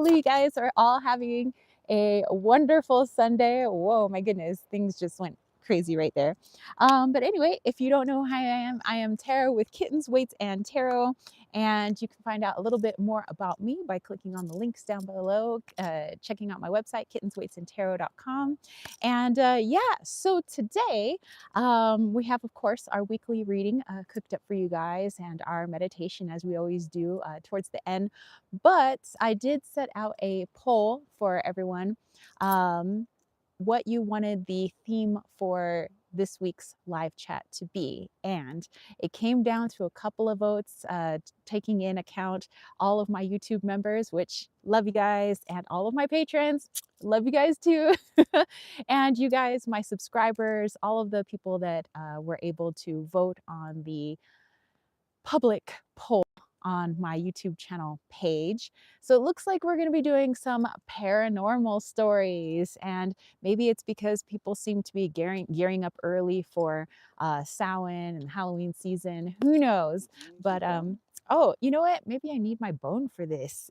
hopefully you guys are all having a wonderful Sunday. Whoa, my goodness, things just went crazy right there. But anyway, if you don't know who I am Tarot with Kittens, Weights, and Tarot. And you can find out a little bit more about me by clicking on the links down below, checking out my website, kittensweightsandtarot.com. And yeah, so today we have, of course, our weekly reading cooked up for you guys and our meditation as we always do towards the end. But I did set out a poll for everyone what you wanted the theme for this week's live chat to be. And it came down to a couple of votes, taking in account all of my YouTube members, which love you guys, and all of my patrons, love you guys too. And you guys, my subscribers, all of the people that were able to vote on the public poll on my YouTube channel page. So it looks like we're going to be doing some paranormal stories, and maybe it's because people seem to be gearing up early for Samhain and Halloween season. Who knows? But oh, you know what? Maybe I need my bone for this.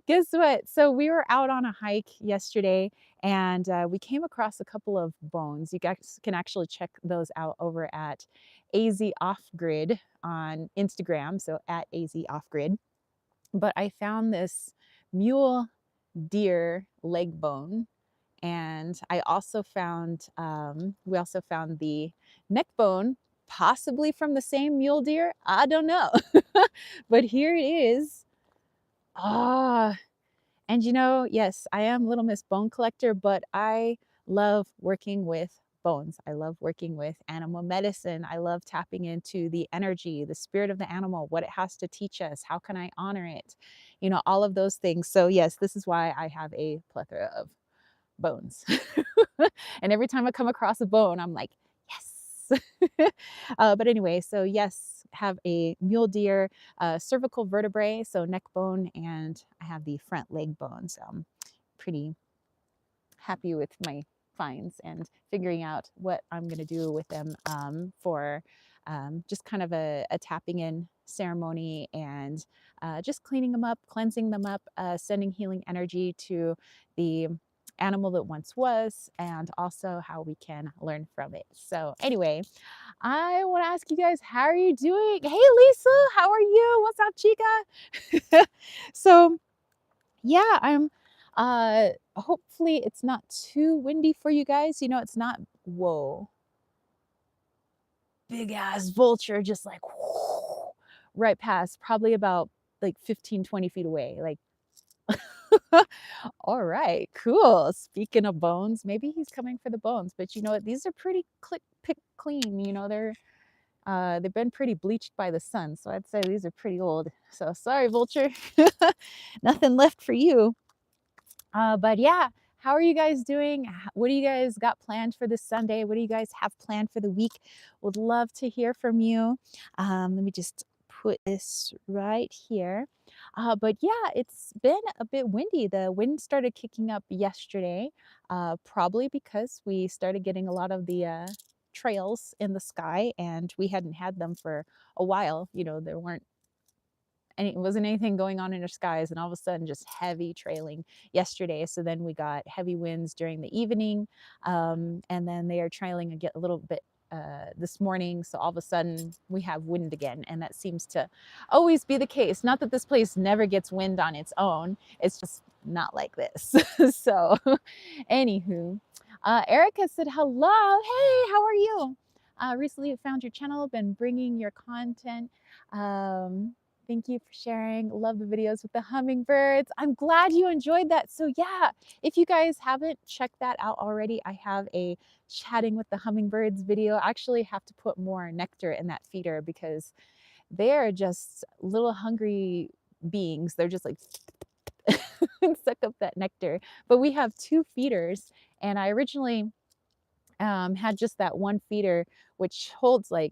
Guess what? So we were out on a hike yesterday, and we came across a couple of bones. You guys can actually check those out over at AZ Off Grid on Instagram, so at AZ Off Grid. But I found this mule deer leg bone, and I also found we also found the neck bone, possibly from the same mule deer. I don't know, but here it is. Ah, and you know, yes, I am Little Miss Bone Collector, but I love working with bones. I love working with animal medicine. I love tapping into the energy, the spirit of the animal, what it has to teach us. How can I honor it? You know, all of those things. So yes, this is why I have a plethora of bones. And every time I come across a bone, I'm like, yes. But anyway, so yes, have a mule deer cervical vertebrae, so neck bone, and I have the front leg bone. So I'm pretty happy with my finds and figuring out what I'm going to do with them for just kind of a tapping in ceremony, and just cleaning them up, cleansing them up, sending healing energy to the animal that once was, and also how we can learn from it. So anyway, I want to ask you guys, how are you doing? Hey Lisa, how are you? What's up, chica? So yeah, I'm hopefully it's not too windy for you guys. You know, it's not, whoa, big ass vulture just like whoo, right past, probably about like 15-20 feet away. Like all right, cool. Speaking of bones, maybe he's coming for the bones, but you know what? These are pretty pick clean. You know, they've been pretty bleached by the sun, so I'd say these are pretty old. So sorry, vulture, nothing left for you. But yeah, how are you guys doing? What do you guys got planned for this Sunday? What do you guys have planned for the week? Would love to hear from you. Let me just put this right here. But yeah, it's been a bit windy. The wind started kicking up yesterday, probably because we started getting a lot of the trails in the sky, and we hadn't had them for a while. You know, there weren't it wasn't anything going on in our skies, and all of a sudden just heavy trailing yesterday. So then we got heavy winds during the evening, and then they are trailing a little bit this morning. So all of a sudden we have wind again, and that seems to always be the case. Not that this place never gets wind on its own, it's just not like this. So anywho, Erica said hello. Hey, how are you? Recently found your channel, been bringing your content. Thank you for sharing. Love the videos with the hummingbirds. I'm glad you enjoyed that. So yeah, if you guys haven't checked that out already, I have a chatting with the hummingbirds video. I actually have to put more nectar in that feeder because they're just little hungry beings. They're just like suck up that nectar. But we have 2 feeders, and I originally had just that one feeder, which holds like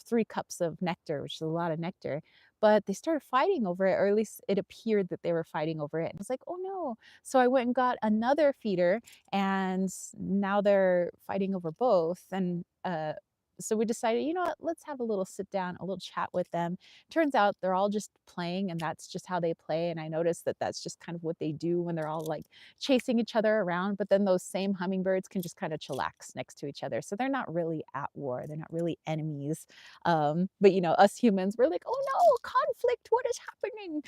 3 cups of nectar, which is a lot of nectar. But they started fighting over it, or at least it appeared that they were fighting over it. And I was like, oh no. So I went and got another feeder, and now they're fighting over both. And So we decided, you know what, let's have a little sit down, a little chat with them. Turns out they're all just playing, and that's just how they play. And I noticed that that's just kind of what they do when they're all like chasing each other around. But then those same hummingbirds can just kind of chillax next to each other. So they're not really at war, they're not really enemies. But you know, us humans, we're like, oh no, conflict, what is happening?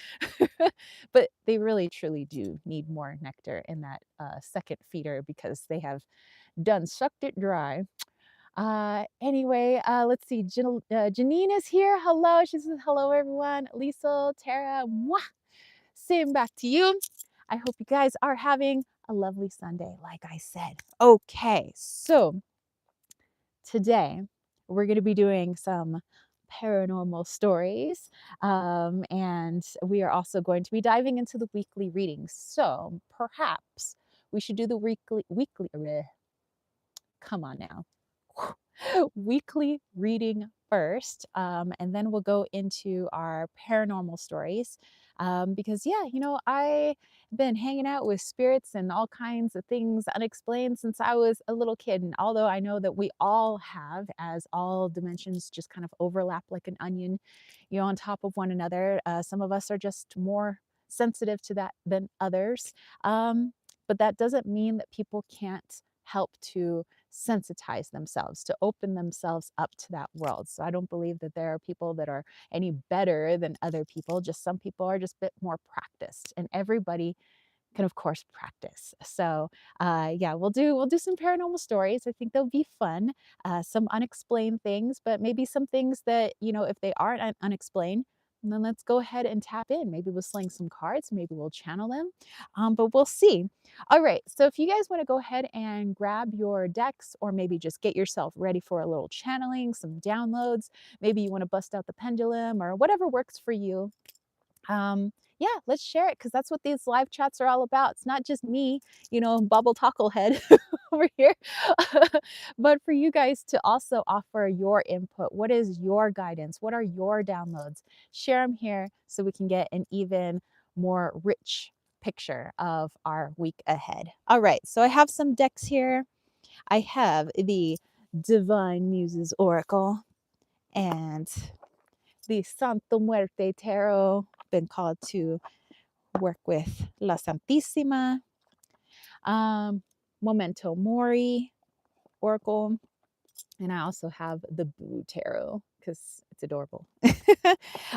But they really truly do need more nectar in that second feeder because they have done sucked it dry. Anyway, let's see. Janine is here. Hello. She says, hello, everyone. Lisa, Tara, mwah. Same back to you. I hope you guys are having a lovely Sunday, like I said. Okay, so today we're going to be doing some paranormal stories, and we are also going to be diving into the weekly readings. So perhaps we should do the come on now. Weekly reading first, and then we'll go into our paranormal stories. Because, yeah, you know, I've been hanging out with spirits and all kinds of things unexplained since I was a little kid. And although I know that we all have, as all dimensions just kind of overlap like an onion, you know, on top of one another, some of us are just more sensitive to that than others. But that doesn't mean that people can't help to sensitize themselves, to open themselves up to that world. So I don't believe that there are people that are any better than other people. Just some people are just a bit more practiced, and everybody can of course practice. So yeah, we'll do some paranormal stories. I think they'll be fun. Some unexplained things, but maybe some things that, you know, if they aren't unexplained, then let's go ahead and tap in. Maybe we'll sling some cards, maybe we'll channel them, but we'll see. All right, so if you guys want to go ahead and grab your decks, or maybe just get yourself ready for a little channeling, some downloads, maybe you want to bust out the pendulum or whatever works for you. Yeah, let's share it, because that's what these live chats are all about. It's not just me, you know, bubble head over here, but for you guys to also offer your input. What is your guidance? What are your downloads? Share them here so we can get an even more rich picture of our week ahead. All right, so I have some decks here. I have the Divine Muses Oracle and the Santa Muerte Tarot, been called to work with La Santísima, Memento Mori Oracle, and I also have the Boo Tarot because it's adorable.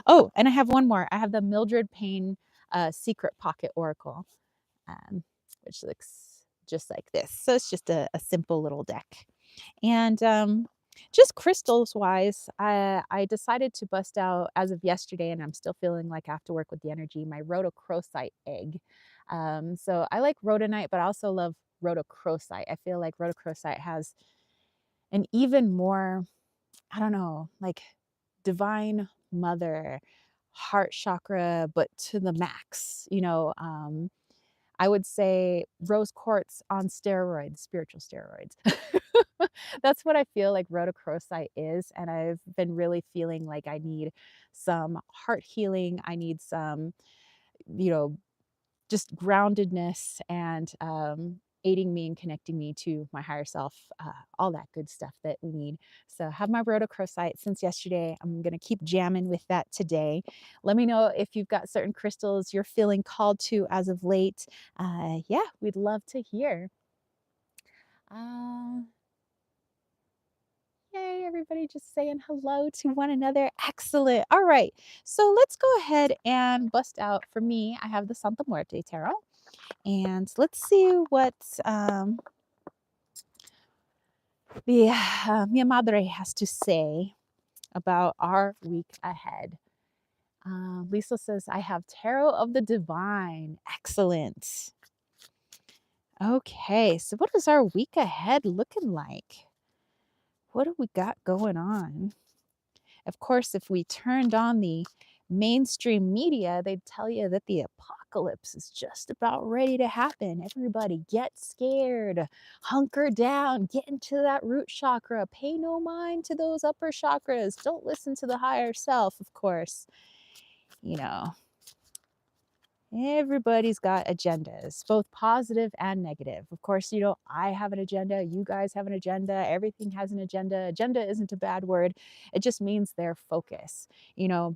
Oh, and I have one more. I have the Mildred Payne Secret Pocket Oracle, which looks just like this. So it's just a simple little deck. And just crystals wise, I decided to bust out as of yesterday, and I'm still feeling like I have to work with the energy, my rhodochrosite egg. So I like rhodonite, but I also love rhodochrosite. I feel like rhodochrosite has an even more, I don't know, like divine mother, heart chakra, but to the max, you know. I would say rose quartz on steroids, spiritual steroids. That's what I feel like rhodochrosite is. And I've been really feeling like I need some heart healing. I need some, you know, just groundedness and aiding me and connecting me to my higher self, all that good stuff that we need. So I have my rhodochrosite since yesterday. I'm going to keep jamming with that today. Let me know if you've got certain crystals you're feeling called to as of late. Yeah, we'd love to hear. Yay, everybody just saying hello to one another. Excellent. All right, so let's go ahead and bust out. For me, I have the Santa Muerte Tarot. And let's see what mi madre has to say about our week ahead. Lisa says, I have Tarot of the Divine. Excellent. Okay, so what is our week ahead looking like? What do we got going on? Of course, if we turned on the mainstream media, they'd tell you that the apocalypse is just about ready to happen. Everybody get scared, hunker down, get into that root chakra, pay no mind to those upper chakras. Don't listen to the higher self, of course. You know, Everybody's got agendas, both positive and negative. Of course, I have an agenda, you guys have an agenda, everything has an agenda. Agenda isn't a bad word. It just means their focus.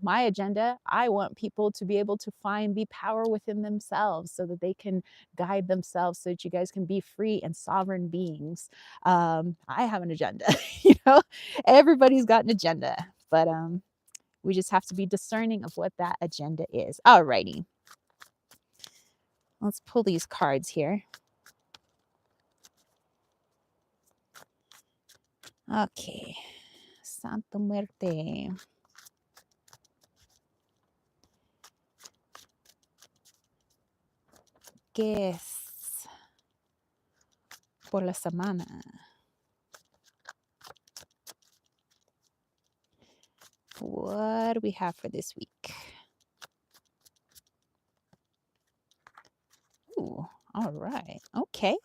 My agenda, I want people to be able to find the power within themselves so that they can guide themselves so that you guys can be free and sovereign beings. I have an agenda, everybody's got an agenda, but we just have to be discerning of what that agenda is. Alrighty. Let's pull these cards here. Okay. Santa Muerte. ¿Qué es por la semana? What do we have for this week? Ooh, all right. Okay.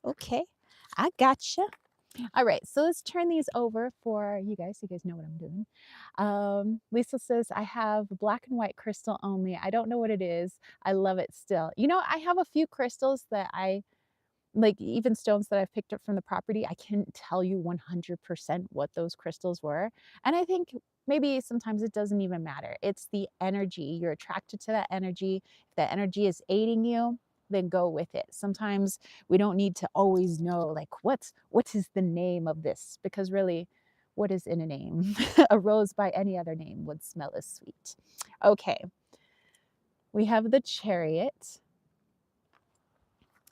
I gotcha. All right, so let's turn these over for you guys. You guys know what I'm doing. Lisa says, I have black and white crystal only. I don't know what it is. I love it still. I have a few crystals that I like, even stones that I've picked up from the property. I can't tell you 100% what those crystals were. And I think maybe sometimes it doesn't even matter. It's the energy. You're attracted to that energy. If that energy is aiding you, then go with it. Sometimes we don't need to always know, like, what is the name of this? Because really, what is in a name? A rose by any other name would smell as sweet. Okay. We have the Chariot.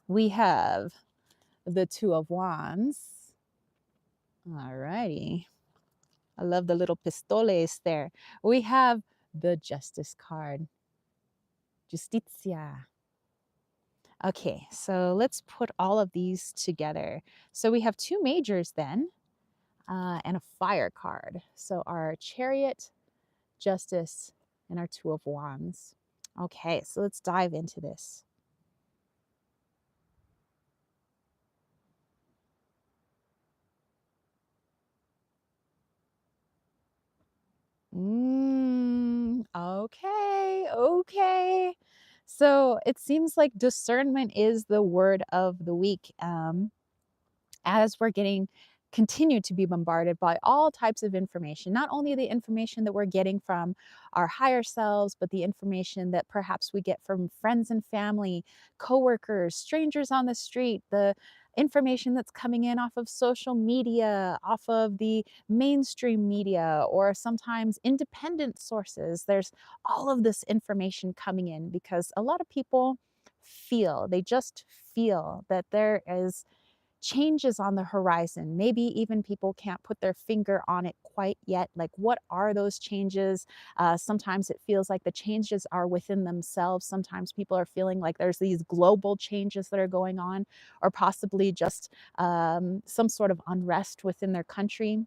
We have the Two of Wands. All righty. I love the little pistoles there. We have the Justice card. Justicia. Okay, so let's put all of these together. So we have two majors then, and a fire card. So our Chariot, Justice, and our Two of Wands. Okay, so let's dive into this. Okay. So it seems like discernment is the word of the week. As we're continue to be bombarded by all types of information, not only the information that we're getting from our higher selves, but the information that perhaps we get from friends and family, coworkers, strangers on the street, the information that's coming in off of social media, off of the mainstream media, or sometimes independent sources. There's all of this information coming in because a lot of people they just feel that there is changes on the horizon. Maybe even people can't put their finger on it quite yet. Like, what are those changes? Sometimes it feels like the changes are within themselves. Sometimes people are feeling like there's these global changes that are going on, or possibly just some sort of unrest within their country.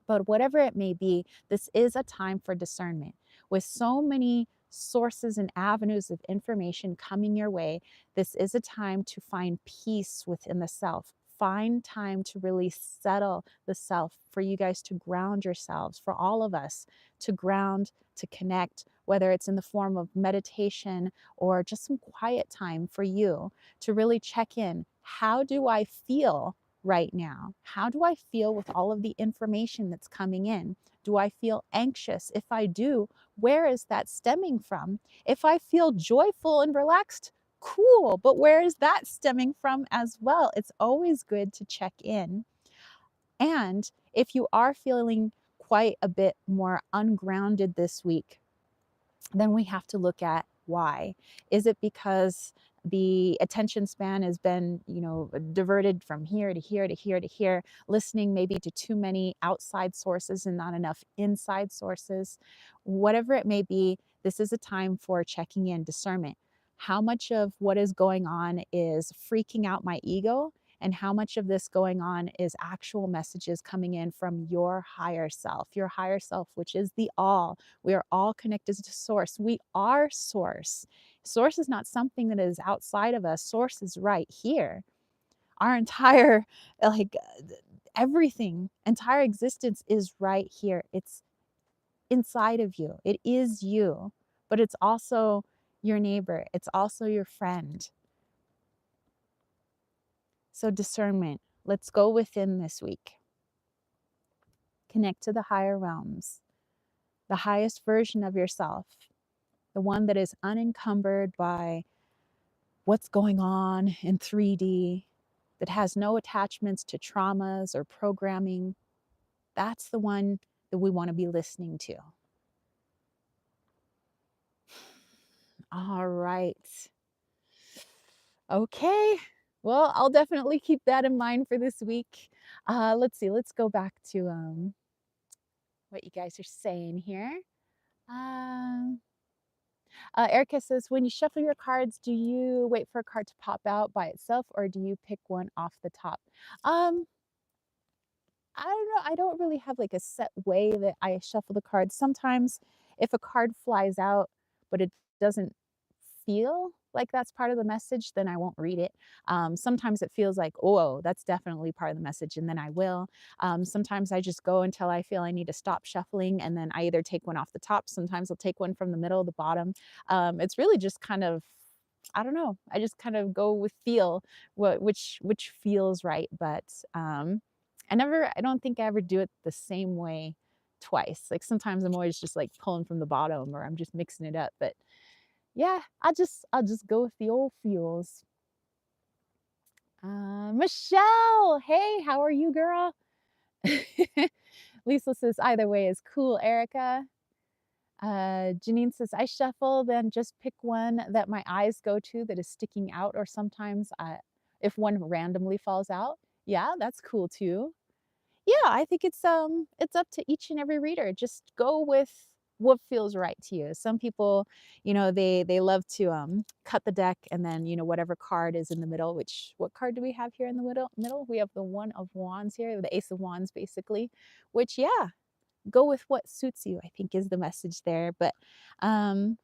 But whatever it may be, this is a time for discernment. With so many sources and avenues of information coming your way, this is a time to find peace within the self. Find time to really settle the self, for you guys to ground yourselves, for all of us to ground, to connect, whether it's in the form of meditation or just some quiet time for you to really check in. How do I feel right now? How do I feel with all of the information that's coming in? Do I feel anxious? If I do, where is that stemming from? If I feel joyful and relaxed, cool, but where is that stemming from as well? It's always good to check in. And if you are feeling quite a bit more ungrounded this week, then we have to look at why. Is it because the attention span has been, diverted from here to here to here to here, listening maybe to too many outside sources and not enough inside sources? Whatever it may be, this is a time for checking in, discernment. How much of what is going on is freaking out my ego? And how much of this going on is actual messages coming in from your higher self, which is the all. We are all connected to source. We are source. Source is not something that is outside of us. Source is right here. Our entire, like, everything, entire existence is right here. It's inside of you. It is you, but it's also your neighbor, it's also your friend. So, discernment. Let's go within this week. Connect to the higher realms, the highest version of yourself, the one that is unencumbered by what's going on in 3D, that has no attachments to traumas or programming. That's the one that we want to be listening to. All right. Okay. Well, I'll definitely keep that in mind for this week. Let's see. Let's go back to what you guys are saying here. Um, Erica says, when you shuffle your cards, do you wait for a card to pop out by itself, or do you pick one off the top? Um, I don't know. I don't really have like a set way that I shuffle the cards. Sometimes if a card flies out, but it doesn't feel like that's part of the message, then I won't read it. Sometimes it feels like, oh, that's definitely part of the message, and then I will. Sometimes I just go until I feel I need to stop shuffling, and then I either take one off the top. Sometimes I'll take one from the middle, the bottom. It's really just kind of, I don't know. I just kind of go with feel, which feels right. But I don't think I ever do it the same way twice. Like sometimes I'm always just like pulling from the bottom, or I'm just mixing it up. But yeah, I'll just go with the old feels. Michelle, hey, how are you, girl? Lisa says either way is cool, Erica. Janine says I shuffle, then just pick one that my eyes go to that is sticking out, or sometimes if one randomly falls out. Yeah, that's cool too. Yeah, I think it's up to each and every reader. Just go with what feels right to you. Some people, they love to cut the deck, and then, whatever card is in the middle, which what card do we have here in the middle? We have the One of Wands here, the Ace of Wands basically, which yeah, go with what suits you, I think is the message there. But um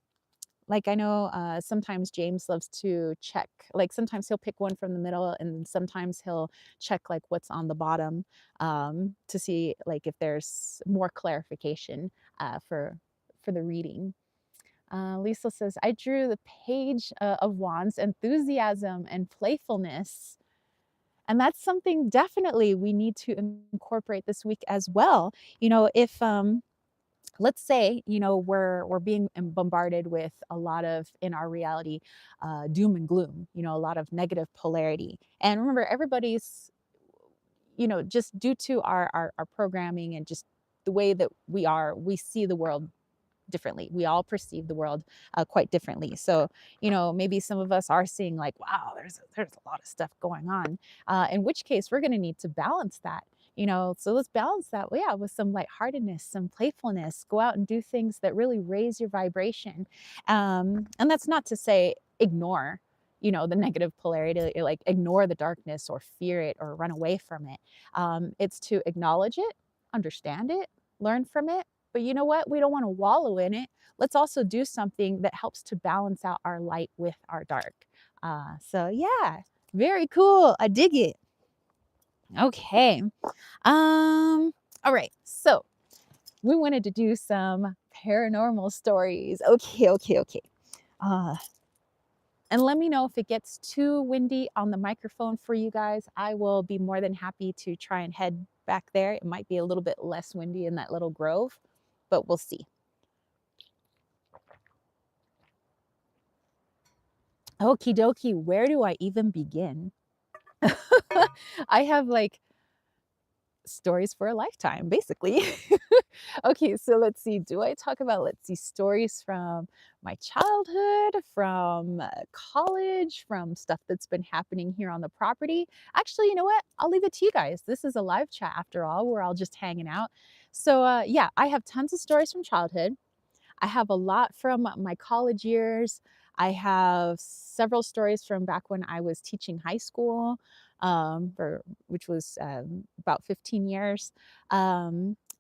like I know sometimes James loves to check, like sometimes he'll pick one from the middle, and sometimes he'll check like what's on the bottom, to see like if there's more clarification for the reading. Lisa says, I drew the Page of Wands, enthusiasm and playfulness. And that's something definitely we need to incorporate this week as well. If let's say we're being bombarded with a lot of, in our reality, doom and gloom, a lot of negative polarity. And remember, everybody's, just due to our programming and just the way that we see the world differently. We all perceive the world quite differently. So, maybe some of us are seeing like, wow, there's a lot of stuff going on. In which case, we're going to need to balance that. So let's balance that, yeah, with some lightheartedness, some playfulness. Go out and do things that really raise your vibration. And that's not to say ignore, the negative polarity, like ignore the darkness or fear it or run away from it. It's to acknowledge it, understand it, learn from it. But you know what? We don't want to wallow in it. Let's also do something that helps to balance out our light with our dark. So yeah, very cool. I dig it. Okay. All right. So we wanted to do some paranormal stories. Okay. Uh, and let me know if it gets too windy on the microphone for you guys. I will be more than happy to try and head back there. It might be a little bit less windy in that little grove, but we'll see. Okie dokie, where do I even begin? I have like stories for a lifetime, basically. Okay, so let's see. Do I talk about, let's see, stories from my childhood, from college, from stuff that's been happening here on the property? Actually, you know what? I'll leave it to you guys. This is a live chat after all. We're all just hanging out. So, yeah, I have tons of stories from childhood. I have a lot from my college years. I have several stories from back when I was teaching high school, which was about 15 years.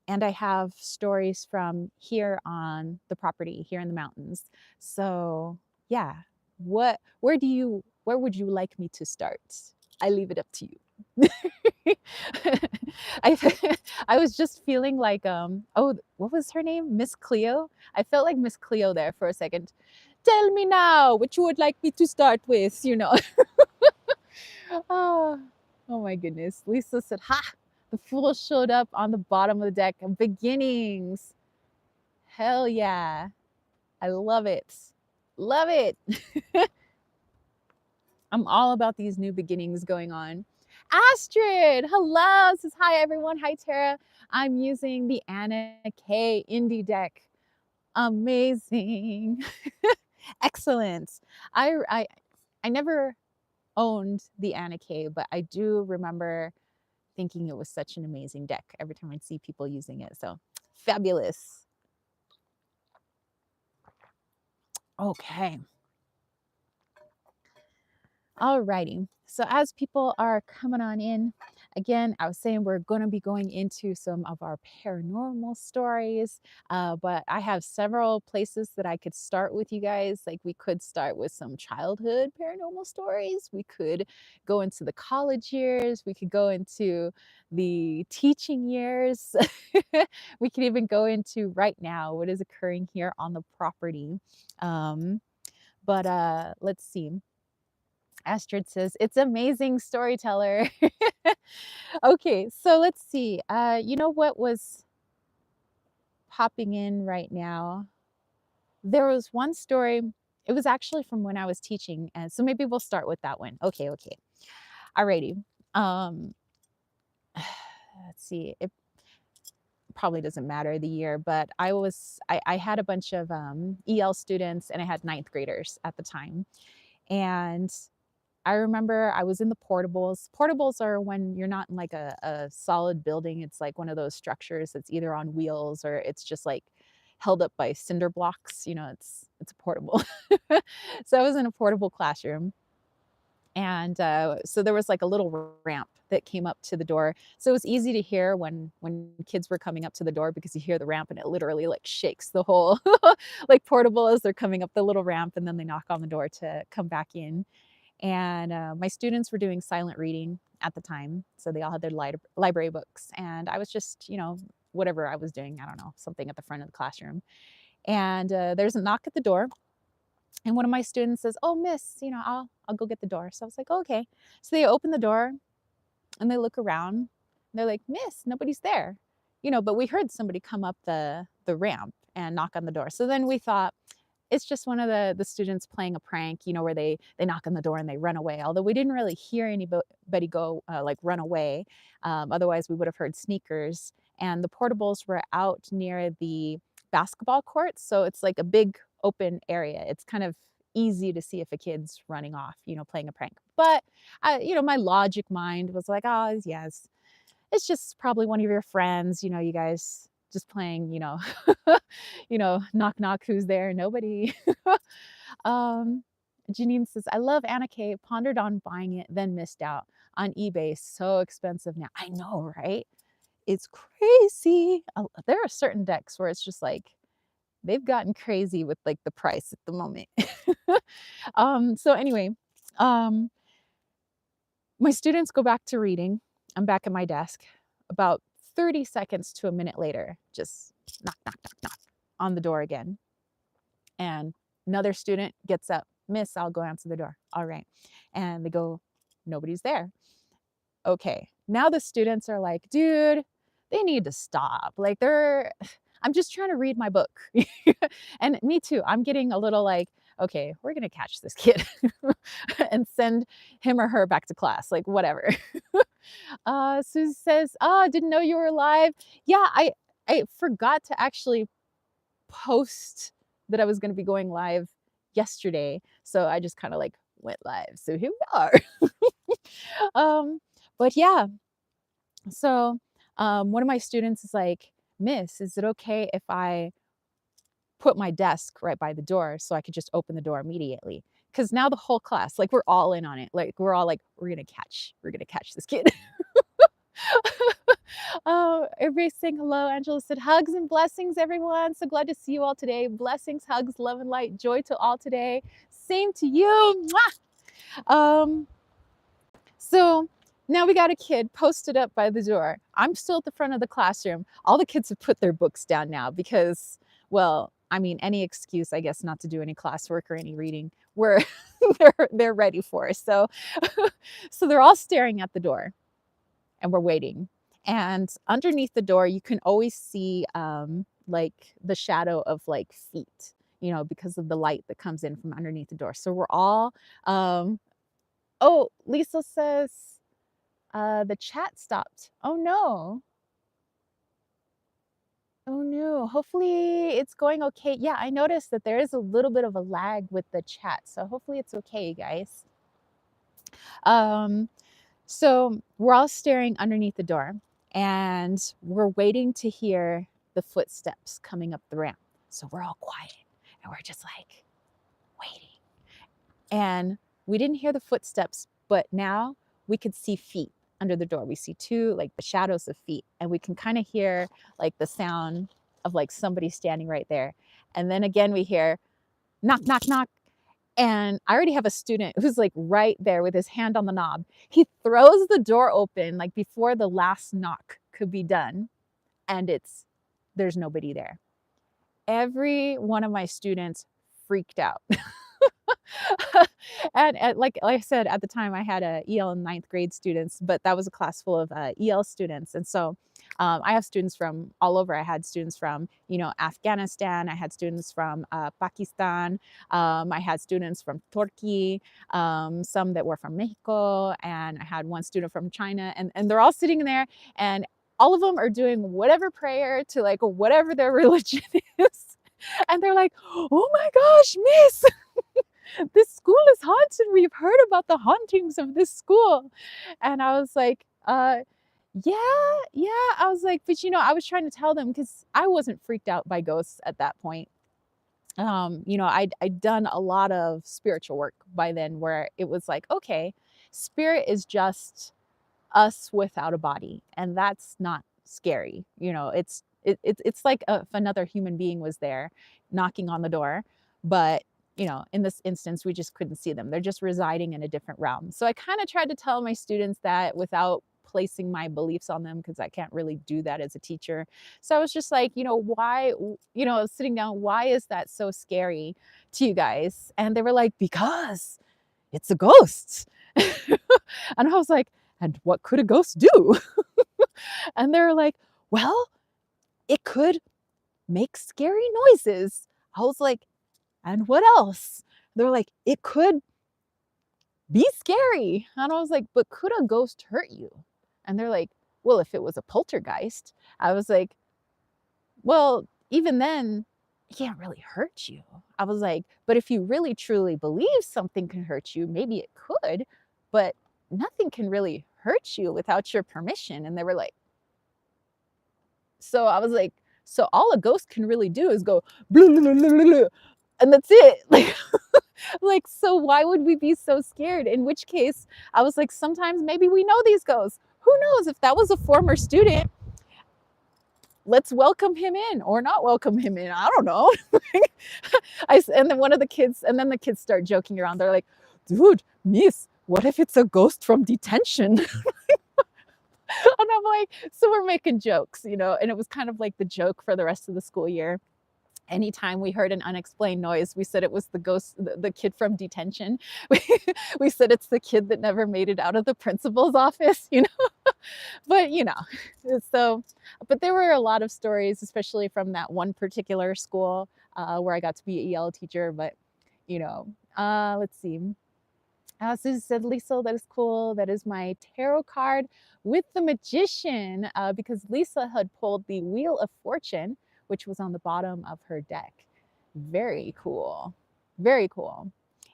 And I have stories from here on the property, here in the mountains. So yeah, where would you like me to start? I leave it up to you. I I was just feeling like oh, what was her name? Miss Cleo. I felt like Miss Cleo there for a second. tell me now what you would like me to start with, you know. Oh, oh my goodness. Lisa said, ha, the fool showed up on the bottom of the deck. Beginnings. Hell yeah. I love it. Love it. I'm all about these new beginnings going on. Astrid, hello. Says hi everyone. Hi Tara. I'm using the Anna K indie deck. Amazing. Excellent. I never owned the Anna K, but I do remember thinking it was such an amazing deck every time I'd see people using it. So fabulous. Okay. Alrighty. So as people are coming on in, again, I was saying we're going to be going into some of our paranormal stories, but I have several places that I could start with you guys. Like we could start with some childhood paranormal stories. We could go into the college years. We could go into the teaching years. We could even go into right now what is occurring here on the property. But let's see. Astrid says, it's amazing storyteller. Okay, so let's see. You know what was popping in right now? There was one story. It was actually from when I was teaching. And so maybe we'll start with that one. Okay. Alrighty. Um, let's see. It probably doesn't matter the year, but I had a bunch of EL students and I had ninth graders at the time. And I remember I was in the portables. Portables are when you're not in like a solid building. It's like one of those structures that's either on wheels or it's just like held up by cinder blocks. You know, it's a portable. So I was in a portable classroom. And so there was like a little ramp that came up to the door. So it was easy to hear when kids were coming up to the door because you hear the ramp and it literally like shakes the whole like portable as they're coming up the little ramp and then they knock on the door to come back in. And my students were doing silent reading at the time. So they all had their library books. And I was just, you know, whatever I was doing, I don't know, something at the front of the classroom. And there's a knock at the door. And one of my students says, oh, miss, you know, I'll go get the door. So I was like, oh, okay. So they open the door and they look around. And they're like, miss, nobody's there. You know, but we heard somebody come up the ramp and knock on the door. So then we thought, it's just one of the students playing a prank, you know, where they knock on the door and they run away. Although we didn't really hear anybody go like run away. Otherwise, we would have heard sneakers. And the portables were out near the basketball courts, so it's like a big open area. It's kind of easy to see if a kid's running off, you know, playing a prank. But you know, my logic mind was like, oh yes, it's just probably one of your friends, you know, you guys just playing, you know, you know, knock knock, who's there? Nobody. um, Janine says, I love Anna K. Pondered on buying it, then missed out on eBay. So expensive now. I know, right? It's crazy. There are certain decks where it's just like they've gotten crazy with like the price at the moment. So anyway, um, my students go back to reading. I'm back at my desk. About 30 seconds to a minute later, just knock, knock, knock, knock on the door again. And another student gets up, miss, I'll go answer the door. All right. And they go, nobody's there. Okay. Now the students are like, dude, they need to stop. Like I'm just trying to read my book. And me too. I'm getting a little like, okay, we're going to catch this kid and send him or her back to class, like whatever. Susie says, oh, didn't know you were live. Yeah, I forgot to actually post that I was going to be going live yesterday. So I just kind of like went live. So here we are. But yeah, so one of my students is like, Miss, is it okay if I put my desk right by the door so I could just open the door immediately? Because now the whole class, like we're all in on it. Like we're all like, we're gonna catch this kid. Oh, everybody's saying hello. Angela said, hugs and blessings, everyone. So glad to see you all today. Blessings, hugs, love and light, joy to all today. Same to you. Mwah! So now we got a kid posted up by the door. I'm still at the front of the classroom. All the kids have put their books down now because, well, I mean, any excuse, I guess, not to do any classwork or any reading, we're they're ready for. So so they're all staring at the door and we're waiting. And underneath the door, you can always see like the shadow of like feet, you know, because of the light that comes in from underneath the door. So we're all, oh, Lisa says the chat stopped. Oh no. Oh no. Hopefully it's going okay. Yeah, I noticed that there is a little bit of a lag with the chat. So hopefully it's okay, guys. Um, So we're all staring underneath the door and we're waiting to hear the footsteps coming up the ramp. So we're all quiet and we're just like waiting. And we didn't hear the footsteps, but now we could see feet under the door. We see two, like the shadows of feet, and we can kind of hear like the sound of like somebody standing right there. And then again, we hear knock, knock, knock. And I already have a student who's like right there with his hand on the knob. He throws the door open like before the last knock could be done, and there's nobody there. Every one of my students freaked out. And like I said, at the time I had a EL and ninth grade students, but that was a class full of EL students. And so I have students from all over. I had students from, you know, Afghanistan. I had students from Pakistan. I had students from Turkey, some that were from Mexico, and I had one student from China. And they're all sitting there, and all of them are doing whatever prayer to like whatever their religion is. And they're like, oh my gosh, miss, this school is haunted. We've heard about the hauntings of this school. And I was like, yeah, yeah. I was like, but you know, I was trying to tell them because I wasn't freaked out by ghosts at that point. You know, I'd done a lot of spiritual work by then where it was like, okay, spirit is just us without a body, and that's not scary. You know, it's like if another human being was there knocking on the door, but you know, in this instance we just couldn't see them. They're just residing in a different realm. So I kind of tried to tell my students that without placing my beliefs on them, because I can't really do that as a teacher. So I was just like, you know, why, you know, sitting down, why is that so scary to you guys? And they were like, because it's a ghost. And I was like, and what could a ghost do? And they're like, well, it could make scary noises. I was like, and what else? They're like, it could be scary. And I was like, but could a ghost hurt you? And they're like, well, if it was a poltergeist. I was like, well, even then, it can't really hurt you. I was like, but if you really truly believe something can hurt you, maybe it could, but nothing can really hurt you without your permission. And they were like, so I was like, so all a ghost can really do is go, blah, blah, blah, blah, blah, and that's it. Like, so why would we be so scared? In which case, I was like, sometimes maybe we know these ghosts. Who knows? If that was a former student, let's welcome him in or not welcome him in. I don't know. And then one of the kids, and then the kids start joking around. They're like, dude, miss, what if it's a ghost from detention? And I'm like, so we're making jokes, you know, and it was kind of like the joke for the rest of the school year. Anytime we heard an unexplained noise, we said it was the ghost, the kid from detention. We said it's the kid that never made it out of the principal's office, you know. But you know, so, but there were a lot of stories, especially from that one particular school where I got to be an EL teacher. But you know, let's see. Susie said, Lisa, that is cool. That is my tarot card with the magician, because Lisa had pulled the Wheel of Fortune, which was on the bottom of her deck. Very cool. Very cool.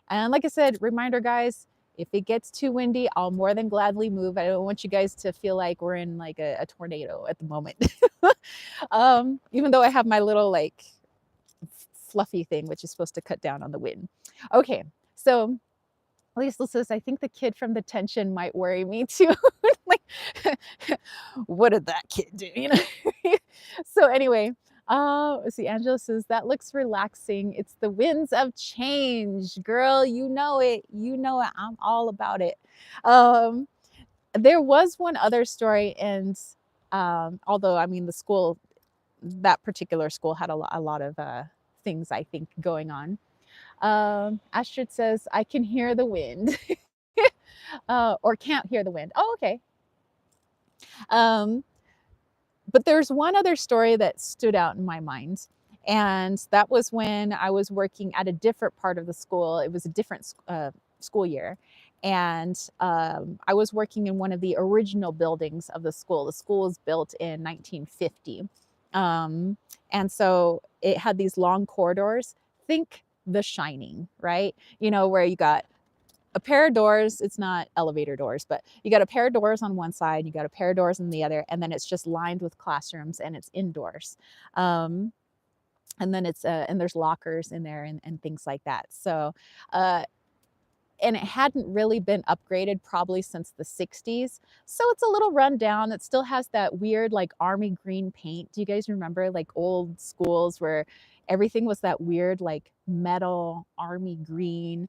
And like I said, reminder, guys, if it gets too windy, I'll more than gladly move. I don't want you guys to feel like we're in like a tornado at the moment. Even though I have my little like fluffy thing, which is supposed to cut down on the wind. Okay, so Lisa says, I think the kid from detention might worry me too. Like, what did that kid do? You know? So anyway, let's see, Angela says, that looks relaxing. It's the winds of change. Girl, you know it. You know it. I'm all about it. There was one other story, and although, I mean, the school, that particular school had a lot of things I think going on. Astrid says, I can hear the wind. Or can't hear the wind. Oh, okay. Um, but there's one other story that stood out in my mind. And that was when I was working at a different part of the school. It was a different school year. And I was working in one of the original buildings of the school. The school was built in 1950. And so it had these long corridors. Think The Shining, right? You know, where you got a pair of doors. It's not elevator doors, but you got a pair of doors on one side, you got a pair of doors on the other, and then it's just lined with classrooms and it's indoors. And then it's and there's lockers in there and things like that. So and it hadn't really been upgraded probably since the 60s. So it's a little run down. It still has that weird like army green paint. Do you guys remember like old schools where everything was that weird like metal army green?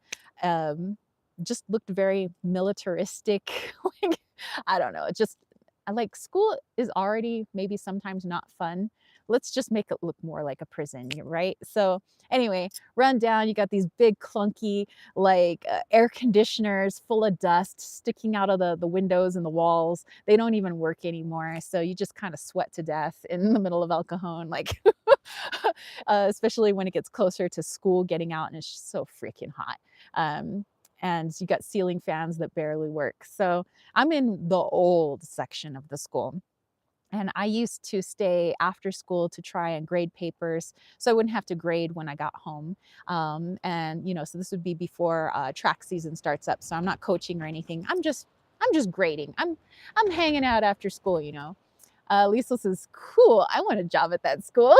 Just looked very militaristic. Like, I don't know. It just, I like school is already maybe sometimes not fun. Let's just make it look more like a prison, right? So anyway, run down, you got these big clunky like air conditioners full of dust sticking out of the windows and the walls. They don't even work anymore. So you just kind of sweat to death in the middle of El Cajon, like especially when it gets closer to school getting out and it's just so freaking hot. And you got ceiling fans that barely work. So I'm in the old section of the school. And I used to stay after school to try and grade papers so I wouldn't have to grade when I got home. And, you know, so this would be before track season starts up. So I'm not coaching or anything. I'm just grading. I'm hanging out after school, you know. Lisa says, cool, I want a job at that school.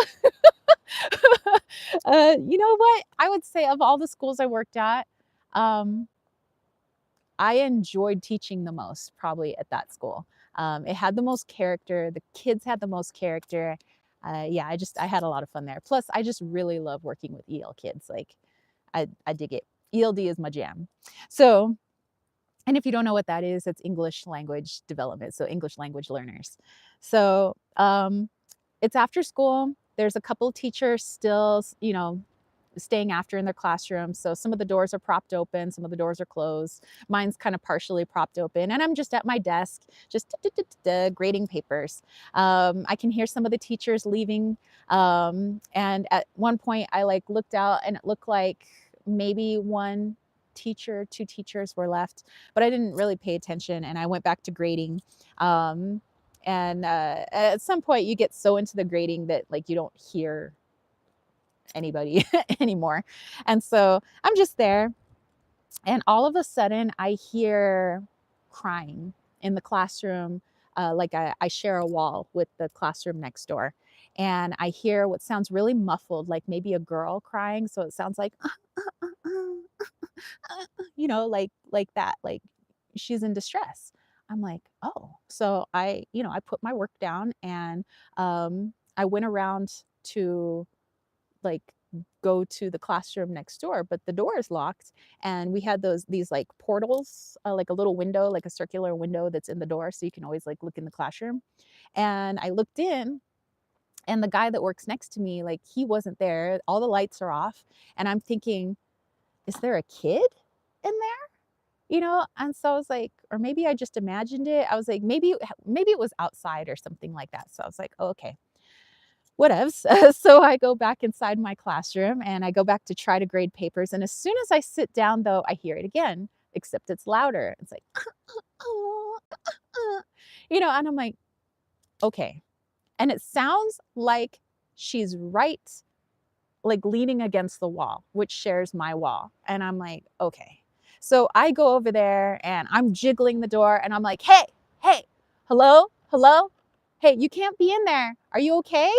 You know what? I would say of all the schools I worked at, I enjoyed teaching the most probably at that school. It had the most character. The kids had the most character. Yeah, I had a lot of fun there. Plus, I just really love working with EL kids. Like, I dig it. ELD is my jam. So, and if you don't know what that is, it's English language development. So English language learners. So it's after school. There's a couple of teachers still, you know, staying after in their classroom. So some of the doors are propped open, some of the doors are closed. Mine's kind of partially propped open, and I'm just at my desk, just grading papers. I can hear some of the teachers leaving. And at one point I like looked out and it looked like maybe one teacher, two teachers were left, but I didn't really pay attention and I went back to grading. And at some point you get so into the grading that like you don't hear anybody anymore. And so I'm just there. And all of a sudden I hear crying in the classroom. Like I share a wall with the classroom next door. And I hear what sounds really muffled, like maybe a girl crying. So it sounds like, you know, like that, like she's in distress. I'm like, oh. So I, you know, I put my work down and I went around to like go to the classroom next door, but the door is locked. And we had these like portals, like a little window, like a circular window that's in the door. So you can always like look in the classroom. And I looked in and the guy that works next to me, like he wasn't there. All the lights are off. And I'm thinking, is there a kid in there? You know? And so I was like, or maybe I just imagined it. I was like, maybe it was outside or something like that. So I was like, oh, okay, whatevs. So I go back inside my classroom and I go back to try to grade papers. And as soon as I sit down, though, I hear it again, except it's louder. It's like, you know, and I'm like, okay. And it sounds like she's right, like leaning against the wall, which shares my wall. And I'm like, okay. So I go over there and I'm jiggling the door and I'm like, hey, hello, hey, you can't be in there. Are you okay?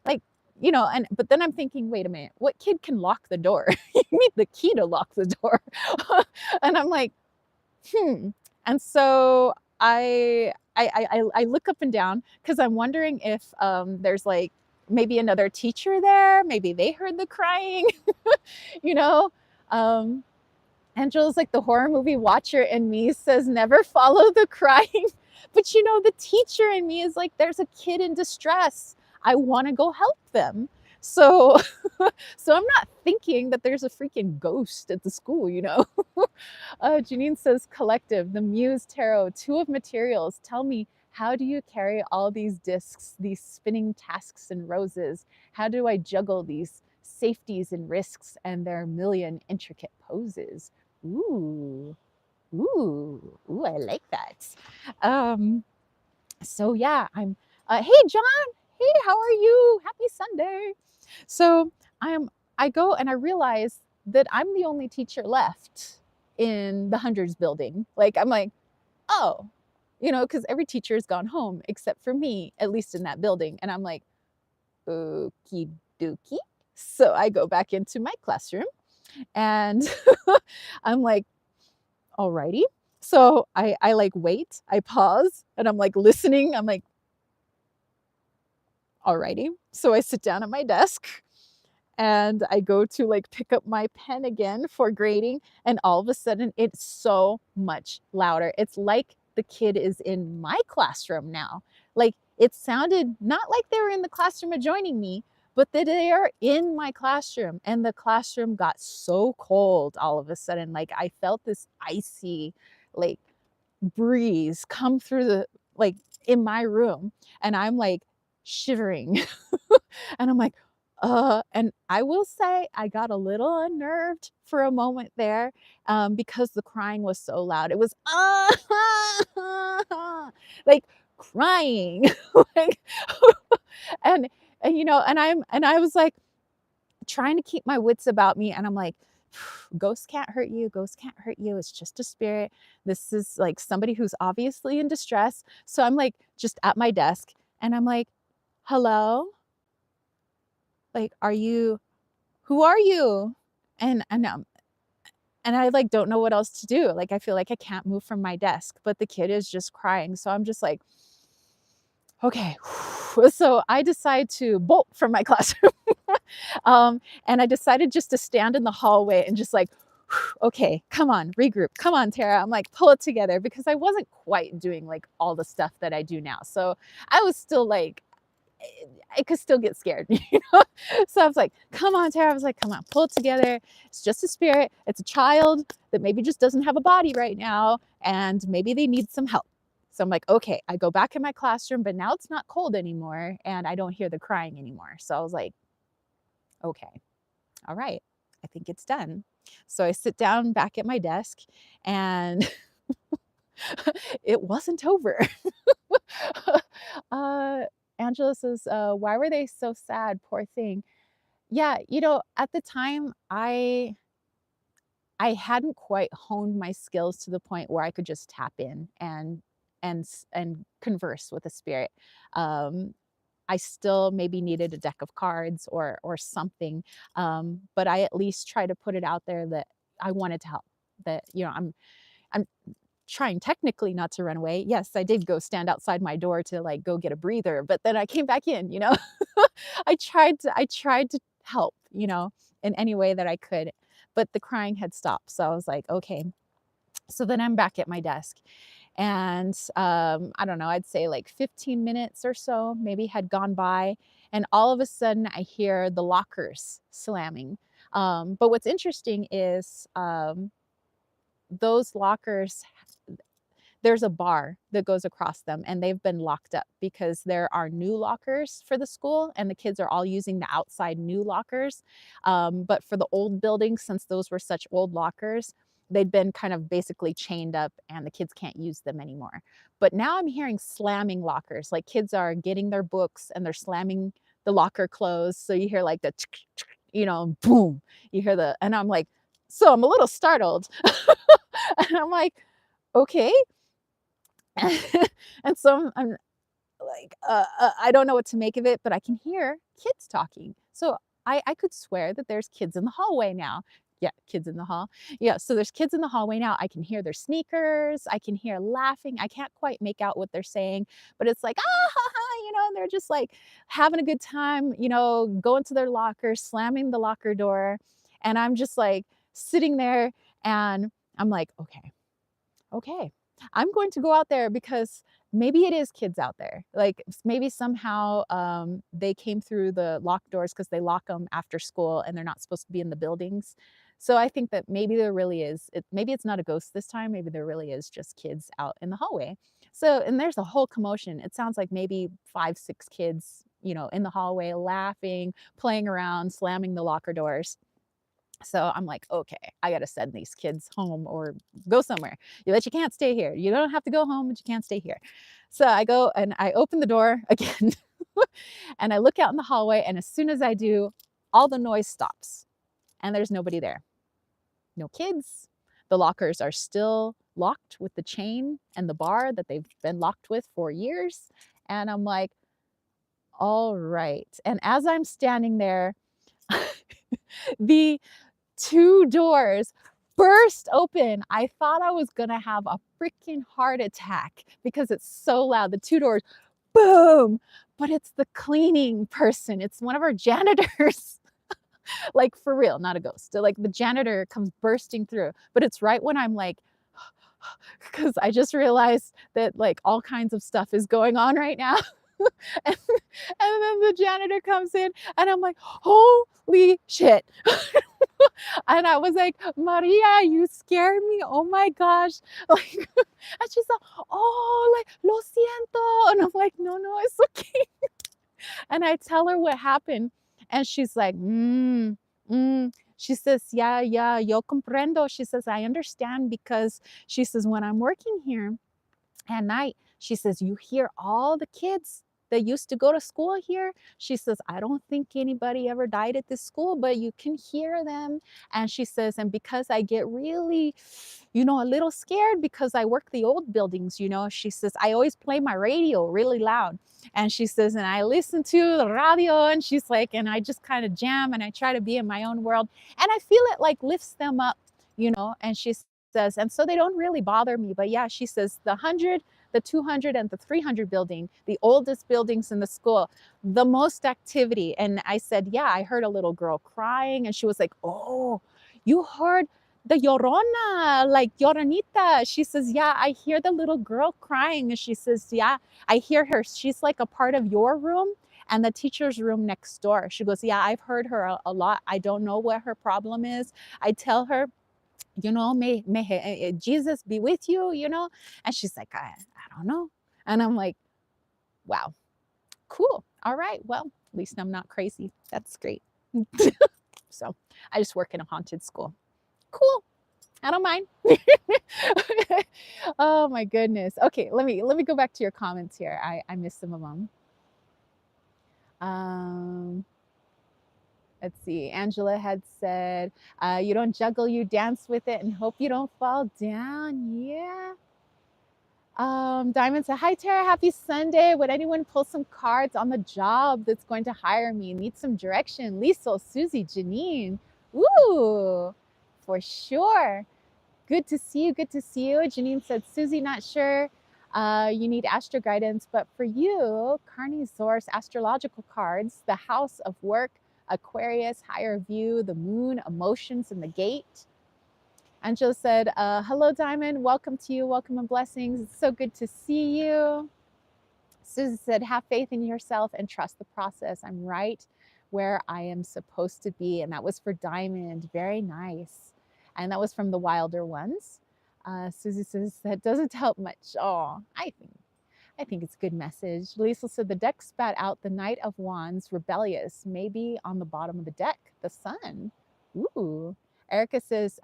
Like, you know, but then I'm thinking, wait a minute, what kid can lock the door? You need the key to lock the door. And I'm like, And so I look up and down because I'm wondering if there's like maybe another teacher there. Maybe they heard the crying, you know. Angela's like the horror movie watcher in me says never follow the crying. But you know, the teacher in me is like, there's a kid in distress. I want to go help them. So, so I'm not thinking that there's a freaking ghost at the school, you know? Janine says, collective, the Muse Tarot, two of materials. Tell me, how do you carry all these discs, these spinning tasks and roses? How do I juggle these safeties and risks and their million intricate poses? Ooh, ooh, I like that. Um, so yeah, hey John, hey, how are you? Happy Sunday. So I go and I realize that I'm the only teacher left in the hundreds building. Like I'm like, oh, you know, because every teacher has gone home except for me, at least in that building. And I'm like, okie dokie. So I go back into my classroom and I'm like, alrighty. So I like wait, I pause, and I'm like listening. I'm like, alrighty. So I sit down at my desk and I go to like pick up my pen again for grading, and all of a sudden it's so much louder. It's like the kid is in my classroom now. Like it sounded not like they were in the classroom adjoining me, but that they are in my classroom. And the classroom got so cold all of a sudden. Like I felt this icy, like breeze come through the like in my room, and I'm like shivering. And I'm like, and I will say I got a little unnerved for a moment there, because the crying was so loud. It was like crying, like, and and you know, and I was like trying to keep my wits about me, and I'm like, ghosts can't hurt you. Ghosts can't hurt you. It's just a spirit. This is like somebody who's obviously in distress. So I'm like just at my desk, and I'm like, hello, like, are you? Who are you? And I like don't know what else to do. Like I feel like I can't move from my desk, but the kid is just crying. So I'm just like, okay. So I decide to bolt from my classroom. And I decided just to stand in the hallway and just like, okay, come on, regroup. Come on, Tara. I'm like, pull it together, because I wasn't quite doing like all the stuff that I do now. So I was still like, I could still get scared, you know? So I was like, come on, Tara. I was like, come on, pull it together. It's just a spirit. It's a child that maybe just doesn't have a body right now, and maybe they need some help. So I'm like, okay, I go back in my classroom, but now it's not cold anymore and I don't hear the crying anymore. So I was like, okay, all right, I think it's done. So I sit down back at my desk, and it wasn't over. uh, Angela says, why were they so sad? Poor thing. Yeah, you know, at the time, I hadn't quite honed my skills to the point where I could just tap in and converse with a spirit. Um, I still maybe needed a deck of cards or something, but I at least try to put it out there that I wanted to help. That you know, I'm trying technically not to run away. Yes, I did go stand outside my door to like go get a breather, but then I came back in, you know. I tried to help, you know, in any way that I could, but the crying had stopped. So I was like, okay. So then I'm back at my desk, and I don't know, I'd say like 15 minutes or so maybe had gone by, and all of a sudden I hear the lockers slamming. But what's interesting is those lockers, there's a bar that goes across them, and they've been locked up because there are new lockers for the school and the kids are all using the outside new lockers. But for the old buildings, since those were such old lockers, they'd been kind of basically chained up and the kids can't use them anymore. But now I'm hearing slamming lockers, like kids are getting their books and they're slamming the locker closed. So you hear like the, you know, boom, you hear the, and I'm like, so I'm a little startled. And I'm like, okay. And so I'm like, I don't know what to make of it, but I can hear kids talking. So I could swear that there's kids in the hallway now. Yeah, kids in the hall. Yeah, so there's kids in the hallway now. I can hear their sneakers. I can hear laughing. I can't quite make out what they're saying, but it's like, ah, ha, ha, you know, and they're just like having a good time, you know, going to their locker, slamming the locker door. And I'm just like sitting there, and I'm like, okay, okay, I'm going to go out there because maybe it is kids out there. Like maybe somehow they came through the locked doors because they lock them after school and they're not supposed to be in the buildings. So I think that maybe there really is, maybe it's not a ghost this time. Maybe there really is just kids out in the hallway. So, and there's a whole commotion. It sounds like maybe 5, 6 kids, in the hallway laughing, playing around, slamming the locker doors. So I'm like, okay, I got to send these kids home or go somewhere. But you can't stay here. You don't have to go home, but you can't stay here. So I go and I open the door again and I look out in the hallway. And as soon as I do, all the noise stops and there's nobody there. No kids. The lockers are still locked with the chain and the bar that they've been locked with for years. And I'm like, all right. And as I'm standing there, the 2 doors burst open. I thought I was gonna have a freaking heart attack because it's so loud. The 2 doors, boom! But it's the cleaning person. It's one of our janitors. Like for real, not a ghost. So like the janitor comes bursting through, but it's right when I'm like, because I just realized that like all kinds of stuff is going on right now. and, and then the janitor comes in and I'm like, holy shit. And I was like, Maria, you scared me. Oh my gosh. Like, and she's like, oh, like, lo siento. And I'm like, no, it's okay. And I tell her what happened. And she's like, She says, yeah, yo comprendo. She says, I understand because she says, when I'm working here at night, she says, you hear all the kids that used to go to school here. She says, I don't think anybody ever died at this school, but you can hear them. And she says, and because I get really, a little scared because I work the old buildings, she says, I always play my radio really loud. And she says, and I listen to the radio, and she's like, and I just kind of jam and I try to be in my own world. And I feel it like lifts them up, and she says, and so they don't really bother me. But yeah, she says, the 100, the 200 and the 300 building, the oldest buildings in the school, the most activity. And I said, yeah, I heard a little girl crying. And she was like, oh, you heard the Llorona, like Lloronita. She says, yeah, I hear the little girl crying. And she says, yeah, I hear her. She's like a part of your room and the teacher's room next door. She goes, yeah, I've heard her a lot. I don't know what her problem is. I tell her, may Jesus be with you, And she's like, I don't know. And I'm like, wow, cool. All right. Well, at least I'm not crazy. That's great. So I just work in a haunted school. Cool. I don't mind. Oh my goodness. Okay, let me go back to your comments here. I missed some of them. Let's see. Angela had said, you don't juggle, you dance with it and hope you don't fall down. Yeah. Diamond said, hi, Tara. Happy Sunday. Would anyone pull some cards on the job that's going to hire me? Need some direction. Liesel, Susie, Janine. Ooh, for sure. Good to see you. Good to see you. Janine said, Susie, not sure. You need astro guidance, but for you, Carnisaurus astrological cards, the house of work, Aquarius, higher view, the moon, emotions, and the gate. Angela said, hello, Diamond. Welcome to you. Welcome and blessings. It's so good to see you. Susan said, have faith in yourself and trust the process. I'm right where I am supposed to be. And that was for Diamond. Very nice. And that was from the Wilder Ones. Susie says, that doesn't help much. Oh, I think it's a good message. Lisa said, the deck spat out the Knight of Wands, rebellious, maybe on the bottom of the deck, the sun. Ooh. Erica says,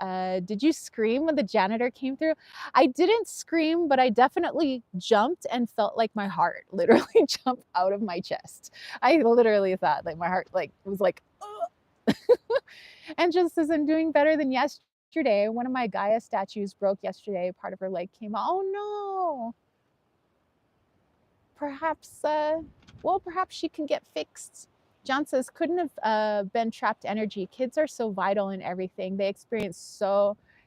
did you scream when the janitor came through? I didn't scream, but I definitely jumped and felt like my heart literally jumped out of my chest. I literally thought like my heart was like, ugh. And just says, I'm doing better than yesterday. One of my Gaia statues broke yesterday. Part of her leg came out. Oh no. Perhaps, perhaps she can get fixed. John says, couldn't have been trapped energy. Kids are so vital in everything. They experience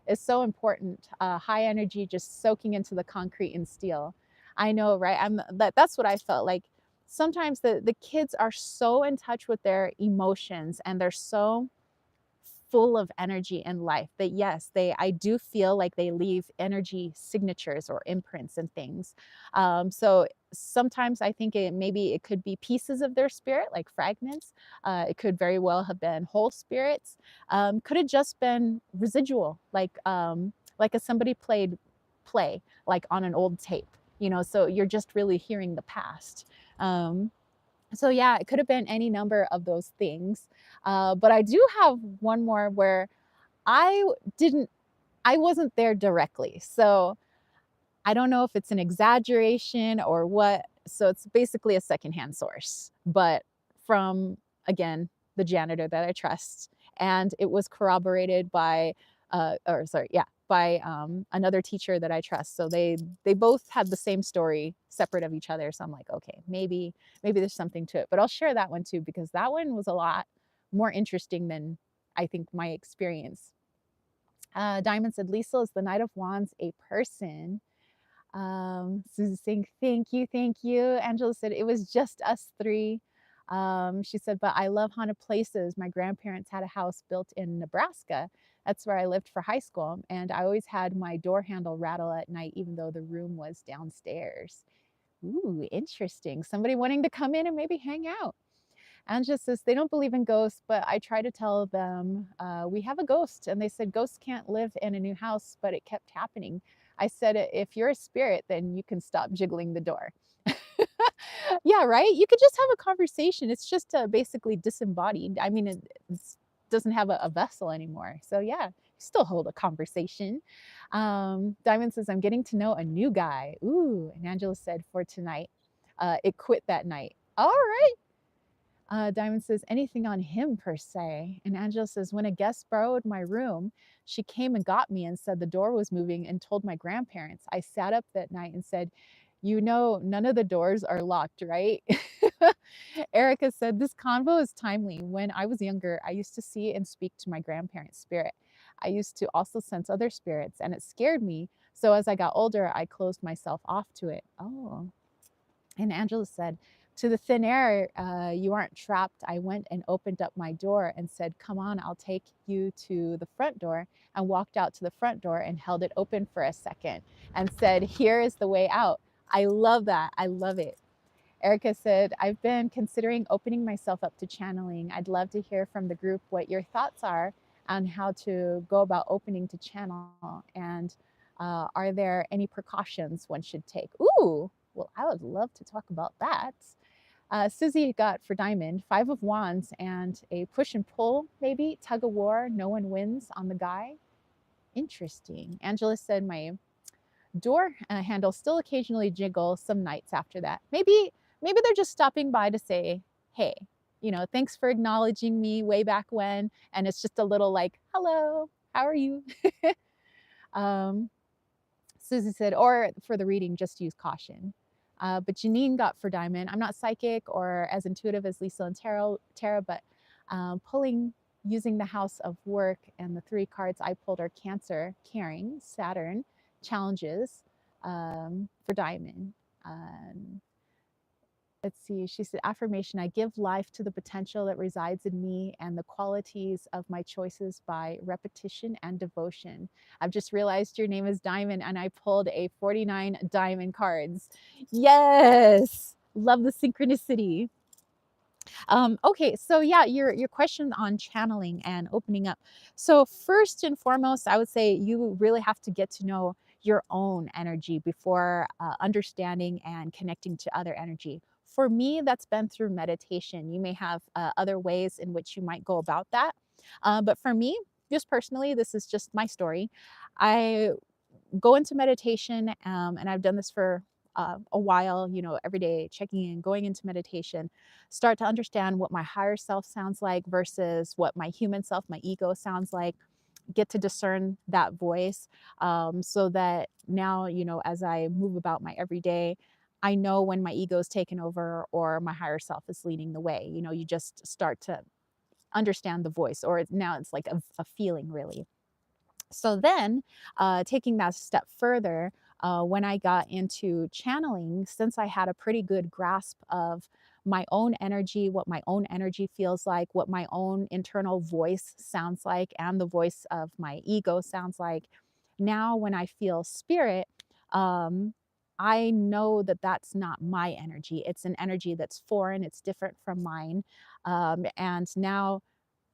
is so important. High energy just soaking into the concrete and steel. I know, right? That's what I felt like. Sometimes the kids are so in touch with their emotions and they're so full of energy and life. That yes, I do feel like they leave energy signatures or imprints and things. So sometimes I think maybe it could be pieces of their spirit, like fragments. It could very well have been whole spirits. Could have just been residual, like if somebody played play like on an old tape, so you're just really hearing the past. Um, so yeah, it could have been any number of those things. But I do have one more where I didn't, I wasn't there directly. So I don't know if it's an exaggeration or what. So it's basically a secondhand source, but from, again, the janitor that I trust. And it was corroborated by, or sorry, yeah, by another teacher that I trust. So they both had the same story, separate of each other. So I'm like, okay, maybe there's something to it. But I'll share that one too, because that one was a lot more interesting than I think my experience. Diamond said, Lisa, is the Knight of Wands a person? Susie saying, thank you, thank you. Angela said, it was just us three. She said, but I love haunted places. My grandparents had a house built in Nebraska. That's where I lived for high school. And I always had my door handle rattle at night, even though the room was downstairs. Ooh, interesting. Somebody wanting to come in and maybe hang out. Angela says they don't believe in ghosts, but I try to tell them we have a ghost. And they said ghosts can't live in a new house, but it kept happening. I said, if you're a spirit, then you can stop jiggling the door. Yeah, right? You could just have a conversation. It's just basically disembodied. I mean, it doesn't have a vessel anymore. So yeah, you still hold a conversation. Diamond says, I'm getting to know a new guy. Ooh, and Angela said for tonight, it quit that night. All right. Diamond says, anything on him per se. And Angela says, when a guest borrowed my room, she came and got me and said the door was moving and told my grandparents. I sat up that night and said, none of the doors are locked, right? Erica said, this convo is timely. When I was younger, I used to see and speak to my grandparents' spirit. I used to also sense other spirits and it scared me. So as I got older, I closed myself off to it. Oh, and Angela said, to the thin air, you aren't trapped. I went and opened up my door and said, come on, I'll take you to the front door, and walked out to the front door and held it open for a second and said, here is the way out. I love that. I love it. Erica said, I've been considering opening myself up to channeling. I'd love to hear from the group what your thoughts are on how to go about opening to channel. And are there any precautions one should take? Ooh, well, I would love to talk about that. Susie got for Diamond 5 of Wands and a push and pull, maybe tug of war. No one wins on the guy. Interesting. Angela said my door handle still occasionally jiggle some nights after that. Maybe they're just stopping by to say, hey, thanks for acknowledging me way back when. And it's just a little like, hello, how are you? Susie said, or for the reading, just use caution. But Janine got for Diamond, I'm not psychic or as intuitive as Lisa and Tara, but using the house of work, and the 3 cards I pulled are Cancer, caring, Saturn, challenges for Diamond. Let's see, she said, affirmation, I give life to the potential that resides in me and the qualities of my choices by repetition and devotion. I've just realized your name is Diamond and I pulled a 49 diamond cards. Yes, love the synchronicity. Okay, so yeah, your question on channeling and opening up. So first and foremost, I would say you really have to get to know your own energy before understanding and connecting to other energy. For me, that's been through meditation. You may have other ways in which you might go about that. But for me, just personally, this is just my story. I go into meditation, and I've done this for a while, every day checking in, going into meditation, start to understand what my higher self sounds like versus what my human self, my ego sounds like, get to discern that voice, so that now, as I move about my everyday, I know when my ego is taken over or my higher self is leading the way. You just start to understand the voice, or now it's like a feeling, really. So then, taking that step further, when I got into channeling, since I had a pretty good grasp of my own energy, what my own energy feels like, what my own internal voice sounds like, and the voice of my ego sounds like. Now, when I feel spirit, um, I know that that's not my energy. It's an energy that's foreign, it's different from mine. And now,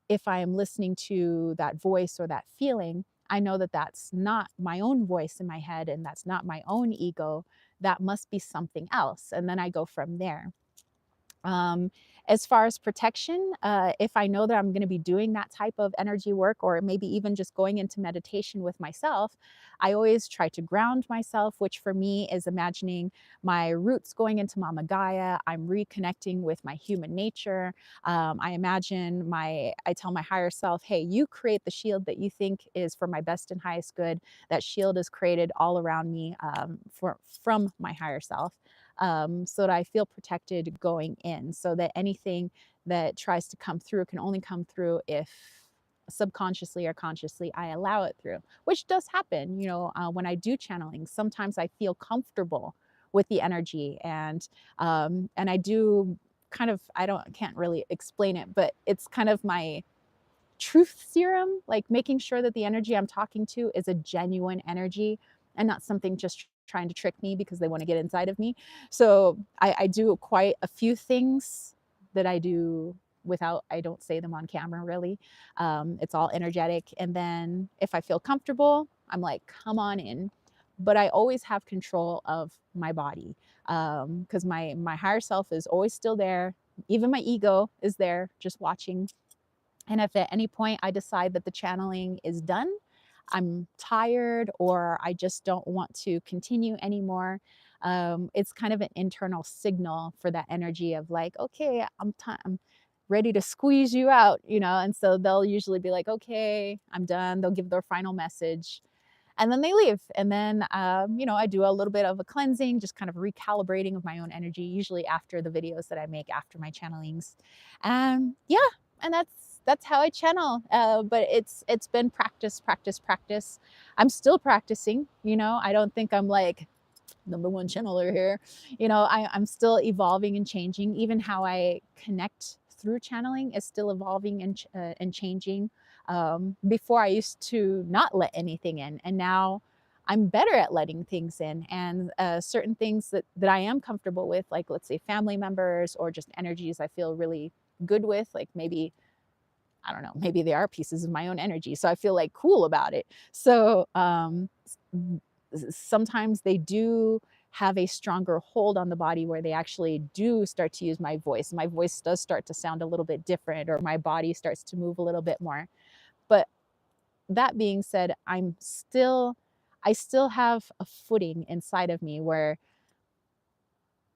if I am listening to that voice or that feeling, I know that that's not my own voice in my head and that's not my own ego. That must be something else. And then I go from there. Um, as far as protection, if I know that I'm going to be doing that type of energy work, or maybe even just going into meditation with myself, I always try to ground myself, which for me is imagining my roots going into Mama Gaia. I'm reconnecting with my human nature. I tell my higher self, hey, you create the shield that you think is for my best and highest good. That shield is created all around me from my higher self, so that I feel protected going in, so that anything that tries to come through can only come through if subconsciously or consciously I allow it through, which does happen. When I do channeling, sometimes I feel comfortable with the energy, and I do kind of, can't really explain it, but it's kind of my truth serum, like making sure that the energy I'm talking to is a genuine energy and not something just trying to trick me because they want to get inside of me. So I do quite a few things that I do without, I don't say them on camera really. It's all energetic. And then if I feel comfortable, I'm like, come on in. But I always have control of my body, because my higher self is always still there. Even my ego is there just watching. And if at any point I decide that the channeling is done, I'm tired, or I just don't want to continue anymore, it's kind of an internal signal for that energy of like, okay, I'm ready to squeeze you out, and so they'll usually be like, okay, I'm done. They'll give their final message and then they leave. And then, I do a little bit of a cleansing, just kind of recalibrating of my own energy, usually after the videos that I make after my channelings. Yeah, and that's how I channel. But it's been practice, practice, practice. I'm still practicing. I don't think I'm like number one channeler here. I'm still evolving and changing. Even how I connect through channeling is still evolving and changing. Before I used to not let anything in, and now I'm better at letting things in. And certain things that I am comfortable with, like let's say family members or just energies I feel really good with, like maybe, I don't know, maybe they are pieces of my own energy, so I feel like cool about it. So sometimes they do have a stronger hold on the body, where they actually do start to use my voice. My voice does start to sound a little bit different, or my body starts to move a little bit more. But that being said, I still have a footing inside of me where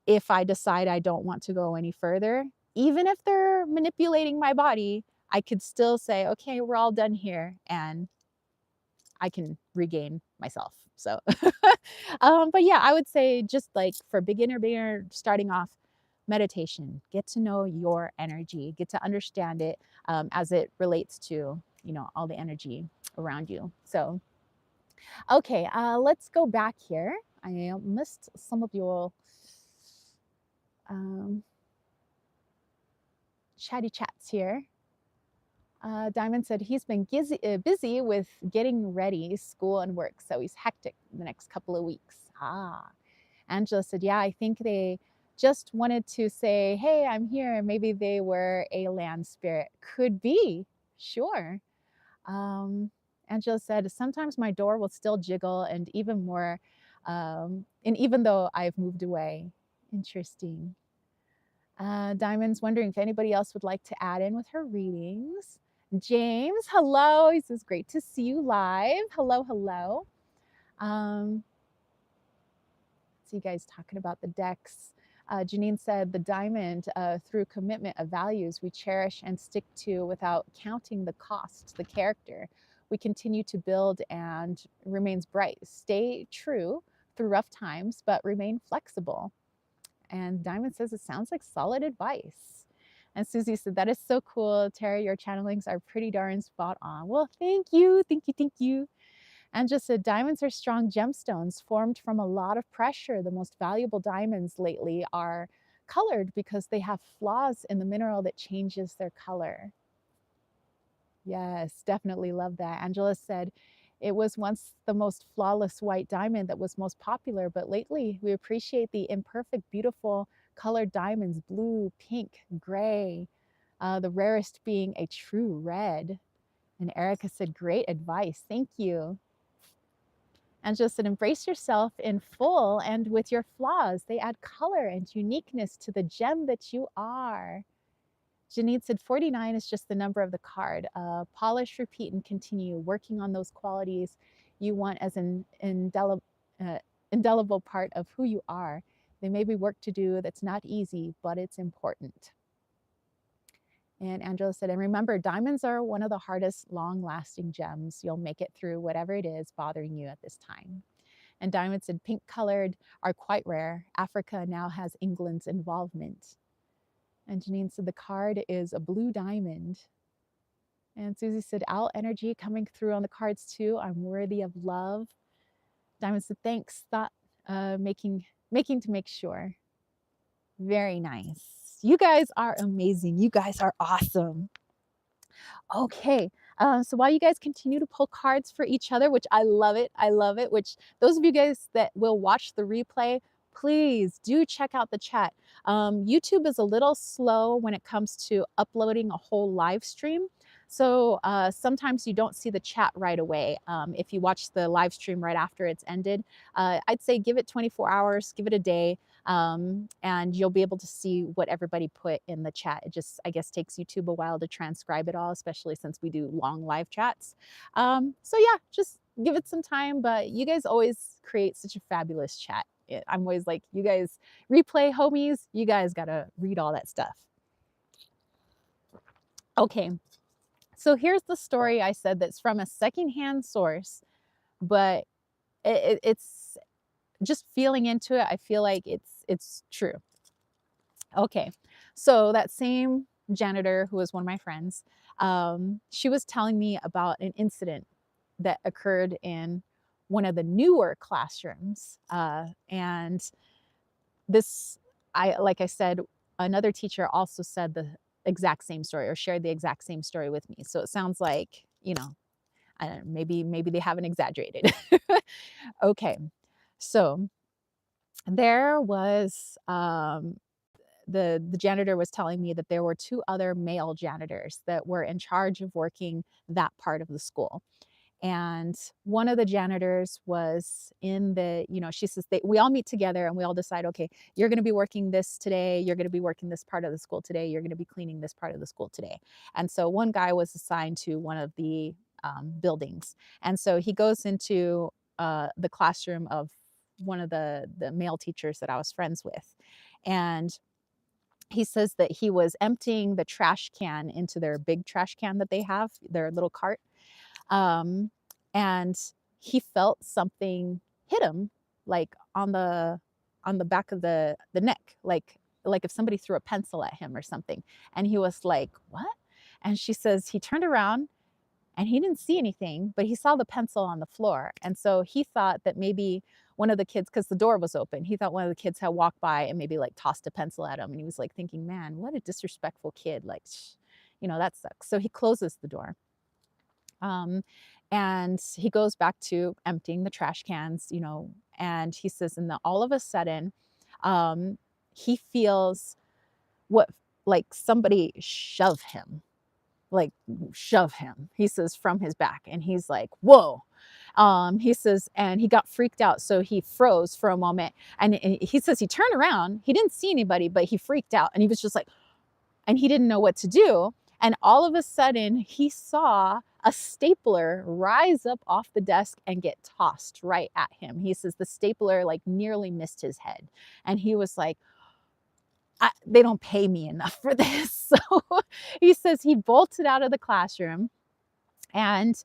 if I decide I don't want to go any further, even if they're manipulating my body, I could still say, okay, we're all done here, and I can regain myself. So, but yeah, I would say just like for beginner starting off, meditation, get to know your energy, get to understand it, as it relates to, all the energy around you. So, okay, let's go back here. I missed some of your um, chatty chats here. Diamond said he's been busy with getting ready, school and work, so he's hectic the next couple of weeks. Angela said, yeah, I think they just wanted to say, hey, I'm here. Maybe they were a land spirit. Could be, sure. Angela said, sometimes my door will still jiggle, and even though I've moved away. Interesting. Diamond's wondering if anybody else would like to add in with her readings. James, hello. He says, great to see you live. Hello, hello. See you guys talking about the decks. Janine said, the diamond, through commitment of values we cherish and stick to without counting the cost, the character. We continue to build and remains bright. Stay true through rough times, but remain flexible. And Diamond says, it sounds like solid advice. And Susie said, that is so cool. Tara, your channelings are pretty darn spot on. Well, thank you, thank you, thank you. And just said, diamonds are strong gemstones formed from a lot of pressure. The most valuable diamonds lately are colored because they have flaws in the mineral that changes their color. Yes, definitely love that. Angela said, it was once the most flawless white diamond that was most popular, but lately we appreciate the imperfect, beautiful colored diamonds, blue, pink, gray, the rarest being a true red. And Erica said, great advice. Thank you. Angela said, embrace yourself in full and with your flaws. They add color and uniqueness to the gem that you are. Janine said 49 is just the number of the card. Polish, repeat, and continue working on those qualities you want as an indelible part of who you are. There may be work to do that's not easy, but it's important. And Angela said, and remember, diamonds are one of the hardest long-lasting gems. You'll make it through whatever it is bothering you at this time. And Diamond said, pink colored are quite rare. Africa now has England's involvement. And Janine said, the card is a blue diamond. And Susie said, owl energy coming through on the cards too. I'm worthy of love. Diamond said, thanks. Thought making to make sure. Very nice. You guys are amazing. You guys are awesome. Okay, so while you guys continue to pull cards for each other, which I love it, which those of you guys that will watch the replay, please do check out the chat. YouTube is a little slow when it comes to uploading a whole live stream. So sometimes you don't see the chat right away. If you watch the live stream right after it's ended, I'd say give it 24 hours, give it a day, and you'll be able to see what everybody put in the chat. It just, I guess, takes YouTube a while to transcribe it all, especially since we do long live chats. So yeah, just give it some time, but you guys always create such a fabulous chat. I'm always like, you guys replay homies, you guys gotta read all that stuff. Okay, so here's the story I said that's from a secondhand source, but it's just feeling into it. I feel like it's true. Okay, so that same janitor who was one of my friends, she was telling me about an incident that occurred in one of the newer classrooms. And this, like I said, another teacher also said the exact same story or shared the exact same story with me. So it sounds like, you know, I don't know, maybe they haven't exaggerated. Okay, so there was the janitor was telling me that there were 2 other male janitors that were in charge of working that part of the school. And one of the janitors was in the, you know, she says we all meet together and we all decide, okay, you're going to be working this today, you're going to be working this part of the school today, you're going to be cleaning this part of the school today. And so one guy was assigned to one of the buildings, and so he goes into the classroom of one of the male teachers that I was friends with, and he says that he was emptying the trash can into their big trash can that they have, their little cart. And he felt something hit him, like on the back of the neck, like if somebody threw a pencil at him or something. And he was like, what? And she says he turned around and he didn't see anything, but he saw the pencil on the floor. And so he thought that maybe one of the kids, because the door was open, he thought one of the kids had walked by and maybe like tossed a pencil at him. And he was like thinking, man, what a disrespectful kid. Like, you know, that sucks. So he closes the door. And he goes back to emptying the trash cans, you know, and he says, and then all of a sudden, he feels what, like somebody shove him, he says, from his back. And he's like, whoa. He says, and he got freaked out. So he froze for a moment. And he says he turned around, he didn't see anybody, but he freaked out. And he was just like, and he didn't know what to do. And all of a sudden he saw a stapler rise up off the desk and get tossed right at him. He says the stapler like nearly missed his head. And he was like, they don't pay me enough for this. So he says he bolted out of the classroom, and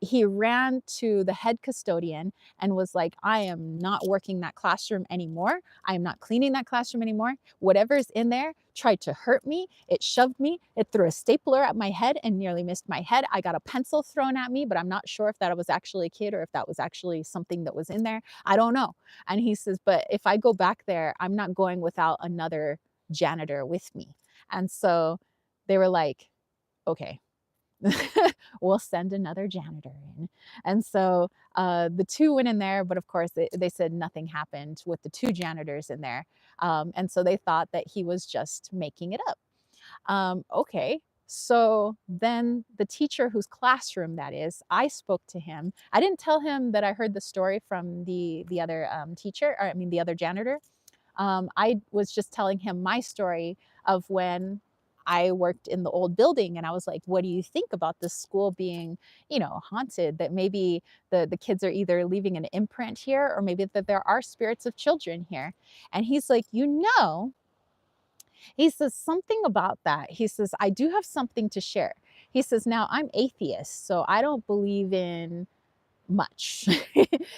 he ran to the head custodian and was like, I am not working that classroom anymore. I am not cleaning that classroom anymore. Whatever's in there tried to hurt me. It shoved me. It threw a stapler at my head and nearly missed my head. I got a pencil thrown at me, but I'm not sure if that was actually a kid or if that was actually something that was in there. I don't know. And he says, but if I go back there, I'm not going without another janitor with me. And so they were like, okay. We'll send another janitor in. And so the two went in there, but of course they said nothing happened with the two janitors in there. And so they thought that he was just making it up. Okay. So then the teacher whose classroom that is, I spoke to him. I didn't tell him that I heard the story from the other teacher, or I mean the other janitor. I was just telling him my story of when I worked in the old building, and I was like, what do you think about this school being, haunted, that maybe the kids are either leaving an imprint here or maybe that there are spirits of children here. And he's like, he says something about that. He says, I do have something to share. He says, now I'm atheist, so I don't believe in much.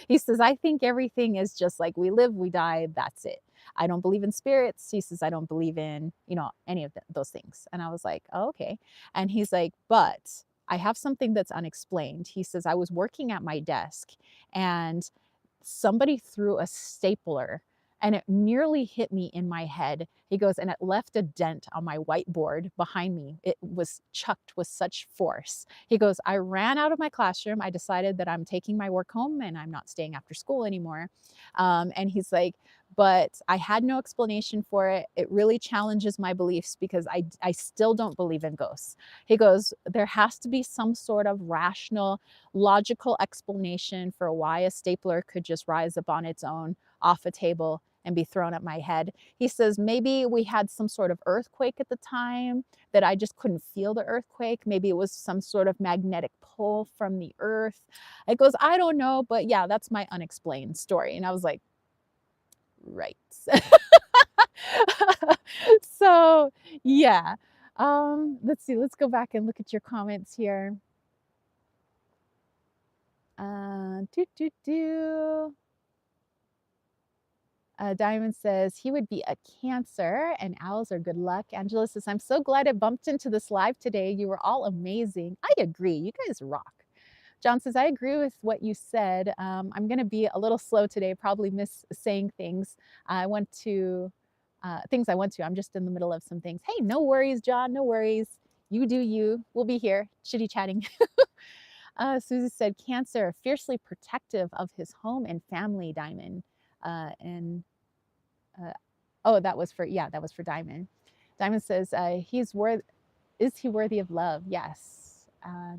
He says, I think everything is just like we live, we die, that's it. I don't believe in spirits. He says, I don't believe in, any of those things. And I was like, oh, okay. And he's like, but I have something that's unexplained. He says, I was working at my desk and somebody threw a stapler and it nearly hit me in my head. He goes, and it left a dent on my whiteboard behind me. It was chucked with such force. He goes, I ran out of my classroom. I decided that I'm taking my work home and I'm not staying after school anymore. And he's like, but I had no explanation for it. It really challenges my beliefs because I still don't believe in ghosts. He goes, there has to be some sort of rational, logical explanation for why a stapler could just rise up on its own off a table and be thrown at my head. He says, maybe we had some sort of earthquake at the time that I just couldn't feel the earthquake. Maybe it was some sort of magnetic pull from the earth. It goes, I don't know, but yeah, that's my unexplained story. And I was like, right. So yeah. Let's see, let's go back and look at your comments here. Do, do, do. Diamond says he would be a Cancer and owls are good luck. Angela says, I'm so glad I bumped into this live today. You were all amazing. I agree. You guys rock. John says, I agree with what you said. I'm going to be a little slow today, probably miss saying things. I want to, things I want to. I'm just in the middle of some things. Hey, no worries, John. No worries. You do you. We'll be here chitty chatting. Susie said, Cancer, fiercely protective of his home and family, Diamond. And oh, that was for Diamond. Diamond says, is he worthy of love? Yes.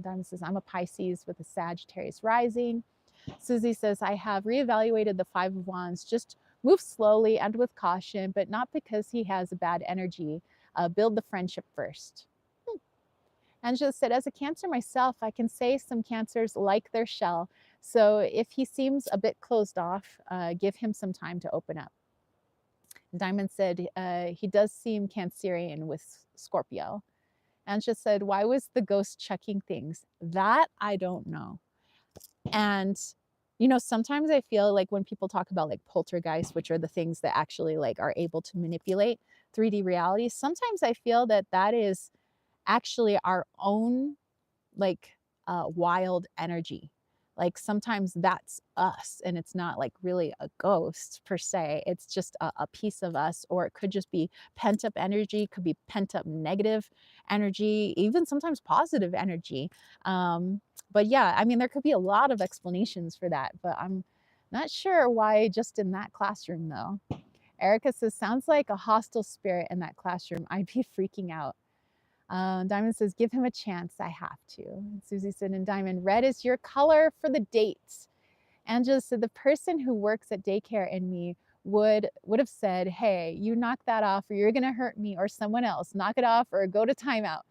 Diamond says, I'm a Pisces with a Sagittarius rising. Susie says, I have reevaluated the Five of Wands. Just move slowly and with caution, but not because he has a bad energy. Build the friendship first. Angela said, as a Cancer myself, I can say some Cancers like their shell. So if he seems a bit closed off, give him some time to open up. Diamond said, he does seem Cancerian with Scorpio. Angela said, why was the ghost checking things? That I don't know. And, sometimes I feel like when people talk about like poltergeists, which are the things that actually like are able to manipulate 3D reality, sometimes I feel that that is actually our own like wild energy. Like sometimes that's us and it's not like really a ghost per se. It's just a piece of us, or it could just be pent up energy, could be pent up negative energy, even sometimes positive energy. But yeah, I mean, there could be a lot of explanations for that, but I'm not sure why just in that classroom though. Erica says, sounds like a hostile spirit in that classroom. I'd be freaking out. Diamond says, give him a chance. I have to. And Susie said, and Diamond, red is your color for the dates. Angela said, the person who works at daycare and me would have said, hey, you knock that off or you're going to hurt me or someone else. Knock it off or go to timeout.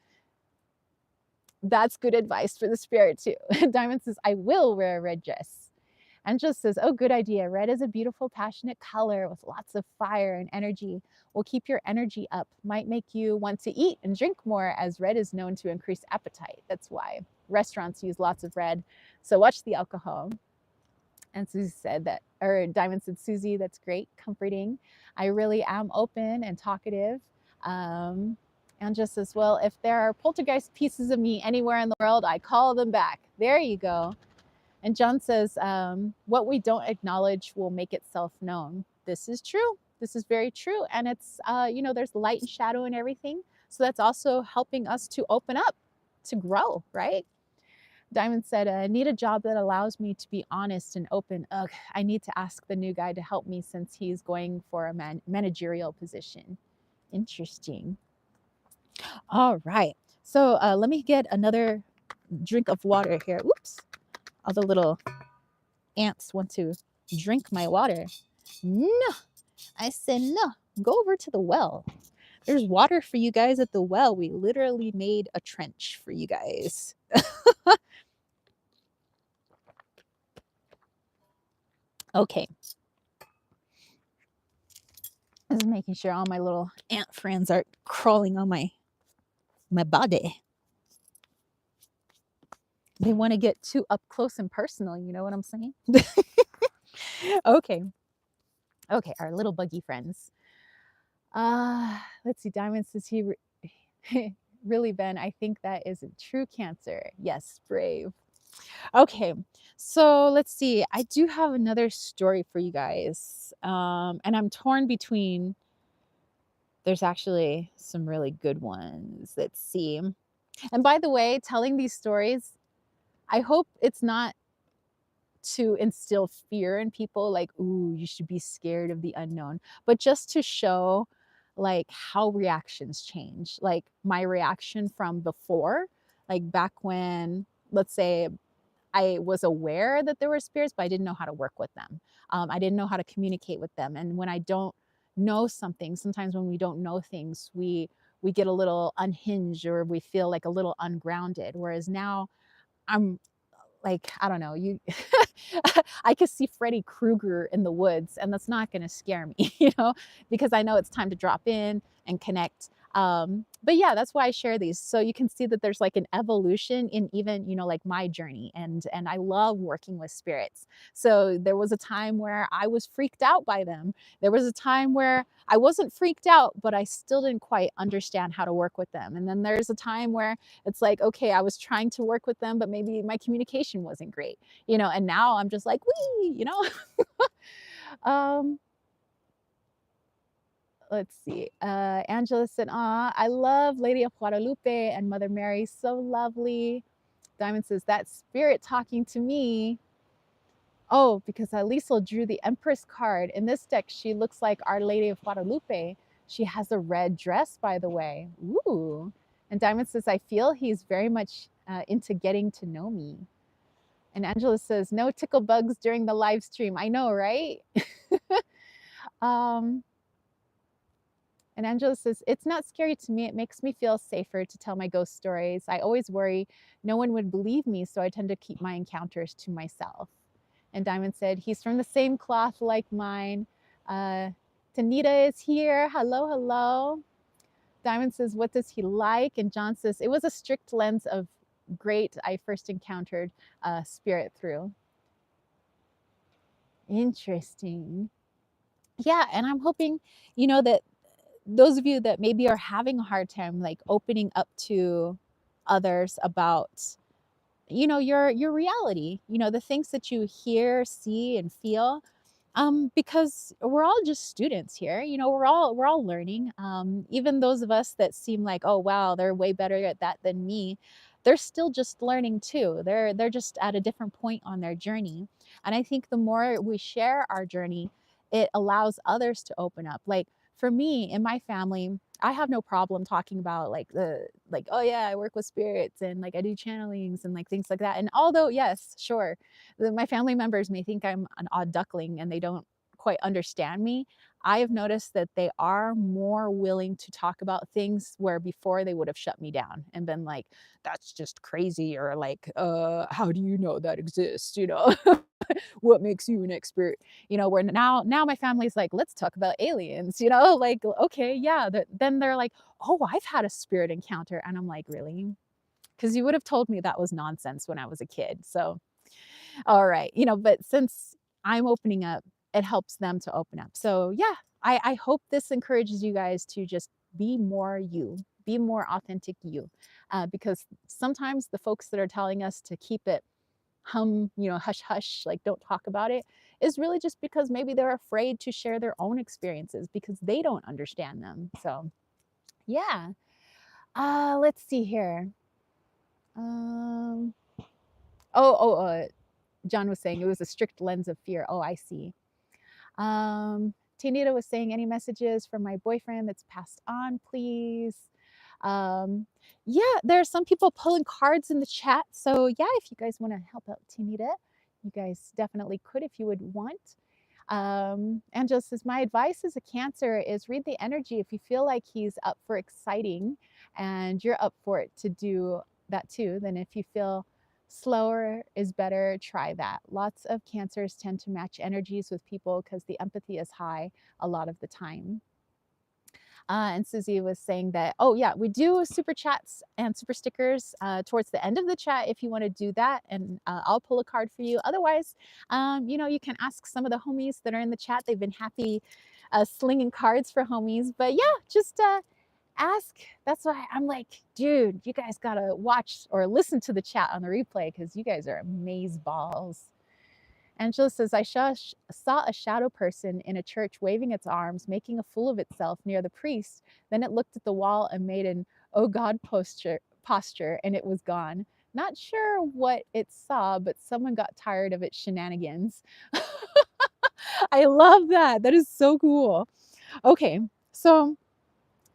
That's good advice for the spirit too. Diamond says, I will wear a red dress. Angela says, oh, good idea. Red is a beautiful, passionate color with lots of fire and energy. Will keep your energy up. Might make you want to eat and drink more, as red is known to increase appetite. That's why. restaurants use lots of red. So watch the alcohol. And Susie said that, or Diamond said, Susie, that's great, comforting. I really am open and talkative. And just as well, if there are poltergeist pieces of me anywhere in the world, I call them back. There you go. And John says, what we don't acknowledge will make itself known. This is true. This is very true. And it's, there's light and shadow and everything. So that's also helping us to open up, to grow, right? Diamond said, I need a job that allows me to be honest and open. Ugh, I need to ask the new guy to help me since he's going for a managerial position. Interesting. All right. So let me get another drink of water here. Oops. All the little ants want to drink my water. No, I said no. Go over to the well. There's water for you guys at the well. We literally made a trench for you guys. Okay. Just making sure all my little ant friends are crawling on my body. They want to get too up close and personal, you know what I'm saying? Okay. Okay, our little buggy friends. Let's see, Diamond says he really, Ben, I think that is a true cancer. Yes, brave. Okay, so let's see. I do have another story for you guys. And I'm torn between, there's actually some really good ones. Let's see. And by the way, telling these stories, I hope it's not to instill fear in people, like, ooh, you should be scared of the unknown, but just to show like how reactions change. Like my reaction from before, like back when, let's say, I was aware that there were spirits, but I didn't know how to work with them. I didn't know how to communicate with them. And when I don't know something, sometimes when we don't know things, we get a little unhinged, or we feel like a little ungrounded. Whereas now I'm like, I don't know, you I could see Freddy Krueger in the woods, and that's not going to scare me, because I know it's time to drop in and connect. But yeah, that's why I share these. So you can see that there's like an evolution in even, like my journey, and I love working with spirits. So there was a time where I was freaked out by them. There was a time where I wasn't freaked out, but I still didn't quite understand how to work with them. And then there's a time where it's like, okay, I was trying to work with them, but maybe my communication wasn't great, and now I'm just like, wee, let's see. Angela said, I love Lady of Guadalupe and Mother Mary. So lovely. Diamond says, that spirit talking to me. Oh, because Aliso drew the Empress card. In this deck, she looks like Our Lady of Guadalupe. She has a red dress, by the way. Ooh. And Diamond says, I feel he's very much into getting to know me. And Angela says, no tickle bugs during the live stream. I know, right? And Angela says, it's not scary to me. It makes me feel safer to tell my ghost stories. I always worry no one would believe me, so I tend to keep my encounters to myself. And Diamond said, he's from the same cloth like mine. Tanita is here. Hello, hello. Diamond says, what does he like? And John says, it was a strict lens of great I first encountered spirit through. Interesting. Yeah, and I'm hoping, that those of you that maybe are having a hard time like opening up to others about your reality, the things that you hear, see, and feel, because we're all just students here. We're all learning. Even those of us that seem like, oh wow, they're way better at that than me, they're still just learning too. They're just at a different point on their journey. And I think the more we share our journey, it allows others to open up. Like for me, in my family, I have no problem talking about like oh yeah, I work with spirits and like I do channelings and like things like that. And although yes, sure, my family members may think I'm an odd duckling and they don't quite understand me, I have noticed that they are more willing to talk about things where before they would have shut me down and been like, that's just crazy, or like, how do you know that exists? What makes you an expert? Where now my family's like, let's talk about aliens, like, okay, yeah. Then they're like, oh, I've had a spirit encounter. And I'm like, really? because you would have told me that was nonsense when I was a kid. So, all right, but since I'm opening up, it helps them to open up. So, yeah, I hope this encourages you guys to just be more you, be more authentic you, because sometimes the folks that are telling us to keep it hush hush, like don't talk about it, is really just because maybe they're afraid to share their own experiences because they don't understand them. So, yeah. Let's see here. Um, John was saying it was a strict lens of fear. Oh, I see. Tanita was saying, any messages from my boyfriend that's passed on, please. Um, yeah, there are some people pulling cards in the chat. So yeah, if you guys want to help out Tanita, you guys definitely could if you would want. Angela says, my advice as a Cancer is read the energy. If you feel like he's up for exciting and you're up for it to do that too, then if you feel slower is better, try that. Lots of Cancers tend to match energies with people because the empathy is high a lot of the time. And Susie was saying that, oh yeah, we do super chats and super stickers towards the end of the chat if you want to do that, and I'll pull a card for you. Otherwise, you can ask some of the homies that are in the chat. They've been happy slinging cards for homies. But yeah, just ask. That's why I'm like, dude, you guys gotta watch or listen to the chat on the replay because you guys are amaze balls. Angela says, I saw a shadow person in a church waving its arms, making a fool of itself near the priest. Then it looked at the wall and made an oh God posture, and it was gone. Not sure what it saw, but someone got tired of its shenanigans. I love that. That is so cool. Okay, so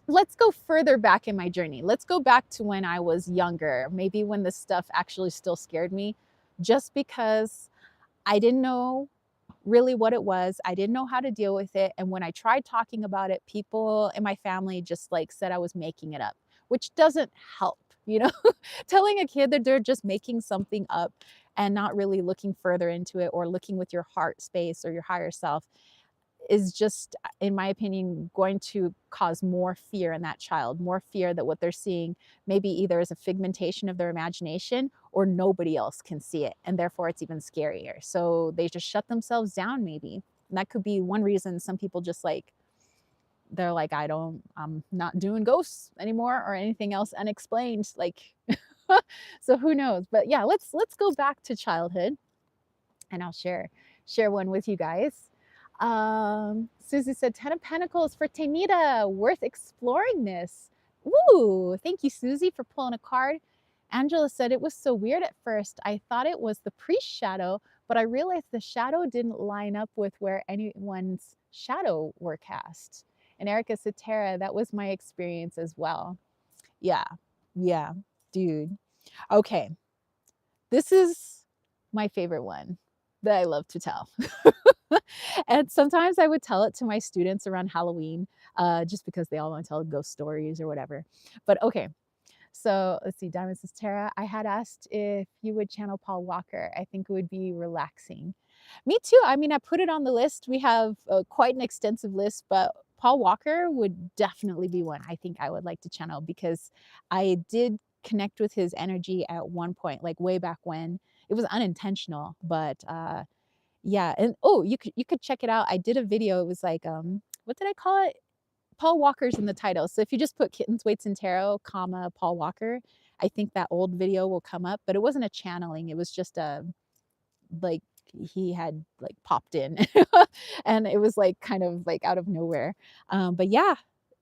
let's go further back in my journey. Let's go back to when I was younger, maybe when this stuff actually still scared me, just because I didn't know really what it was. I didn't know how to deal with it. And when I tried talking about it, people in my family just like said I was making it up, which doesn't help, telling a kid that they're just making something up and not really looking further into it or looking with your heart space or your higher self is just, in my opinion, going to cause more fear in that child, more fear that what they're seeing maybe either is a figmentation of their imagination or nobody else can see it. And therefore it's even scarier. So they just shut themselves down maybe. And that could be one reason some people just they're like, I'm not doing ghosts anymore or anything else unexplained. So who knows? But yeah, let's go back to childhood and I'll share one with you guys. Susie said, 10 of Pentacles for Tanita. Worth exploring this. Ooh, thank you, Susie, for pulling a card. Angela said, it was so weird at first. I thought it was the priest shadow, but I realized the shadow didn't line up with where anyone's shadow were cast. And Erica said, Tara, that was my experience as well. Yeah, dude. Okay, this is my favorite one that I love to tell. And sometimes I would tell it to my students around Halloween, just because they all want to tell ghost stories or whatever. But okay, so let's see. Diamond says, Tara, I had asked if you would channel Paul Walker. I think it would be relaxing. Me too. I mean, I put it on the list. We have quite an extensive list, but Paul Walker would definitely be one I think I would like to channel because I did connect with his energy at one point, like way back when. It was unintentional, but yeah. And oh, you could check it out. I did a video. It was like what did I call it? Paul Walker's in the title. So if you just put Kittens, Weights, and Tarot, comma, Paul Walker, I think that old video will come up. But it wasn't a channeling. It was just like he had like popped in and it was like kind of like out of nowhere. But yeah,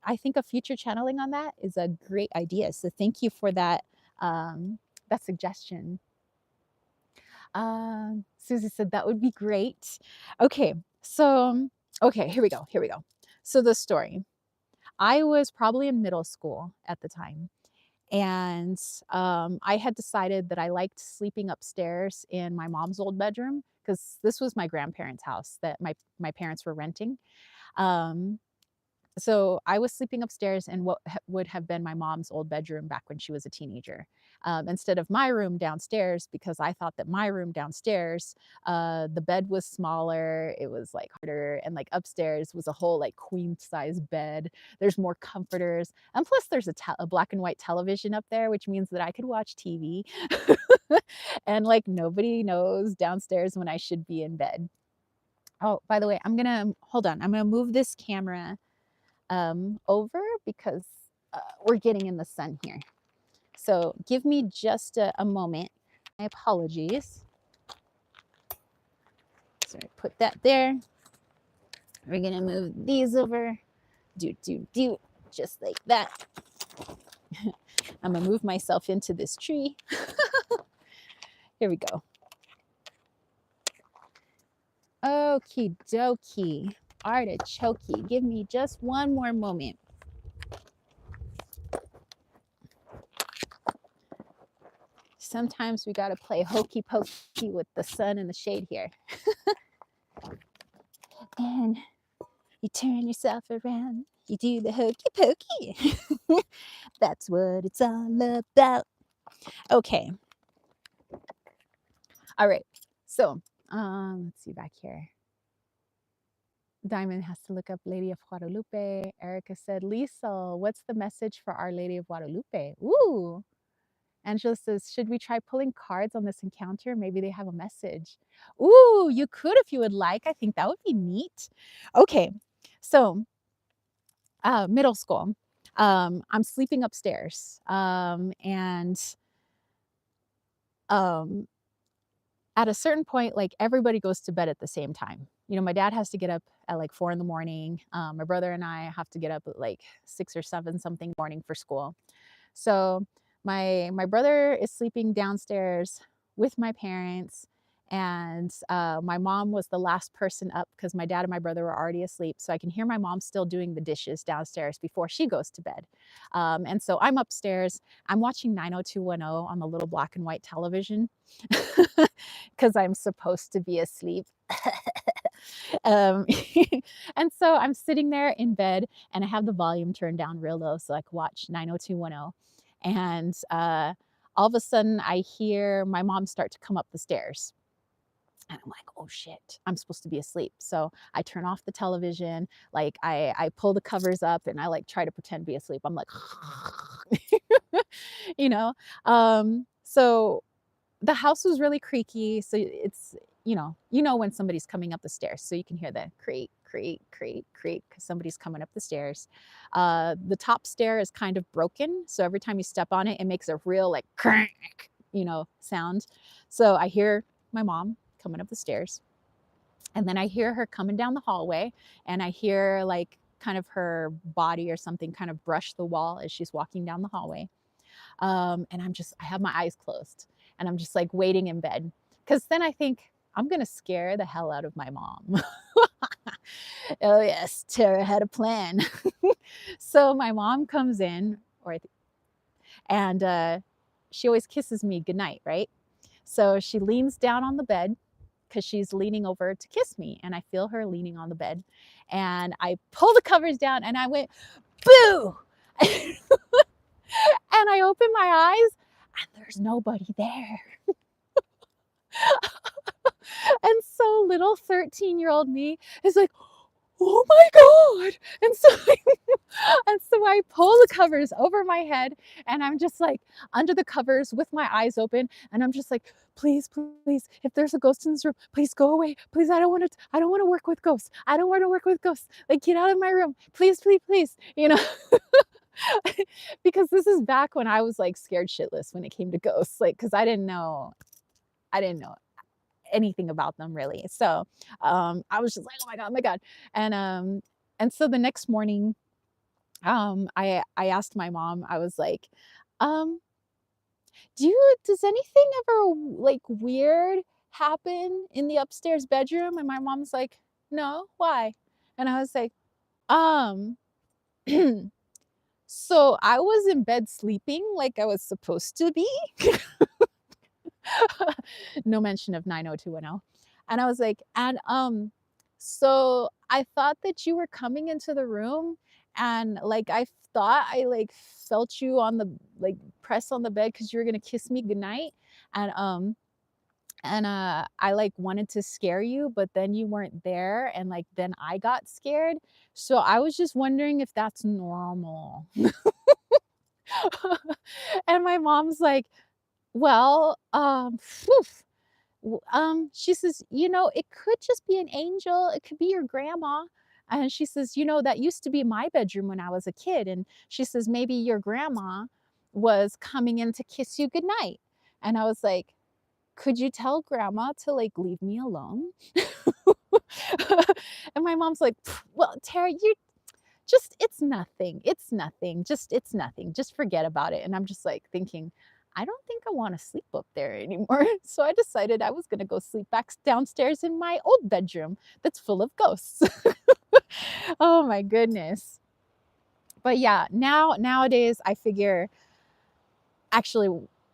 I think a future channeling on that is a great idea. So thank you for that that suggestion. Susie said that would be great. Okay, so okay, here we go. So the story. I was probably in middle school at the time, and I had decided that I liked sleeping upstairs in my mom's old bedroom because this was my grandparents' house that my parents were renting. Um, So I was sleeping upstairs in what would have been my mom's old bedroom back when she was a teenager, instead of my room downstairs, because I thought that my room downstairs, the bed was smaller, it was like harder, and like upstairs was a whole like queen size bed. There's more comforters, and plus there's a black and white television up there, which means that I could watch TV, and like nobody knows downstairs when I should be in bed. Oh, by the way, I'm gonna hold on. I'm gonna move this camera over because we're getting in the sun here. So give me just a moment. My apologies. So I put that there. We're gonna move these over. Do, just like that. I'm gonna move myself into this tree. Here we go. Okie dokie. Artichoke. Give me just one more moment. Sometimes we got to play hokey pokey with the sun and the shade here. And you turn yourself around, you do the hokey pokey. That's what it's all about. Okay. All right. So, let's see back here. Diamond has to look up Lady of Guadalupe. Erica said, Liesel, what's the message for Our Lady of Guadalupe? Ooh. Angela says, should we try pulling cards on this encounter? Maybe they have a message. Ooh, you could if you would like. I think that would be neat. Okay, so middle school. I'm sleeping upstairs, and at a certain point, like everybody goes to bed at the same time. You know, my dad has to get up at like 4 in the morning. My brother and I have to get up at like 6 or 7 something morning for school. So my brother is sleeping downstairs with my parents, and my mom was the last person up because my dad and my brother were already asleep. So I can hear my mom still doing the dishes downstairs before she goes to bed. And so I'm upstairs. I'm watching 90210 on the little black and white television because I'm supposed to be asleep. um, and so I'm sitting there in bed, and I have the volume turned down real low so I can watch 90210. And all of a sudden, I hear my mom start to come up the stairs. And I'm like, oh shit, I'm supposed to be asleep. So I turn off the television, like I pull the covers up, and I like try to pretend to be asleep. I'm like, you know. So the house was really creaky, so it's when somebody's coming up the stairs, so you can hear the creak creak creak creak because somebody's coming up the stairs. The top stair is kind of broken, so every time you step on it, it makes a real like crank, sound. So I hear my mom coming up the stairs, and then I hear her coming down the hallway, and I hear like kind of her body or something kind of brush the wall as she's walking down the hallway. And I have my eyes closed, and I'm just like waiting in bed, because then I think I'm gonna scare the hell out of my mom. Oh yes, Tara had a plan. So my mom comes in, and she always kisses me goodnight, right? So she leans down on the bed because she's leaning over to kiss me, and I feel her leaning on the bed, and I pull the covers down, and I went, boo! And I open my eyes, and there's nobody there. And so little 13-year-old me is like, oh my God. And so I pull the covers over my head, and I'm just like under the covers with my eyes open, and I'm just like, please, please, if there's a ghost in this room, please go away. Please, I don't want to work with ghosts. I don't want to work with ghosts. Like, get out of my room. Please, please, please. Because this is back when I was like scared shitless when it came to ghosts, like, because I didn't know anything about them really. So I was just like, oh my god. And so the next morning, I asked my mom, I was like, um does anything ever like weird happen in the upstairs bedroom? And my mom's like, no, why? And I was like, um so I was in bed sleeping like I was supposed to be. No mention of 90210. And I was like, so I thought that you were coming into the room, and like I thought I like felt you on the like press on the bed because you were gonna kiss me goodnight. And I like wanted to scare you, but then you weren't there, and like then I got scared. So I was just wondering if that's normal. And my mom's like, well, phew, she says, you know, it could just be an angel. It could be your grandma. And she says, you know, that used to be my bedroom when I was a kid. And she says, maybe your grandma was coming in to kiss you goodnight. And I was like, could you tell grandma to like leave me alone? And my mom's like, well, Tara, you just, it's nothing. It's nothing. Just, it's nothing. Just forget about it. And I'm just like thinking, I don't think I want to sleep up there anymore. So I decided I was going to go sleep back downstairs in my old bedroom that's full of ghosts. Oh my goodness. But yeah, nowadays I figure actually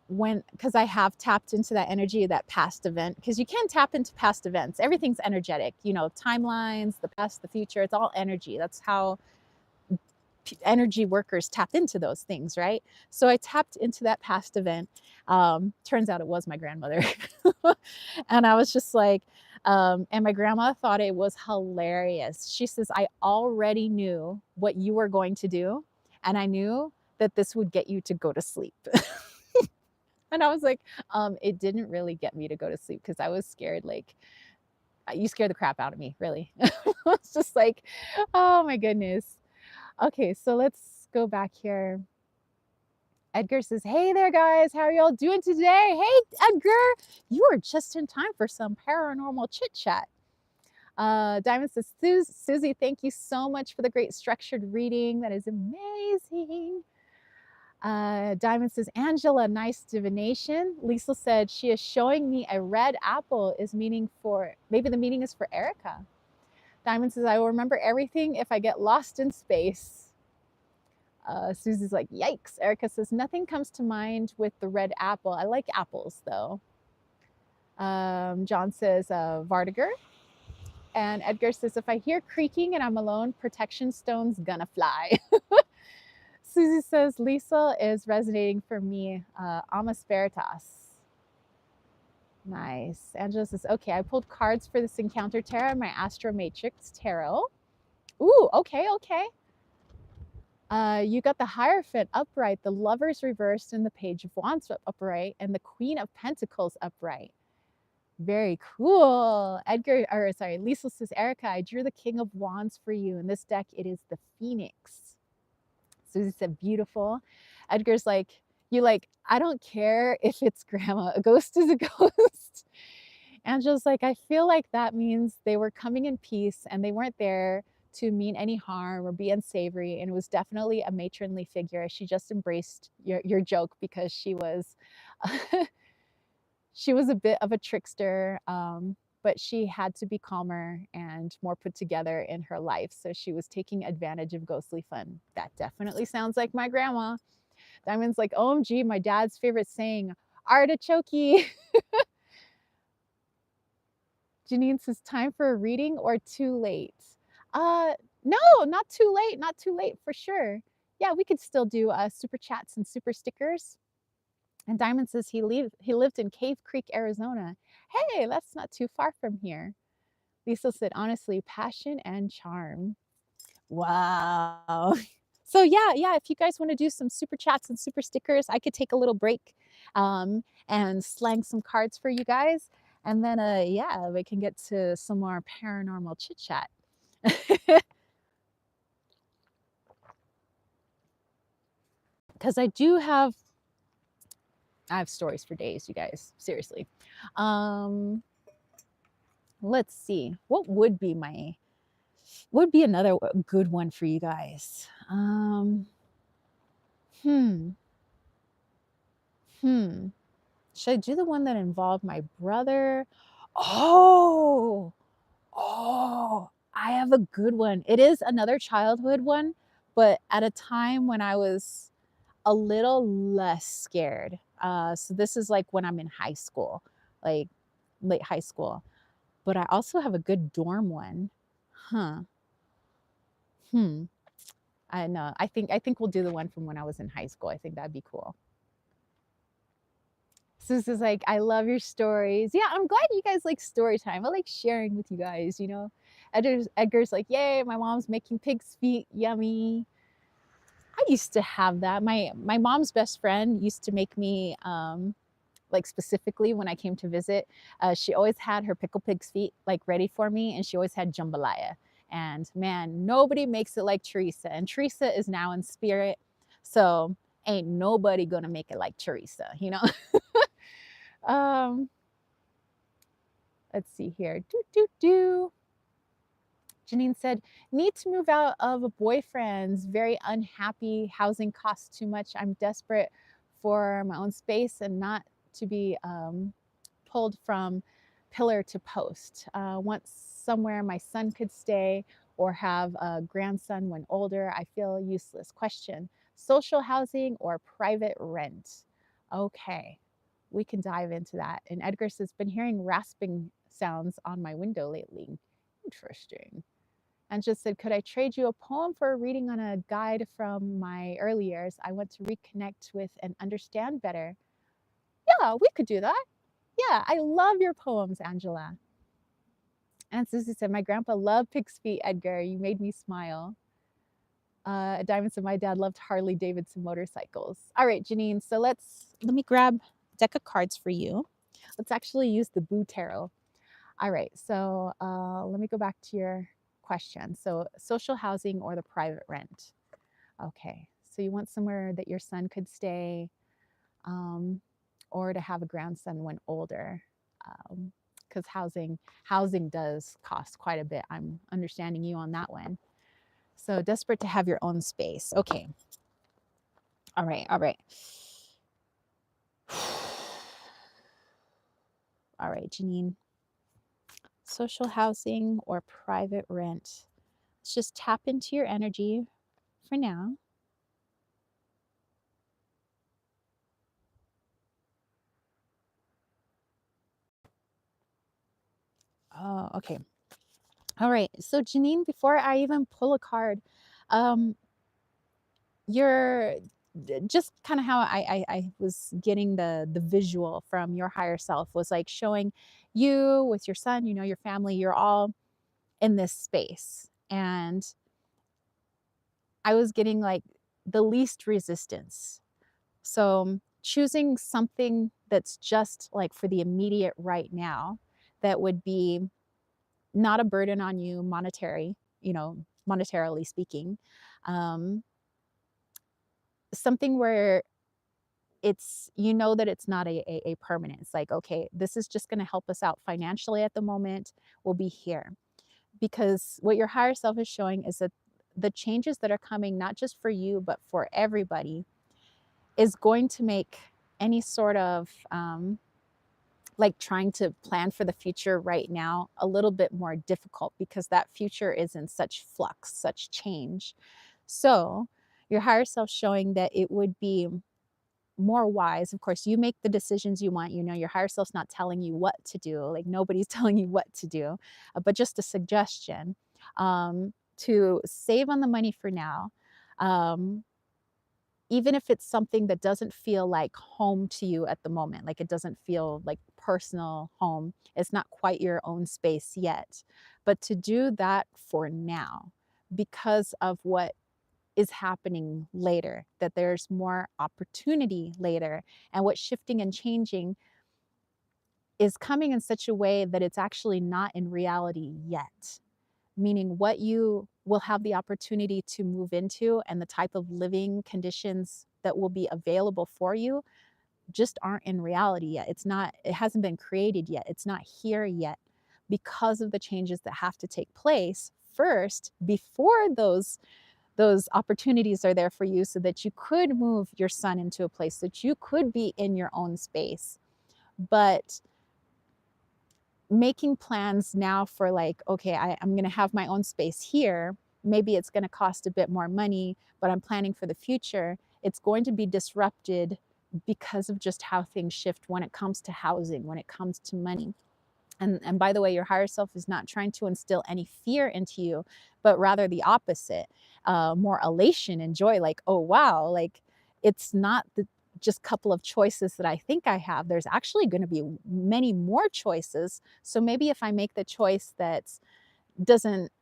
when because I have tapped into that energy of that past event, because you can tap into past events. Everything's energetic, you know, timelines, the past, the future, it's all energy. That's how energy workers tapped into those things, right? So I tapped into that past event. Turns out it was my grandmother. And I was just like, and my grandma thought it was hilarious. She says, I already knew what you were going to do, and I knew that this would get you to go to sleep. And I was like, it didn't really get me to go to sleep because I was scared. Like, you scared the crap out of me, really. It's just like, oh my goodness. Okay, so let's go back here. Edgar says, hey there, guys. How are y'all doing today? Hey, Edgar, you are just in time for some paranormal chit chat. Diamond says, Susie, thank you so much for the great structured reading. That is amazing. Diamond says, Angela, nice divination. Lisa said, she is showing me a red apple is meaning for, maybe the meaning is for Erica. Diamond says, I will remember everything if I get lost in space. Susie's like, yikes. Erica says, nothing comes to mind with the red apple. I like apples, though. John says, Vartiger. And Edgar says, if I hear creaking and I'm alone, protection stone's gonna fly. Susie says, Lisa is resonating for me. Amas Veritas. Nice. Angela says, okay, I pulled cards for this encounter tarot, my Astro Matrix tarot. Ooh, okay, okay. You got the Hierophant upright, the Lovers reversed, and the Page of Wands upright, and the Queen of Pentacles upright. Very cool. Lisa says, Erica, I drew the King of Wands for you. In this deck, it is the Phoenix. Susie said, beautiful. Edgar's like, I don't care if it's grandma. A ghost is a ghost. Angela's like, I feel like that means they were coming in peace and they weren't there to mean any harm or be unsavory. And it was definitely a matronly figure. She just embraced your joke because she was she was a bit of a trickster, but she had to be calmer and more put together in her life. So she was taking advantage of ghostly fun. That definitely sounds like my grandma. Diamond's like, OMG, my dad's favorite saying, artichoke. Janine says, time for a reading or too late? No, not too late, not too late for sure. Yeah, we could still do super chats and super stickers. And Diamond says he lived in Cave Creek, Arizona. Hey, that's not too far from here. Lisa said, honestly, passion and charm. Wow. So yeah, if you guys want to do some super chats and super stickers, I could take a little break and slang some cards for you guys. And then, yeah, we can get to some more paranormal chit chat. Because I have stories for days, you guys, seriously. Let's see, what would be another good one for you guys? Should I do the one that involved my brother? Oh, I have a good one. It is another childhood one, but at a time when I was a little less scared. So this is like when I'm in high school, like late high school. But I also have a good dorm one. Huh. I know. I think we'll do the one from when I was in high school. I think that'd be cool. Susan's like, I love your stories. Yeah, I'm glad you guys like story time. I like sharing with you guys, you know. Edgar's like, yay, my mom's making pig's feet, yummy. I used to have that. My mom's best friend used to make me like specifically when I came to visit, she always had her pickle pig's feet like ready for me, and she always had jambalaya. And man, nobody makes it like Teresa. And Teresa is now in spirit, so ain't nobody gonna make it like Teresa, you know. um, let's see here. Do do do. Janine said, need to move out of a boyfriend's. Very unhappy. Housing costs too much. I'm desperate for my own space and not to be pulled from pillar to post. Want somewhere my son could stay or have a grandson when older. I feel useless. Question, social housing or private rent? Okay, we can dive into that. And Edgar says, been hearing rasping sounds on my window lately. Interesting. And just said, could I trade you a poem for a reading on a guide from my early years? I want to reconnect with and understand better. Yeah, we could do that. Yeah, I love your poems, Angela. And Susie said, my grandpa loved pig's feet, Edgar. You made me smile. Diamond said, my dad loved Harley Davidson motorcycles. All right, Janine, so let me grab a deck of cards for you. Let's actually use the Boo Tarot. All right, so let me go back to your question. So social housing or the private rent. Okay, so you want somewhere that your son could stay, or to have a grandson when older, because housing does cost quite a bit. I'm understanding you on that one. So desperate to have your own space. Okay. All right. All right. All right, Janine. Social housing or private rent. Let's just tap into your energy for now. Oh, okay. All right. So Janine, before I even pull a card, um, you're just kind of how I was getting the visual from your higher self was like showing you with your son, you know, your family, you're all in this space. And I was getting like the least resistance. So choosing something that's just like for the immediate right now that would be not a burden on you you know, monetarily speaking. Um, something where it's, you know, that it's not a permanent. It's like, okay, this is just going to help us out financially at the moment. We'll be here. Because what your higher self is showing is that the changes that are coming, not just for you, but for everybody, is going to make any sort of like trying to plan for the future right now a little bit more difficult because that future is in such flux, such change. So your higher self showing that it would be more wise. Of course, you make the decisions you want. You know, your higher self's not telling you what to do. Like nobody's telling you what to do, but just a suggestion to save on the money for now. Um, even if it's something that doesn't feel like home to you at the moment, like it doesn't feel like personal home, it's not quite your own space yet, but to do that for now because of what is happening later, that there's more opportunity later. And what's shifting and changing is coming in such a way that it's actually not in reality yet. Meaning, what you will have the opportunity to move into and the type of living conditions that will be available for you just aren't in reality yet. It hasn't been created yet. It's not here yet because of the changes that have to take place first before those opportunities are there for you so that you could move your son into a place that you could be in your own space. But making plans now for like, okay, I'm going to have my own space here. Maybe it's going to cost a bit more money, but I'm planning for the future. It's going to be disrupted because of just how things shift when it comes to housing, when it comes to money. And by the way, your higher self is not trying to instill any fear into you, but rather the opposite, more elation and joy. Like, oh wow, like it's not the just couple of choices that I think I have. There's actually going to be many more choices. So maybe if I make the choice that doesn't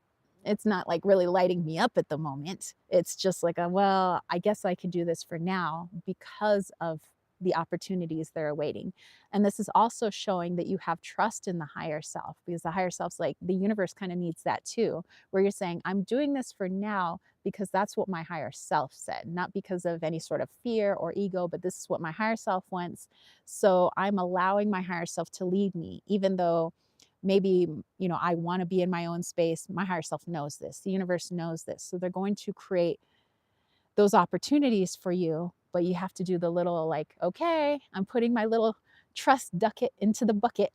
it's not like really lighting me up at the moment. It's just like, well, I guess I can do this for now because of the opportunities that are waiting. And this is also showing that you have trust in the higher self, because the higher self's like the universe kind of needs that too, where you're saying, I'm doing this for now because that's what my higher self said, not because of any sort of fear or ego, but this is what my higher self wants. So I'm allowing my higher self to lead me, even though maybe I want to be in my own space. My higher self knows this, the universe knows this, so they're going to create those opportunities for you, but you have to do the little like, okay, I'm putting my little trust ducket into the bucket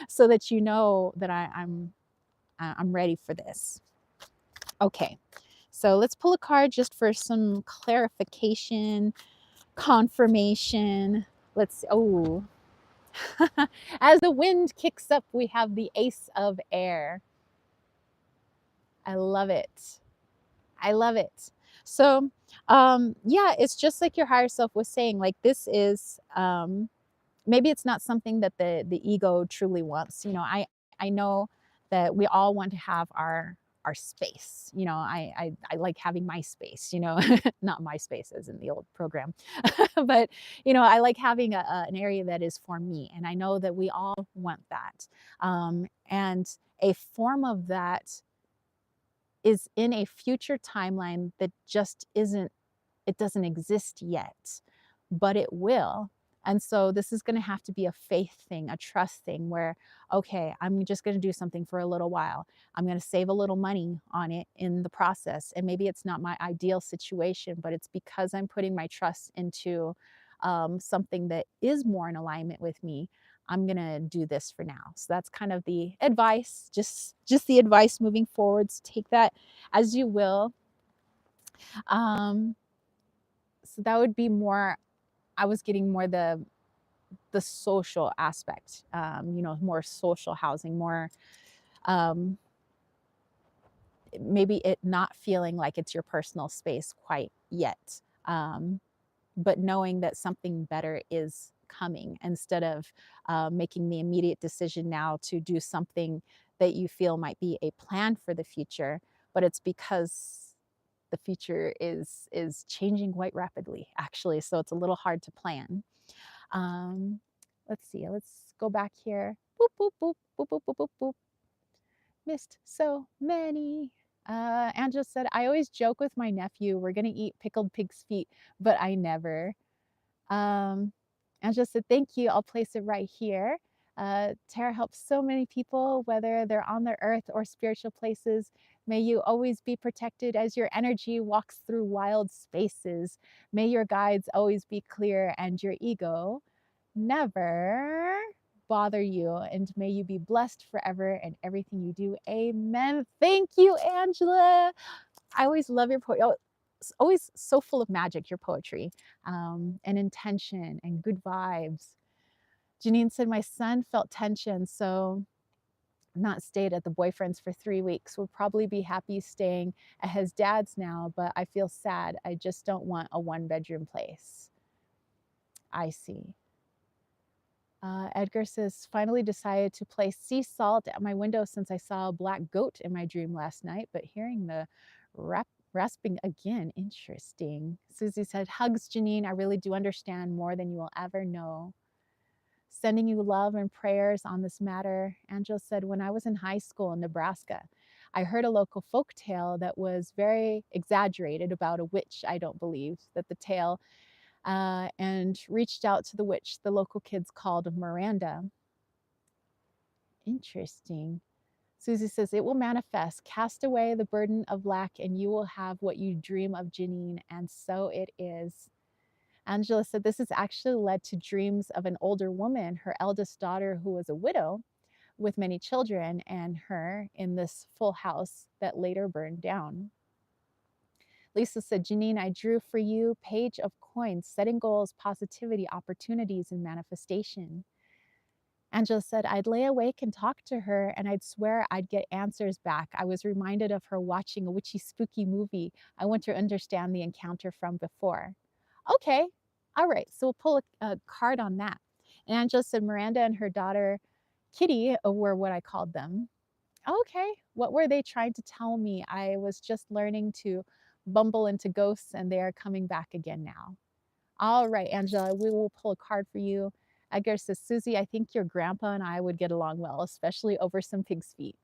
so that you know that I'm ready for this. Okay, so let's pull a card just for some clarification, confirmation. Let's oh as the wind kicks up, we have the Ace of Air. I love it. I love it. So, yeah, it's just like your higher self was saying, like this is maybe it's not something that the ego truly wants. I know that we all want to have our space. I like having my space, not my space as in the old program, but I like having an area that is for me. And I know that we all want that. And a form of that is in a future timeline that just isn't it doesn't exist yet, but it will. And so this is going to have to be a faith thing, a trust thing where, okay, I'm just going to do something for a little while. I'm going to save a little money on it in the process. And maybe it's not my ideal situation, but it's because I'm putting my trust into something that is more in alignment with me. I'm going to do this for now. So that's kind of the advice, just the advice moving forwards. Take that as you will. Um, so that would be more, I was getting more the social aspect, more social housing, more um, maybe it not feeling like it's your personal space quite yet, but knowing that something better is coming instead of making the immediate decision now to do something that you feel might be a plan for the future, but it's because the future is changing quite rapidly, actually, so it's a little hard to plan. Um, let's see, let's go back here. Boop, boop, boop, boop, boop, boop, boop, boop. Missed so many. Angela said, I always joke with my nephew, we're going to eat pickled pig's feet, but I never. Um, Angela said, thank you. I'll place it right here. Tara helps so many people, whether they're on the earth or spiritual places. May you always be protected as your energy walks through wild spaces. May your guides always be clear and your ego never bother you. And may you be blessed forever in everything you do. Amen. Thank you, Angela. I always love your poetry. It's always so full of magic, your poetry, and intention and good vibes. Janine said, my son felt tension, so not stayed at the boyfriend's for 3 weeks. Will probably be happy staying at his dad's now, but I feel sad. I just don't want a 1-bedroom place. I see. Edgar says, finally decided to place sea salt at my window since I saw a black goat in my dream last night, but hearing the rasping again, interesting. Susie said, hugs, Janine. I really do understand more than you will ever know. Sending you love and prayers on this matter. Angela said, when I was in high school in Nebraska, I heard a local folk tale that was very exaggerated about a witch, I don't believe, that the tale and reached out to the witch the local kids called Miranda. Interesting. Susie says, it will manifest. Cast away the burden of lack and you will have what you dream of, Janine. And so it is. Angela said, this has actually led to dreams of an older woman, her eldest daughter, who was a widow with many children, and her in this full house that later burned down. Lisa said, Janine, I drew for you page of coins, setting goals, positivity, opportunities, and manifestation. Angela said, I'd lay awake and talk to her, and I'd swear I'd get answers back. I was reminded of her watching a witchy, spooky movie I want to understand the encounter from before. Okay, all right, so we'll pull a card on that. And Angela said, Miranda and her daughter, Kitty, were what I called them. Okay, what were they trying to tell me? I was just learning to bumble into ghosts, and they are coming back again now. All right, Angela, we will pull a card for you. Edgar says, Susie, I think your grandpa and I would get along well, especially over some pig's feet.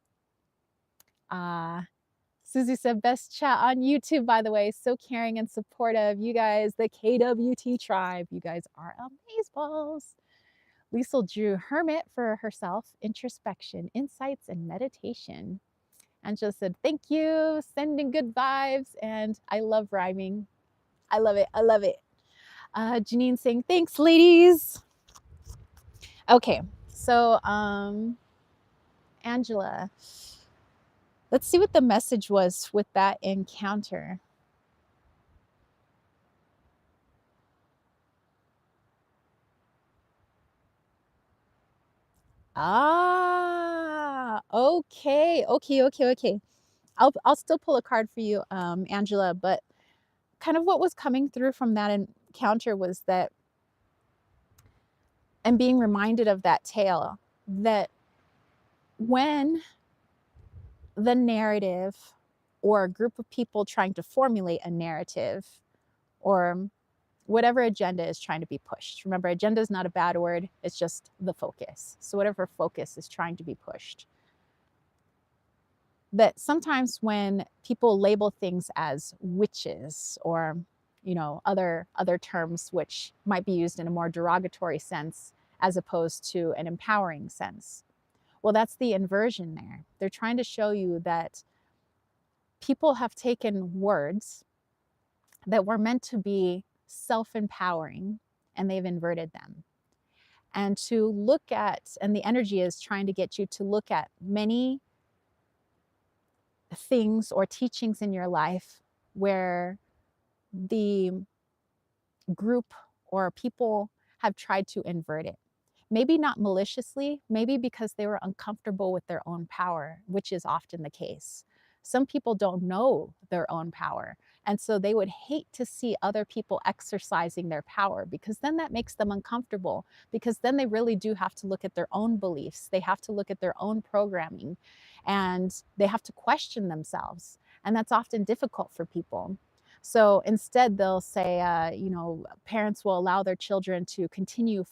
Susie said, best chat on YouTube, by the way. So caring and supportive. You guys, the KWT tribe, you guys are amazeballs. Liesel drew hermit for herself, introspection, insights, and meditation. Angela said, thank you, sending good vibes, and I love rhyming. I love it. I love it. Janine saying, thanks, ladies. Okay, so Angela, let's see what the message was with that encounter. Okay. I'll still pull a card for you, Angela, but kind of what was coming through from that encounter was that, and being reminded of that tale, that when the narrative or a group of people trying to formulate a narrative or whatever agenda is trying to be pushed. Remember, agenda is not a bad word, it's just the focus. So whatever focus is trying to be pushed. That sometimes when people label things as witches or other terms which might be used in a more derogatory sense as opposed to an empowering sense, well, that's the inversion there. They're trying to show you that people have taken words that were meant to be self-empowering and they've inverted them. And to look at, and the energy is trying to get you to look at many things or teachings in your life where the group or people have tried to invert it. Maybe not maliciously, maybe because they were uncomfortable with their own power, which is often the case. Some people don't know their own power. And so they would hate to see other people exercising their power because then that makes them uncomfortable, because then they really do have to look at their own beliefs. They have to look at their own programming and they have to question themselves. And that's often difficult for people. So instead, they'll say, parents will allow their children to continue,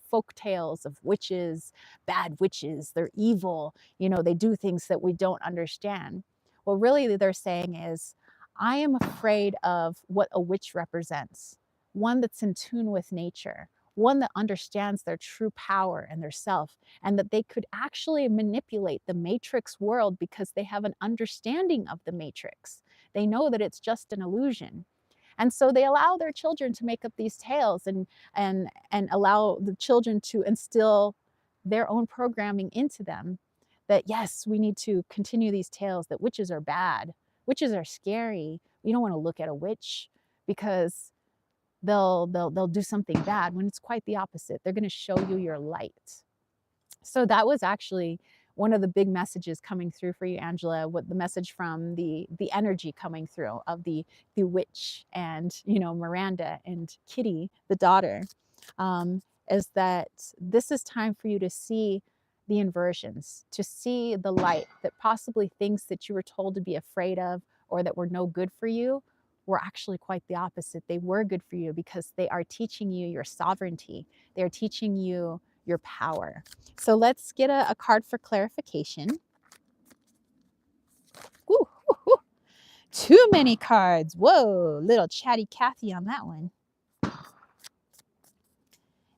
folk tales of witches, bad witches, they're evil, they do things that we don't understand. Well, really, they're saying is, I am afraid of what a witch represents, one that's in tune with nature, one that understands their true power and their self, and that they could actually manipulate the matrix world because they have an understanding of the matrix. They know that it's just an illusion. And so they allow their children to make up these tales and allow the children to instill their own programming into them that, yes, we need to continue these tales, that witches are bad, witches are scary. You don't want to look at a witch because they'll do something bad, when it's quite the opposite. They're going to show you your light. So that was actually one of the big messages coming through for you, Angela, what the message from the energy coming through of the witch and, Miranda and Kitty, the daughter, is that this is time for you to see the inversions, to see the light, that possibly things that you were told to be afraid of or that were no good for you were actually quite the opposite. They were good for you because they are teaching you your sovereignty. They're teaching you your power. So let's get a card for clarification. Ooh, ooh, ooh. Too many cards. Whoa, little chatty Cathy on that one.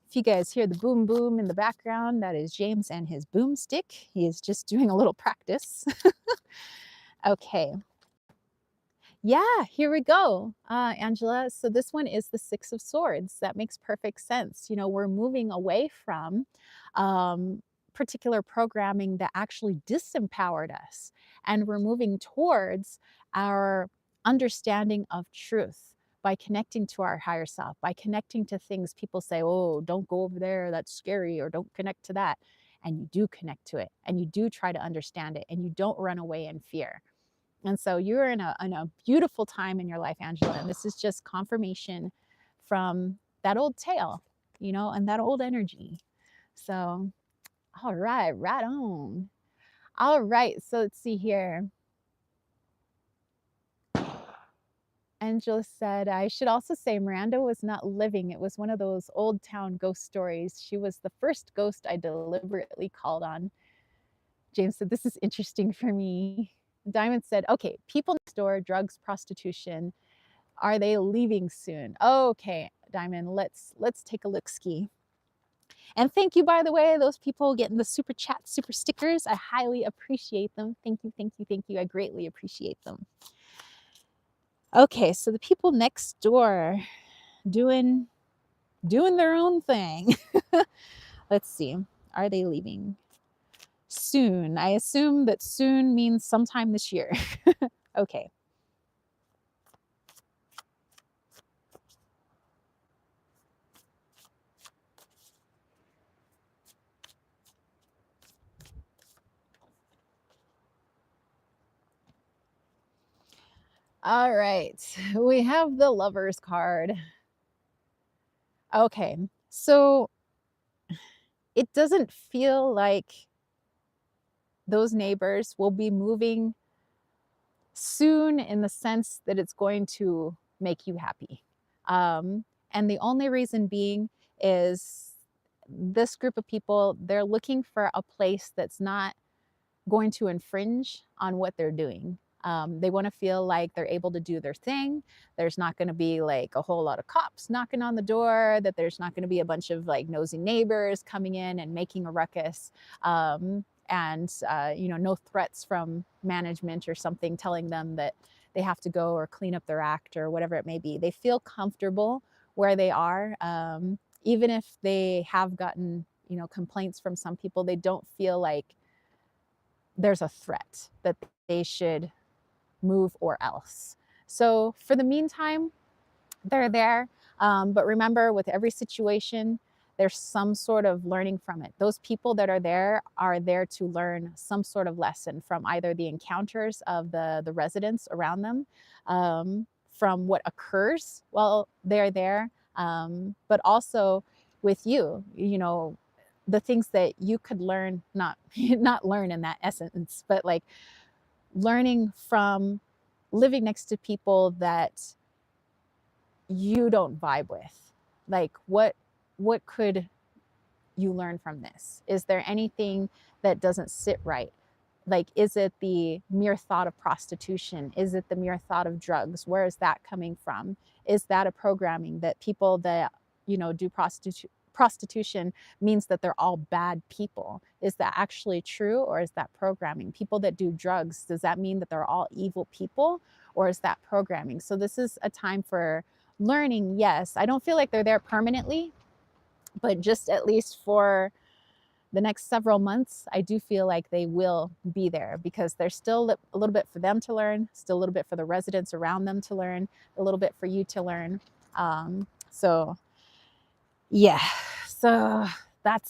If you guys hear the boom boom in the background, that is James and his boomstick. He is just doing a little practice. Okay. Yeah, here we go, Angela. So this one is the Six of Swords. That makes perfect sense. We're moving away from particular programming that actually disempowered us, and we're moving towards our understanding of truth by connecting to our higher self, by connecting to things people say, oh, don't go over there, that's scary, or don't connect to that. And you do connect to it, and you do try to understand it, and you don't run away in fear. And so you're in a beautiful time in your life, Angela. And this is just confirmation from that old tale, and that old energy. So, all right, right on. All right, so let's see here. Angela said, I should also say Miranda was not living. It was one of those old town ghost stories. She was the first ghost I deliberately called on. James said, this is interesting for me. Diamond said, okay, people next door, drugs, prostitution. Are they leaving soon? Okay, Diamond, let's take a look ski. And thank you, by the way, those people getting the super chat, super stickers. I highly appreciate them. Thank you, thank you, thank you. I greatly appreciate them. Okay, so the people next door doing their own thing. Let's see. Are they leaving soon? I assume that soon means sometime this year. Okay. All right, we have the Lovers card. Okay, so it doesn't feel like those neighbors will be moving soon in the sense that it's going to make you happy. And the only reason being is this group of people, they're looking for a place that's not going to infringe on what they're doing. They want to feel like they're able to do their thing. There's not going to be like a whole lot of cops knocking on the door, that there's not going to be a bunch of like nosy neighbors coming in and making a ruckus. And no threats from management or something telling them that they have to go or clean up their act or whatever it may be. They feel comfortable where they are. Even if they have gotten, complaints from some people, they don't feel like there's a threat that they should move or else. So for the meantime, they're there. But remember, with every situation, there's some sort of learning from it. Those people that are there to learn some sort of lesson from either the encounters of the residents around them, from what occurs while they're there, but also with you, the things that you could learn, not learn in that essence, but like learning from living next to people that you don't vibe with. Like what could you learn from this? Is there anything that doesn't sit right? Like, is it the mere thought of prostitution? Is it the mere thought of drugs? Where is that coming from? Is that a programming that people that, do prostitution means that they're all bad people? Is that actually true, or is that programming? People that do drugs, does that mean that they're all evil people, or is that programming? So this is a time for learning. Yes, I don't feel like they're there permanently, but just at least for the next several months, I do feel like they will be there, because there's still a little bit for them to learn, still a little bit for the residents around them to learn, a little bit for you to learn. So yeah, so that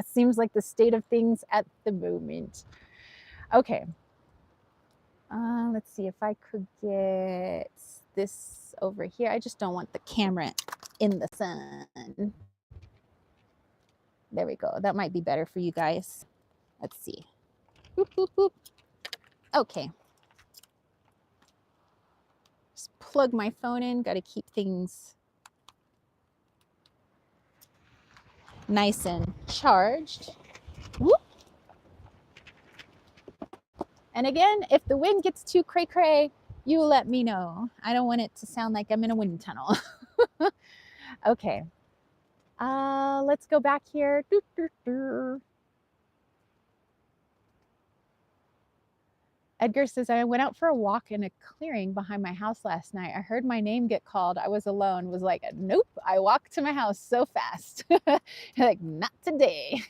seems like the state of things at the moment. Okay. Let's see if I could get this over here. I just don't want the camera in the sun. There we go. That might be better for you guys. Let's see. Boop, boop, boop. Okay. Just plug my phone in. Got to keep things nice and charged. Whoop. And again, if the wind gets too cray-cray, you let me know. I don't want it to sound like I'm in a wind tunnel. Okay. Let's go back here. Doo, doo, doo. Edgar says, I went out for a walk in a clearing behind my house last night. I heard my name get called. I was alone. Was like, nope. I walked to my house so fast. Like, not today.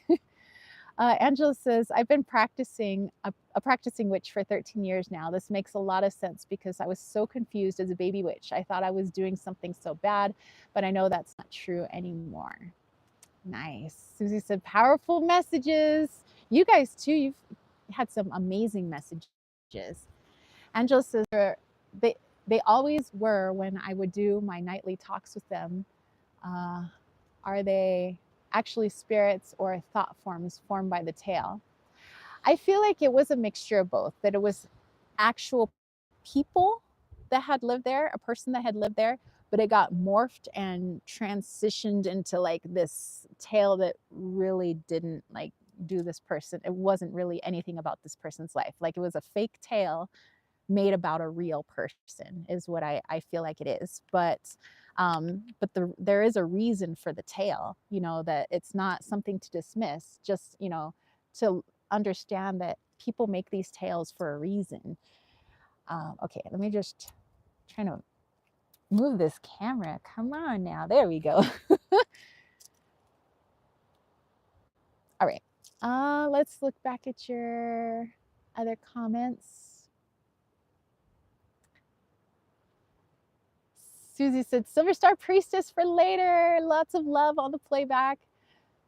Angela says, I've been practicing a practicing witch for 13 years now. This makes a lot of sense because I was so confused as a baby witch. I thought I was doing something so bad, but I know that's not true anymore. Nice. Susie said, powerful messages. You guys too, you've had some amazing messages. Angela says, they, they always were when I would do my nightly talks with them. Are they actually spirits or thought forms formed by the tail? I feel like it was a mixture of both, that it was actual people that had lived there, a person that had lived there, but it got morphed and transitioned into like this tail that really didn't like do this person. It wasn't really anything about this person's life. Like it was a fake tail made about a real person is what I feel like it is. But there is a reason for the tail, you know, that it's not something to dismiss, just, you know, to understand that people make these tales for a reason. Okay, let me just try to move this camera. Come on now, there we go. All right, let's look back at your other comments. Susie said, Silver Star Priestess for later. Lots of love on the playback.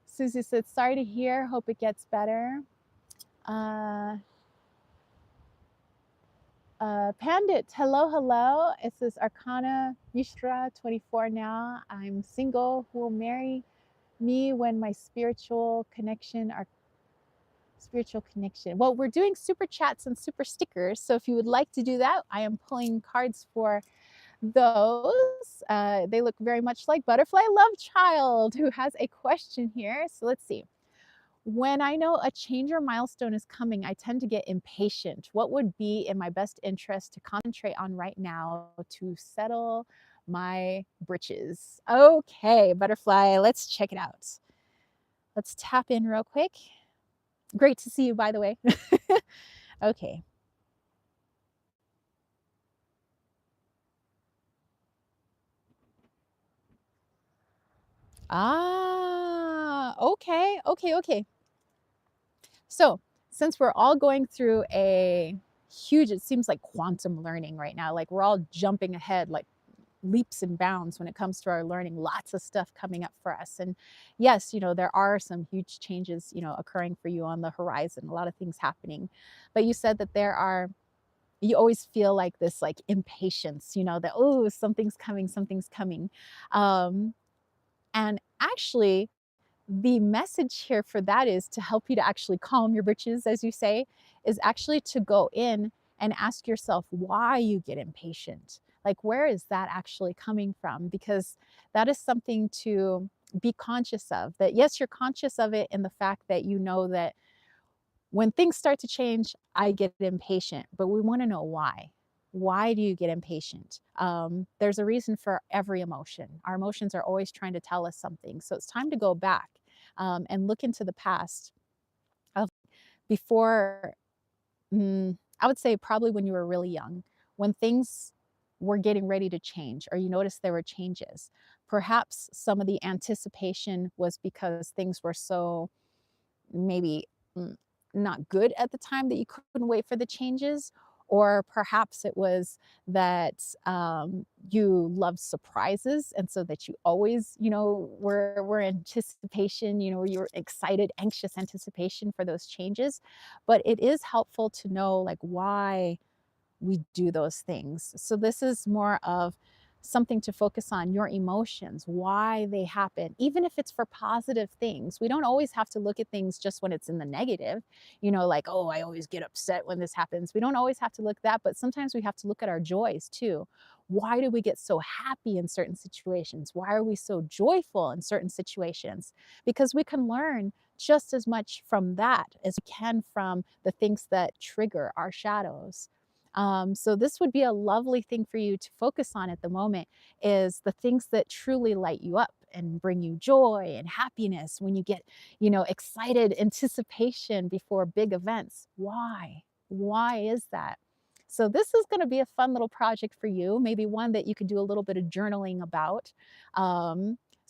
Susie said, sorry to hear. Hope it gets better. Pandit, hello, hello. It says Arcana Mishra 24 now. I'm single. Who will marry me when my spiritual connection, our spiritual connection? Well, we're doing super chats and super stickers. So if you would like to do that, I am pulling cards for those. They look very much like Butterfly Love Child, who has a question here. So let's see. When I know a change or milestone is coming, I tend to get impatient. What would be in my best interest to concentrate on right now to settle my britches? Okay, Butterfly, let's check it out. Let's tap in real quick. Great to see you, by the way. Okay. Okay. So since we're all going through a huge, it seems like quantum learning right now, like we're all jumping ahead, like leaps and bounds when it comes to our learning, lots of stuff coming up for us. And yes, you know, there are some huge changes, you know, occurring for you on the horizon, a lot of things happening. But you said that there are, you always feel like this like impatience, you know, that, oh, something's coming, something's coming. And actually, the message here for that is to help you to actually calm your britches, as you say, is actually to go in and ask yourself why you get impatient. Like, where is that actually coming from? Because that is something to be conscious of. That, yes, you're conscious of it in the fact that you know that when things start to change, I get impatient, but we want to know why. Why do you get impatient? There's a reason for every emotion. Our emotions are always trying to tell us something. So it's time to go back and look into the past of before, I would say probably when you were really young, when things were getting ready to change or you noticed there were changes. Perhaps some of the anticipation was because things were so maybe mm, not good at the time that you couldn't wait for the changes, or perhaps it was that you love surprises, and so that you always, you know, were anticipation, you know, you're excited, anxious anticipation for those changes. But it is helpful to know like why we do those things. So this is more of something to focus on your emotions, why they happen, even if it's for positive things. We don't always have to look at things just when it's in the negative, you know, like, oh, I always get upset when this happens. We don't always have to look at that, but sometimes we have to look at our joys too. Why do we get so happy in certain situations? Why are we so joyful in certain situations? Because we can learn just as much from that as we can from the things that trigger our shadows. So this would be a lovely thing for you to focus on at the moment, is the things that truly light you up and bring you joy and happiness when you get, you know, excited anticipation before big events. Why? Why is that? So this is going to be a fun little project for you, maybe one that you could do a little bit of journaling about.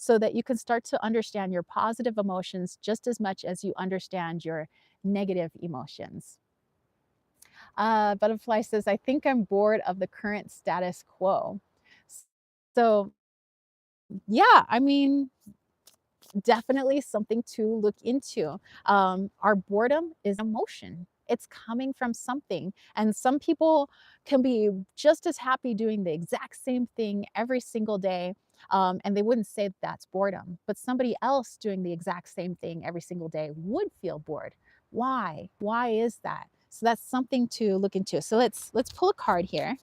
so that you can start to understand your positive emotions just as much as you understand your negative emotions. Butterfly says, I think I'm bored of the current status quo. So, yeah, I mean, definitely something to look into. Our boredom is emotion. It's coming from something. And some people can be just as happy doing the exact same thing every single day. And they wouldn't say that's boredom. But somebody else doing the exact same thing every single day would feel bored. Why? Why is that? So that's something to look into. So let's pull a card here.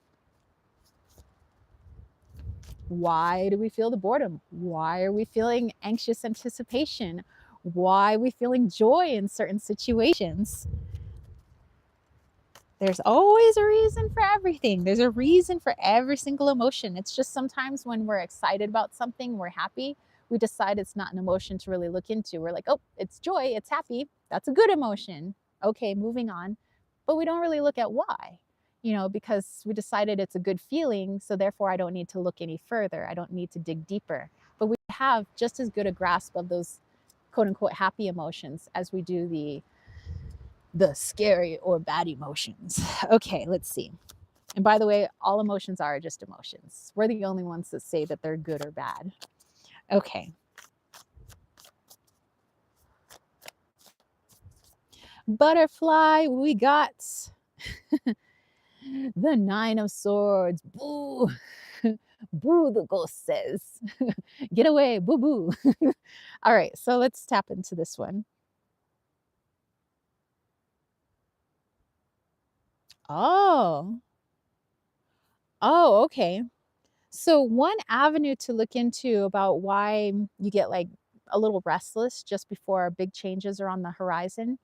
Why do we feel the boredom? Why are we feeling anxious anticipation? Why are we feeling joy in certain situations? There's always a reason for everything. There's a reason for every single emotion. It's just sometimes when we're excited about something, we're happy, we decide it's not an emotion to really look into. We're like, oh, it's joy, it's happy. That's a good emotion. Okay, moving on. But we don't really look at why, because we decided it's a good feeling. So therefore, I don't need to look any further. I don't need to dig deeper. But we have just as good a grasp of those quote unquote happy emotions as we do the scary or bad emotions. Okay, let's see. And by the way, all emotions are just emotions. We're the only ones that say that they're good or bad. Okay. Butterfly, we got the Nine of Swords. Boo. Boo, the ghost says. Get away, boo boo. All right, so let's tap into this one. Oh, okay. So, one avenue to look into about why you get like a little restless just before big changes are on the horizon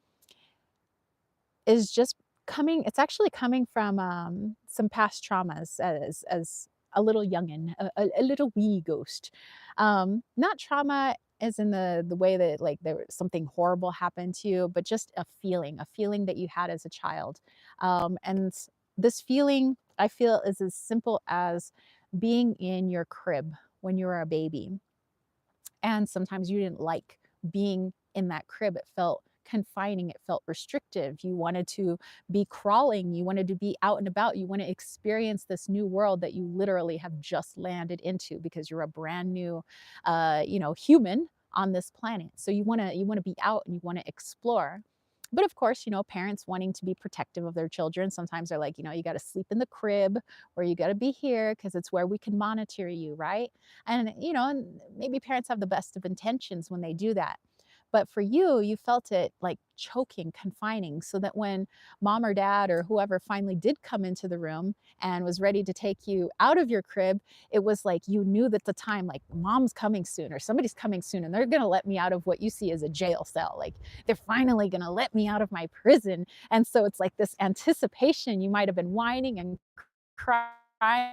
is just it's actually coming from some past traumas as a little youngin, a little wee ghost. Not trauma as in the way that like there was something horrible happened to you, but just a feeling that you had as a child. And this feeling I feel is as simple as being in your crib when you were a baby, and sometimes you didn't like being in that crib. It felt confining, it felt restrictive. You wanted to be crawling, you wanted to be out and about, you want to experience this new world that you literally have just landed into because you're a brand new human on this planet. So you want to be out and you want to explore. But of course, parents wanting to be protective of their children, sometimes they're like, you got to sleep in the crib, or you got to be here because it's where we can monitor you, right? And maybe parents have the best of intentions when they do that. But for you, you felt it like choking, confining, so that when mom or dad or whoever finally did come into the room and was ready to take you out of your crib, it was like you knew that the time, like mom's coming soon or somebody's coming soon and they're going to let me out of what you see as a jail cell. Like they're finally going to let me out of my prison. And so it's like this anticipation. You might have been whining and crying,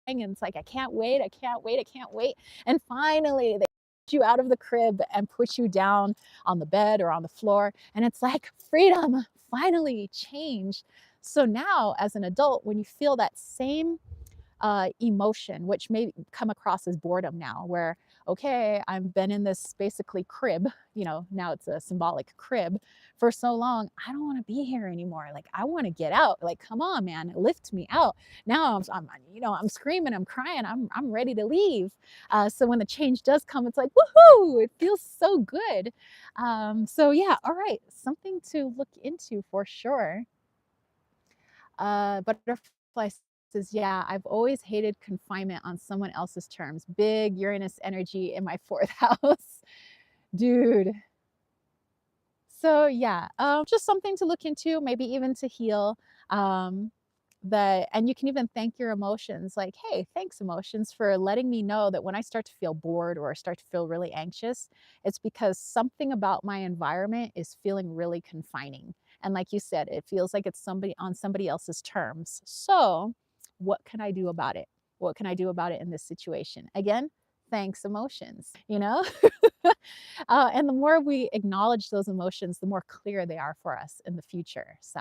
and it's like, I can't wait, I can't wait, I can't wait. And finally, they get you out of the crib and put you down on the bed or on the floor. And it's like, freedom, finally, change. So now, as an adult, when you feel that same emotion, which may come across as boredom now, where, okay, I've been in this basically crib, now it's a symbolic crib for so long. I don't want to be here anymore. Like, I want to get out. Like, come on, man, lift me out. Now I'm screaming, I'm crying, I'm ready to leave. So when the change does come, it's like, woohoo, it feels so good. So yeah, all right, something to look into for sure. Butterfly says, yeah, I've always hated confinement on someone else's terms. Big Uranus energy in my fourth house. Dude. So yeah, just something to look into, maybe even to heal. Um, and you can even thank your emotions, like, hey, thanks emotions for letting me know that when I start to feel bored or start to feel really anxious, it's because something about my environment is feeling really confining. And like you said, it feels like it's somebody on somebody else's terms. So what can I do about it? What can I do about it in this situation? Again, thanks emotions, and the more we acknowledge those emotions, the more clear they are for us in the future. So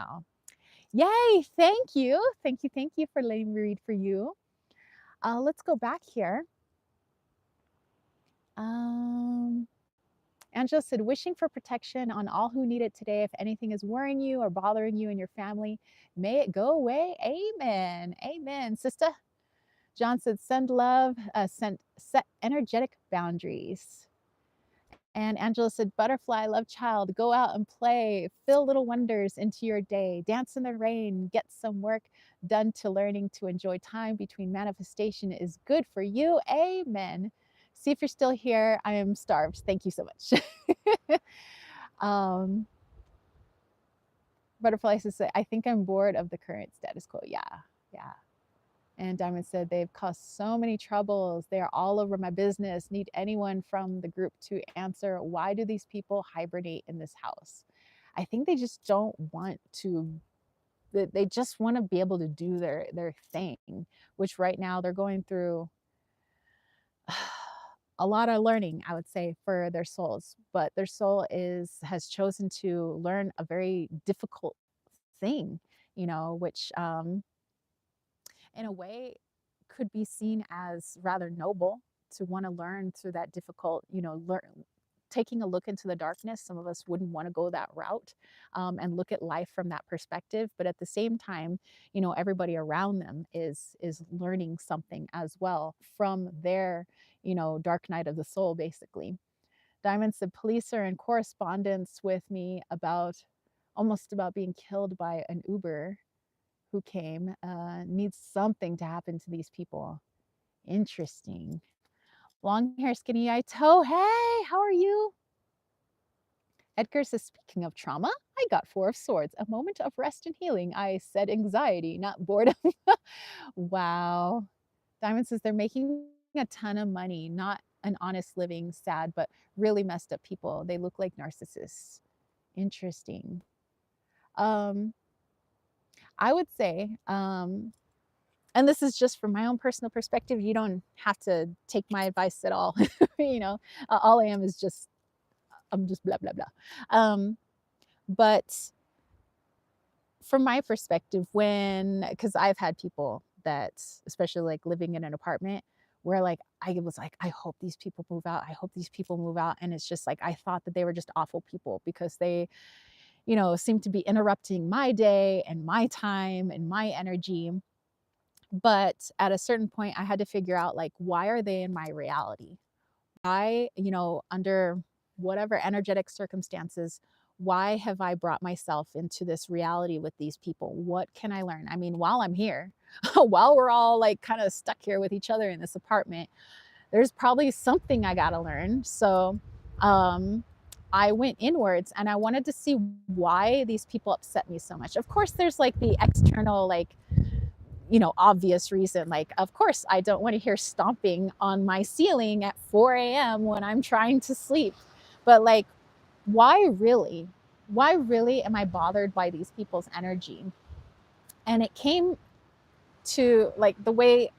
yay, thank you. Thank you, thank you for letting me read for you. Let's go back here. Um, Angela said, wishing for protection on all who need it today. If anything is worrying you or bothering you and your family, may it go away. Amen. Amen. Sister John said, send love, set energetic boundaries. And Angela said, butterfly, love child, go out and play, fill little wonders into your day, dance in the rain, get some work done to learning to enjoy time between manifestation is good for you. Amen. See if you're still here. I am starved. Thank you so much. um, Butterfly says, I think I'm bored of the current status quo. Yeah, yeah. And Diamond said, they've caused so many troubles. They are all over my business. Need anyone from the group to answer. Why do these people hibernate in this house? I think they just don't want to, they just want to be able to do their thing, which right now they're going through a lot of learning, I would say, for their souls. But their soul has chosen to learn a very difficult thing, which in a way could be seen as rather noble to want to learn through that difficult, taking a look into the darkness. Some of us wouldn't want to go that route, and look at life from that perspective. But at the same time, everybody around them is learning something as well from their, dark night of the soul, basically. Diamond said, police are in correspondence with me about being killed by an Uber who came. Needs something to happen to these people. Interesting. Long hair, skinny eye, toe. Hey, how are you? Edgar says, speaking of trauma, I got 4 of Swords, a moment of rest and healing. I said anxiety, not boredom. Wow. Diamond says, they're making a ton of money, not an honest living, sad, but really messed up people. They look like narcissists. Interesting. I would say, and this is just from my own personal perspective, you don't have to take my advice at all. All I am is just, I'm just blah, blah, blah. But from my perspective, because I've had people that, especially like living in an apartment, where like I was like, I hope these people move out. I hope these people move out. And it's just like, I thought that they were just awful people because they, seem to be interrupting my day and my time and my energy. But at a certain point, I had to figure out, like, why are they in my reality? Why, under whatever energetic circumstances, why have I brought myself into this reality with these people? What can I learn? I mean, while I'm here, while we're all like kind of stuck here with each other in this apartment, there's probably something I got to learn. So, I went inwards and I wanted to see why these people upset me so much. Of course, there's like the external, like, obvious reason. Like, of course, I don't want to hear stomping on my ceiling at 4 a.m. when I'm trying to sleep. But like, why really? Why really am I bothered by these people's energy? And it came to like the way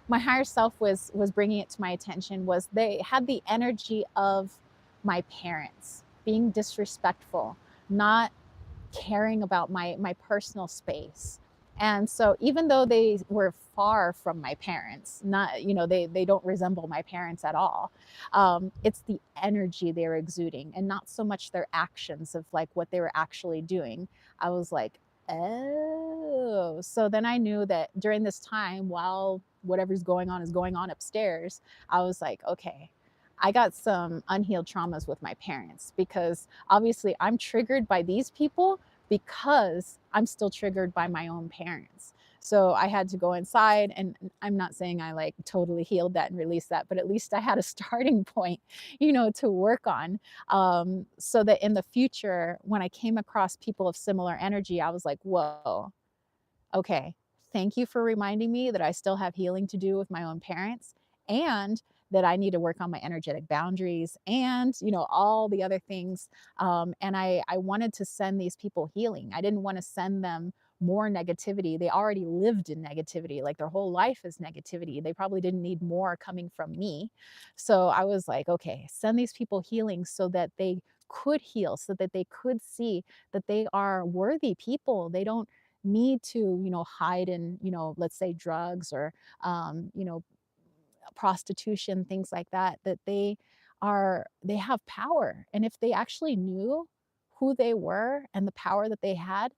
my higher self was bringing it to my attention was they had the energy of my parents being disrespectful, not caring about my personal space. And so even though they were far from my parents, not, they don't resemble my parents at all, it's the energy they were exuding and not so much their actions of like what they were actually doing. I was like, oh. So then I knew that during this time, while whatever's going on is going on upstairs, I was like, okay, I got some unhealed traumas with my parents because obviously I'm triggered by these people because I'm still triggered by my own parents. So I had to go inside, and I'm not saying I like totally healed that and released that, but at least I had a starting point, to work on, so that in the future, when I came across people of similar energy, I was like, whoa, okay, thank you for reminding me that I still have healing to do with my own parents and that I need to work on my energetic boundaries and, all the other things. And I wanted to send these people healing. I didn't want to send them more negativity. They already lived in negativity, like their whole life is negativity. They probably didn't need more coming from me. So I was like, okay, send these people healing so that they could heal, so that they could see that they are worthy people. They don't need to, hide in, let's say drugs or, prostitution, things like that, that they have power. And if they actually knew who they were and the power that they had,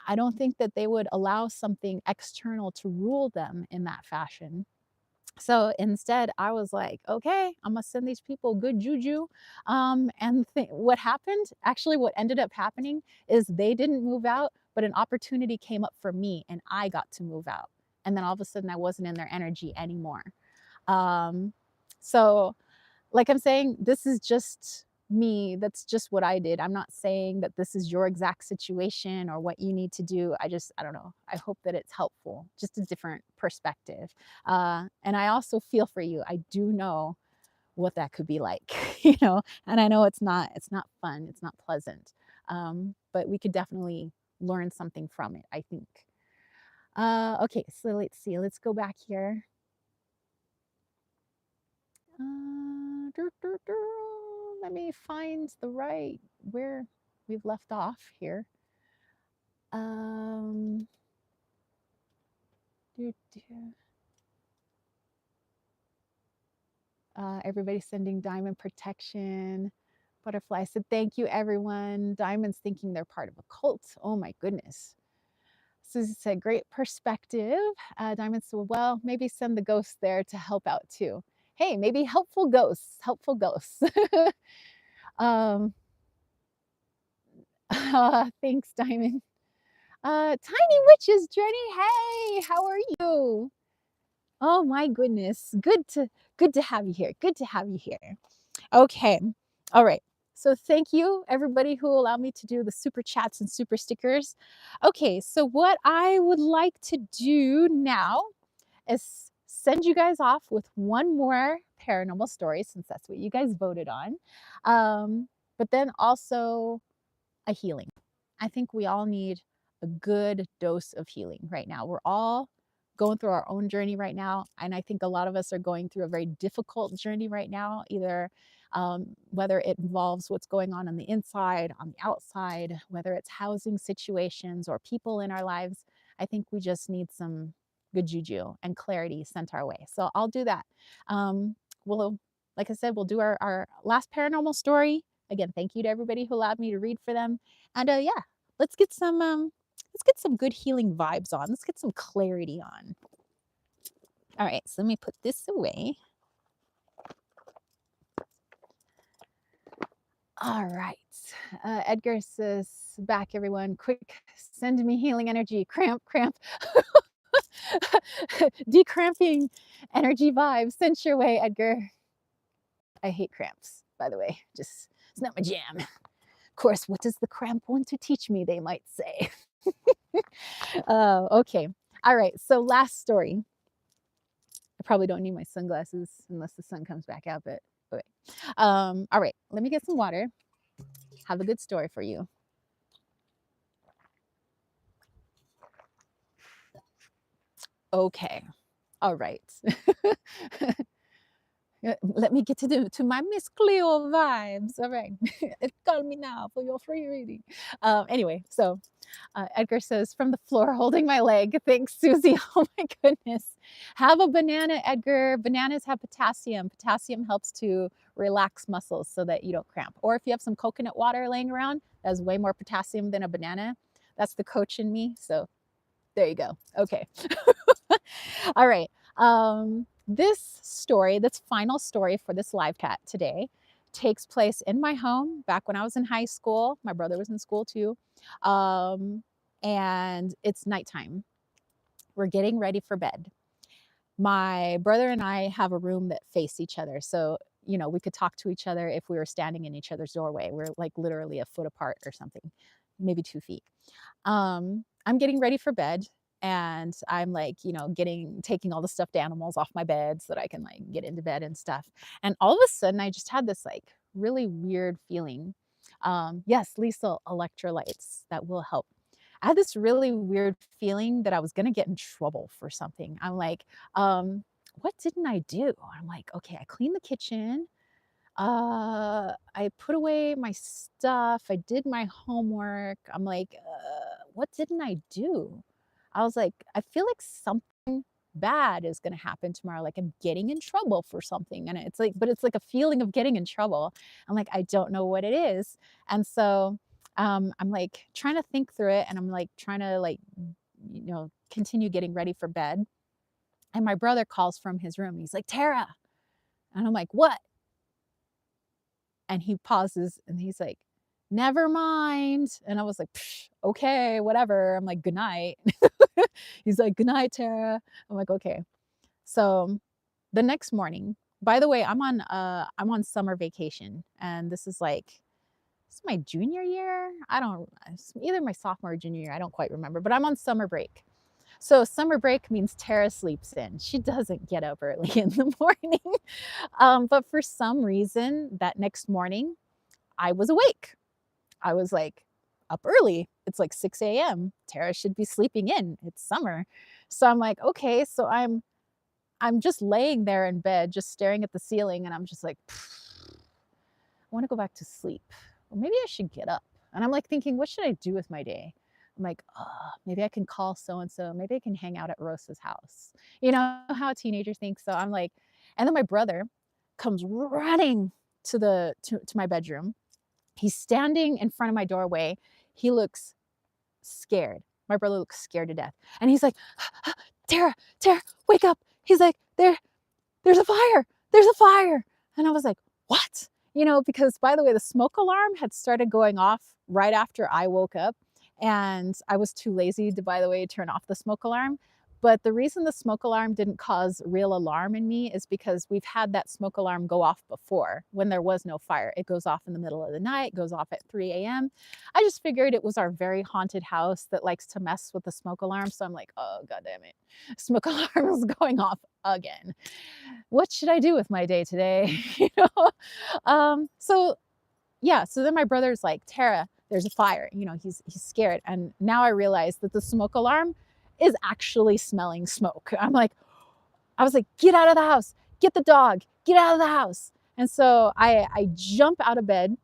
I don't think that they would allow something external to rule them in that fashion. So instead, I was like, okay, I'm gonna send these people good juju. What happened, actually, what ended up happening is they didn't move out, but an opportunity came up for me and I got to move out. And then all of a sudden, I wasn't in their energy anymore. Um, so like I'm saying, this is just me. That's just what I did. I'm not saying that this is your exact situation or what you need to do. I don't know. I hope that it's helpful, just a different perspective. And I also feel for you. I do know what that could be like, and I know it's not fun. It's not pleasant. But we could definitely learn something from it, I think. Okay, so let's see. Let's go back here. Let me find the right where we've left off here. Um, everybody sending diamond protection. Butterfly said, thank you, everyone. Diamond's thinking they're part of a cult. Oh my goodness. Susie said, great perspective. Diamond said, well, maybe send the ghosts there to help out too. Hey, maybe helpful ghosts, helpful ghosts. Thanks, Diamond. Tiny Witches, Jenny. Hey, how are you? Oh my goodness. Good to have you here. Good to have you here. Okay. All right. So thank you everybody who allowed me to do the super chats and super stickers. Okay, so what I would like to do now is send you guys off with one more paranormal story since that's what you guys voted on. But then also a healing. I think we all need a good dose of healing right now. We're all going through our own journey right now. And I think a lot of us are going through a very difficult journey right now, either whether it involves what's going on the inside, on the outside, whether it's housing situations or people in our lives. I think we just need some good juju and clarity sent our way. So I'll do that. Like I said, we'll do our last paranormal story. Again, thank you to everybody who allowed me to read for them. And yeah, let's get some good healing vibes on. Let's get some clarity on. All right, so let me put this away. All right. Edgar says, back everyone, quick, send me healing energy, cramp. Decramping energy vibes sent your way, Edgar. I hate cramps, by the way. Just, it's not my jam. Of course, what does the cramp want to teach me, they might say. Okay. All right. So last story. I probably don't need my sunglasses unless the sun comes back out, but okay. All right. Let me get some water. Have a good story for you. Okay. All right. Let me get to my Miss Cleo vibes. All right. Call me now for your free reading. Anyway, so Edgar says, from the floor holding my leg. Thanks, Susie. Oh my goodness. Have a banana, Edgar. Bananas have potassium. Potassium helps to relax muscles so that you don't cramp. Or if you have some coconut water laying around, that has way more potassium than a banana. That's the coach in me. So there you go. Okay. All right. This story, this final story for this live cat today, takes place in my home back when I was in high school. My brother was in school too. And it's nighttime. We're getting ready for bed. My brother and I have a room that face each other. So, we could talk to each other if we were standing in each other's doorway. We're like literally a foot apart or something, maybe 2 feet. I'm getting ready for bed and I'm like, taking all the stuffed animals off my bed so that I can like get into bed and stuff. And all of a sudden I just had this like really weird feeling. Yes, Lisa, electrolytes, that will help. I had this really weird feeling that I was gonna get in trouble for something. I'm like, what didn't I do? I'm like, okay, I cleaned the kitchen. I put away my stuff. I did my homework. I'm like, what didn't I do? I was like, I feel like something bad is going to happen tomorrow. Like I'm getting in trouble for something. And it's like, but it's like a feeling of getting in trouble. I'm like, I don't know what it is. And so I'm like trying to think through it, and I'm like trying to like, continue getting ready for bed. And my brother calls from his room. He's like, Tara. And I'm like, what? And he pauses and he's like, never mind. And I was like, okay, whatever. I'm like, good night. He's like, good night, Tara. I'm like, okay. So the next morning, by the way, I'm on summer vacation, and this is my junior year. It's either my sophomore or junior year. I don't quite remember, but I'm on summer break. So summer break means Tara sleeps in. She doesn't get up early in the morning. But for some reason, that next morning, I was awake. I was like up early. It's like 6 a.m. Tara should be sleeping in. It's summer. So I'm like, okay. So I'm just laying there in bed, just staring at the ceiling, and I'm just like, I want to go back to sleep. Well, maybe I should get up. And I'm like thinking, what should I do with my day? I'm like, oh, maybe I can call so and so. Maybe I can hang out at Rosa's house. You know how teenagers think. So I'm like, and then my brother comes running to my bedroom. He's standing in front of my doorway. He looks scared. My brother looks scared to death. And he's like, Tara, wake up. He's like, there's a fire. There's a fire. And I was like, what? Because by the way, the smoke alarm had started going off right after I woke up. And I was too lazy to, by the way, turn off the smoke alarm. But the reason the smoke alarm didn't cause real alarm in me is because we've had that smoke alarm go off before when there was no fire. It goes off in the middle of the night, goes off at 3 a.m. I just figured it was our very haunted house that likes to mess with the smoke alarm. So I'm like, oh, God damn it. Smoke alarm is going off again. What should I do with my day today? So yeah, so then my brother's like, Tara, there's a fire. He's scared. And now I realize that the smoke alarm is actually smelling smoke. I was like, get out of the house, get the dog, get out of the house. And so I jump out of bed,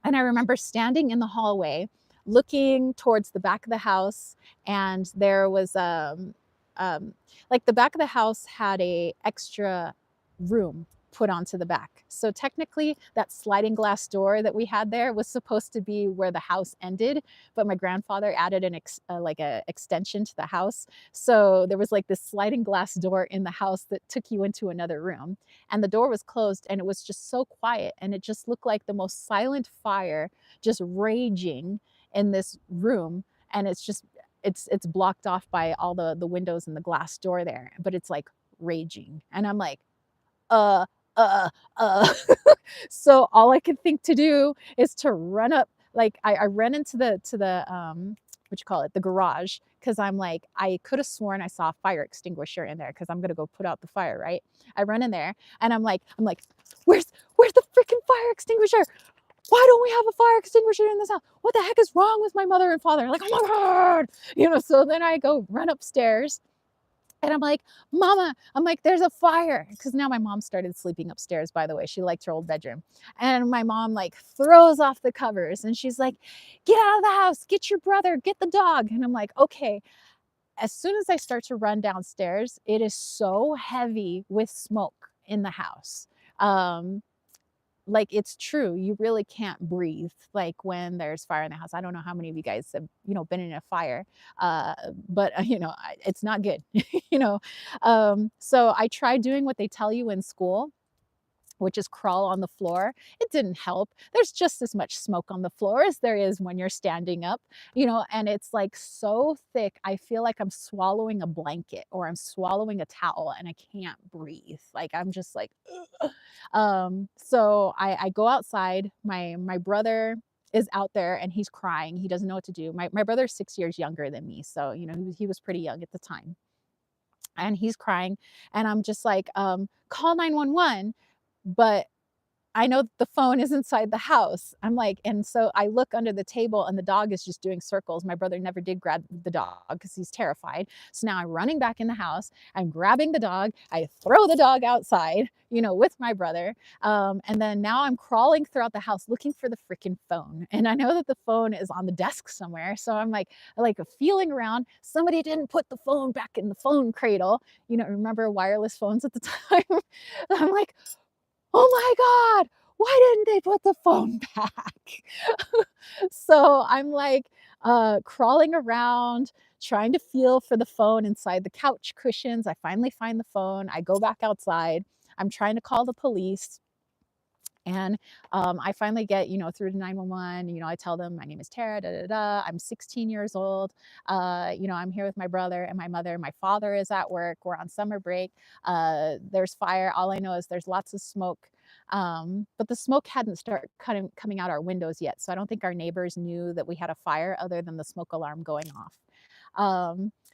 and I remember standing in the hallway looking towards the back of the house, and there was like the back of the house had a extra room put onto the back. So technically that sliding glass door that we had there was supposed to be where the house ended, but my grandfather added like a extension to the house. So there was like this sliding glass door in the house that took you into another room, and the door was closed, and it was just so quiet, and it just looked like the most silent fire just raging in this room. And it's blocked off by all the windows and the glass door there, but it's like raging. And I'm like, uh, uh, uh. So all I could think to do is to run up. Like I ran into what you call it, the garage, because I'm like, I could have sworn I saw a fire extinguisher in there because I'm gonna go put out the fire, right? I run in there, and I'm like, where's the freaking fire extinguisher? Why don't we have a fire extinguisher in this house? What the heck is wrong with my mother and father? Like, oh my God. So then I go run upstairs, and I'm like, Mama, I'm like, there's a fire. Because now my mom started sleeping upstairs, by the way. She liked her old bedroom. And my mom like throws off the covers, and she's like, get out of the house, get your brother, get the dog. And I'm like, okay. As soon as I start to run downstairs, it is so heavy with smoke in the house. Like it's true, you really can't breathe like when there's fire in the house. I don't know how many of you guys have been in a fire, but it's not good. So I tried doing what they tell you in school, which is crawl on the floor. It didn't help. There's just as much smoke on the floor as there is when you're standing up, and it's like so thick. I feel like I'm swallowing a blanket or I'm swallowing a towel, and I can't breathe. Like I'm just like, ugh. So I go outside. My brother is out there, and he's crying. He doesn't know what to do. My brother's 6 years younger than me. So, he was pretty young at the time, and he's crying, and I'm just like, call 911. But I know the phone is inside the house. I'm like, and so I look under the table and the dog is just doing circles. My brother never did grab the dog because he's terrified. So now I'm running back in the house. I'm grabbing the dog. I throw the dog outside, with my brother. And then now I'm crawling throughout the house looking for the freaking phone. And I know that the phone is on the desk somewhere. So I'm like feeling around. Somebody didn't put the phone back in the phone cradle. Remember wireless phones at the time? I'm like, oh my God, why didn't they put the phone back? So I'm like crawling around, trying to feel for the phone inside the couch cushions. I finally find the phone. I go back outside. I'm trying to call the police. And I finally get, through to 911. I tell them my name is Tara, da, da, da. I'm 16 years old. I'm here with my brother and my mother. My father is at work. We're on summer break. There's fire. All I know is there's lots of smoke. But the smoke hadn't started coming out our windows yet. So I don't think our neighbors knew that we had a fire other than the smoke alarm going off.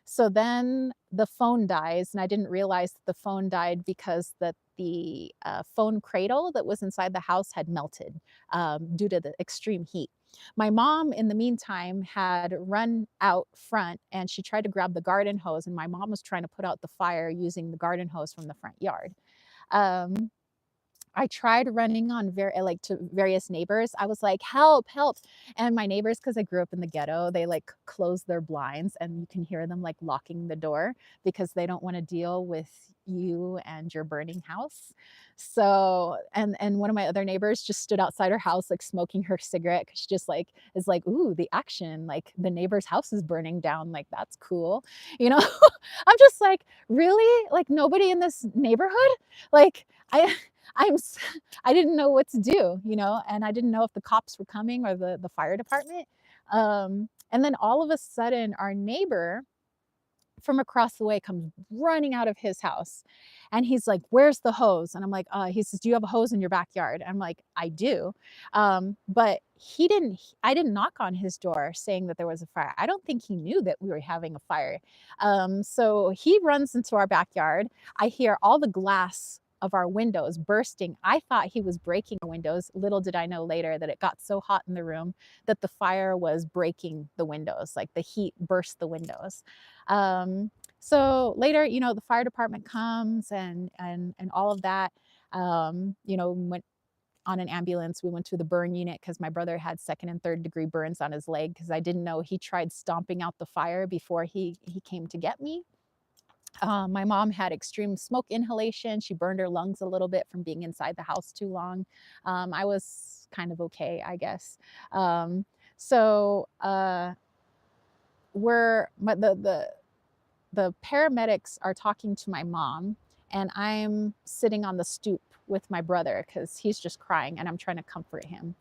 So then the phone dies, and I didn't realize that the phone died because the phone cradle that was inside the house had melted due to the extreme heat. My mom, in the meantime, had run out front and she tried to grab the garden hose, and my mom was trying to put out the fire using the garden hose from the front yard. Um, I tried running on to various neighbors. I was like, help, help. And my neighbors, because I grew up in the ghetto, they close their blinds and you can hear them locking the door because they don't want to deal with you and your burning house. So, and one of my other neighbors just stood outside her house, smoking her cigarette. Cause she just is like, ooh, the action, the neighbor's house is burning down. That's cool. I'm just like, really? Nobody in this neighborhood? I, I'm I didn't know what to do, and I didn't know if the cops were coming or the fire department. And then all of a sudden, our neighbor from across the way comes running out of his house, and he's like, "Where's the hose?" And I'm like, he says, "Do you have a hose in your backyard?" I'm like, "I do," but he didn't. I didn't knock on his door saying that there was a fire. I don't think he knew that we were having a fire. So he runs into our backyard. I hear all the glass of our windows bursting. I thought he was breaking our windows. Little did I know later that it got so hot in the room that the fire was breaking the windows, the heat burst the windows. So later, the fire department comes and all of that. Went on an ambulance. We went to the burn unit because my brother had 2nd and 3rd degree burns on his leg because I didn't know he tried stomping out the fire before he came to get me. My mom had extreme smoke inhalation. She burned her lungs a little bit from being inside the house too long. I was kind of okay, I guess. So the paramedics are talking to my mom, and I'm sitting on the stoop with my brother because he's just crying, and I'm trying to comfort him.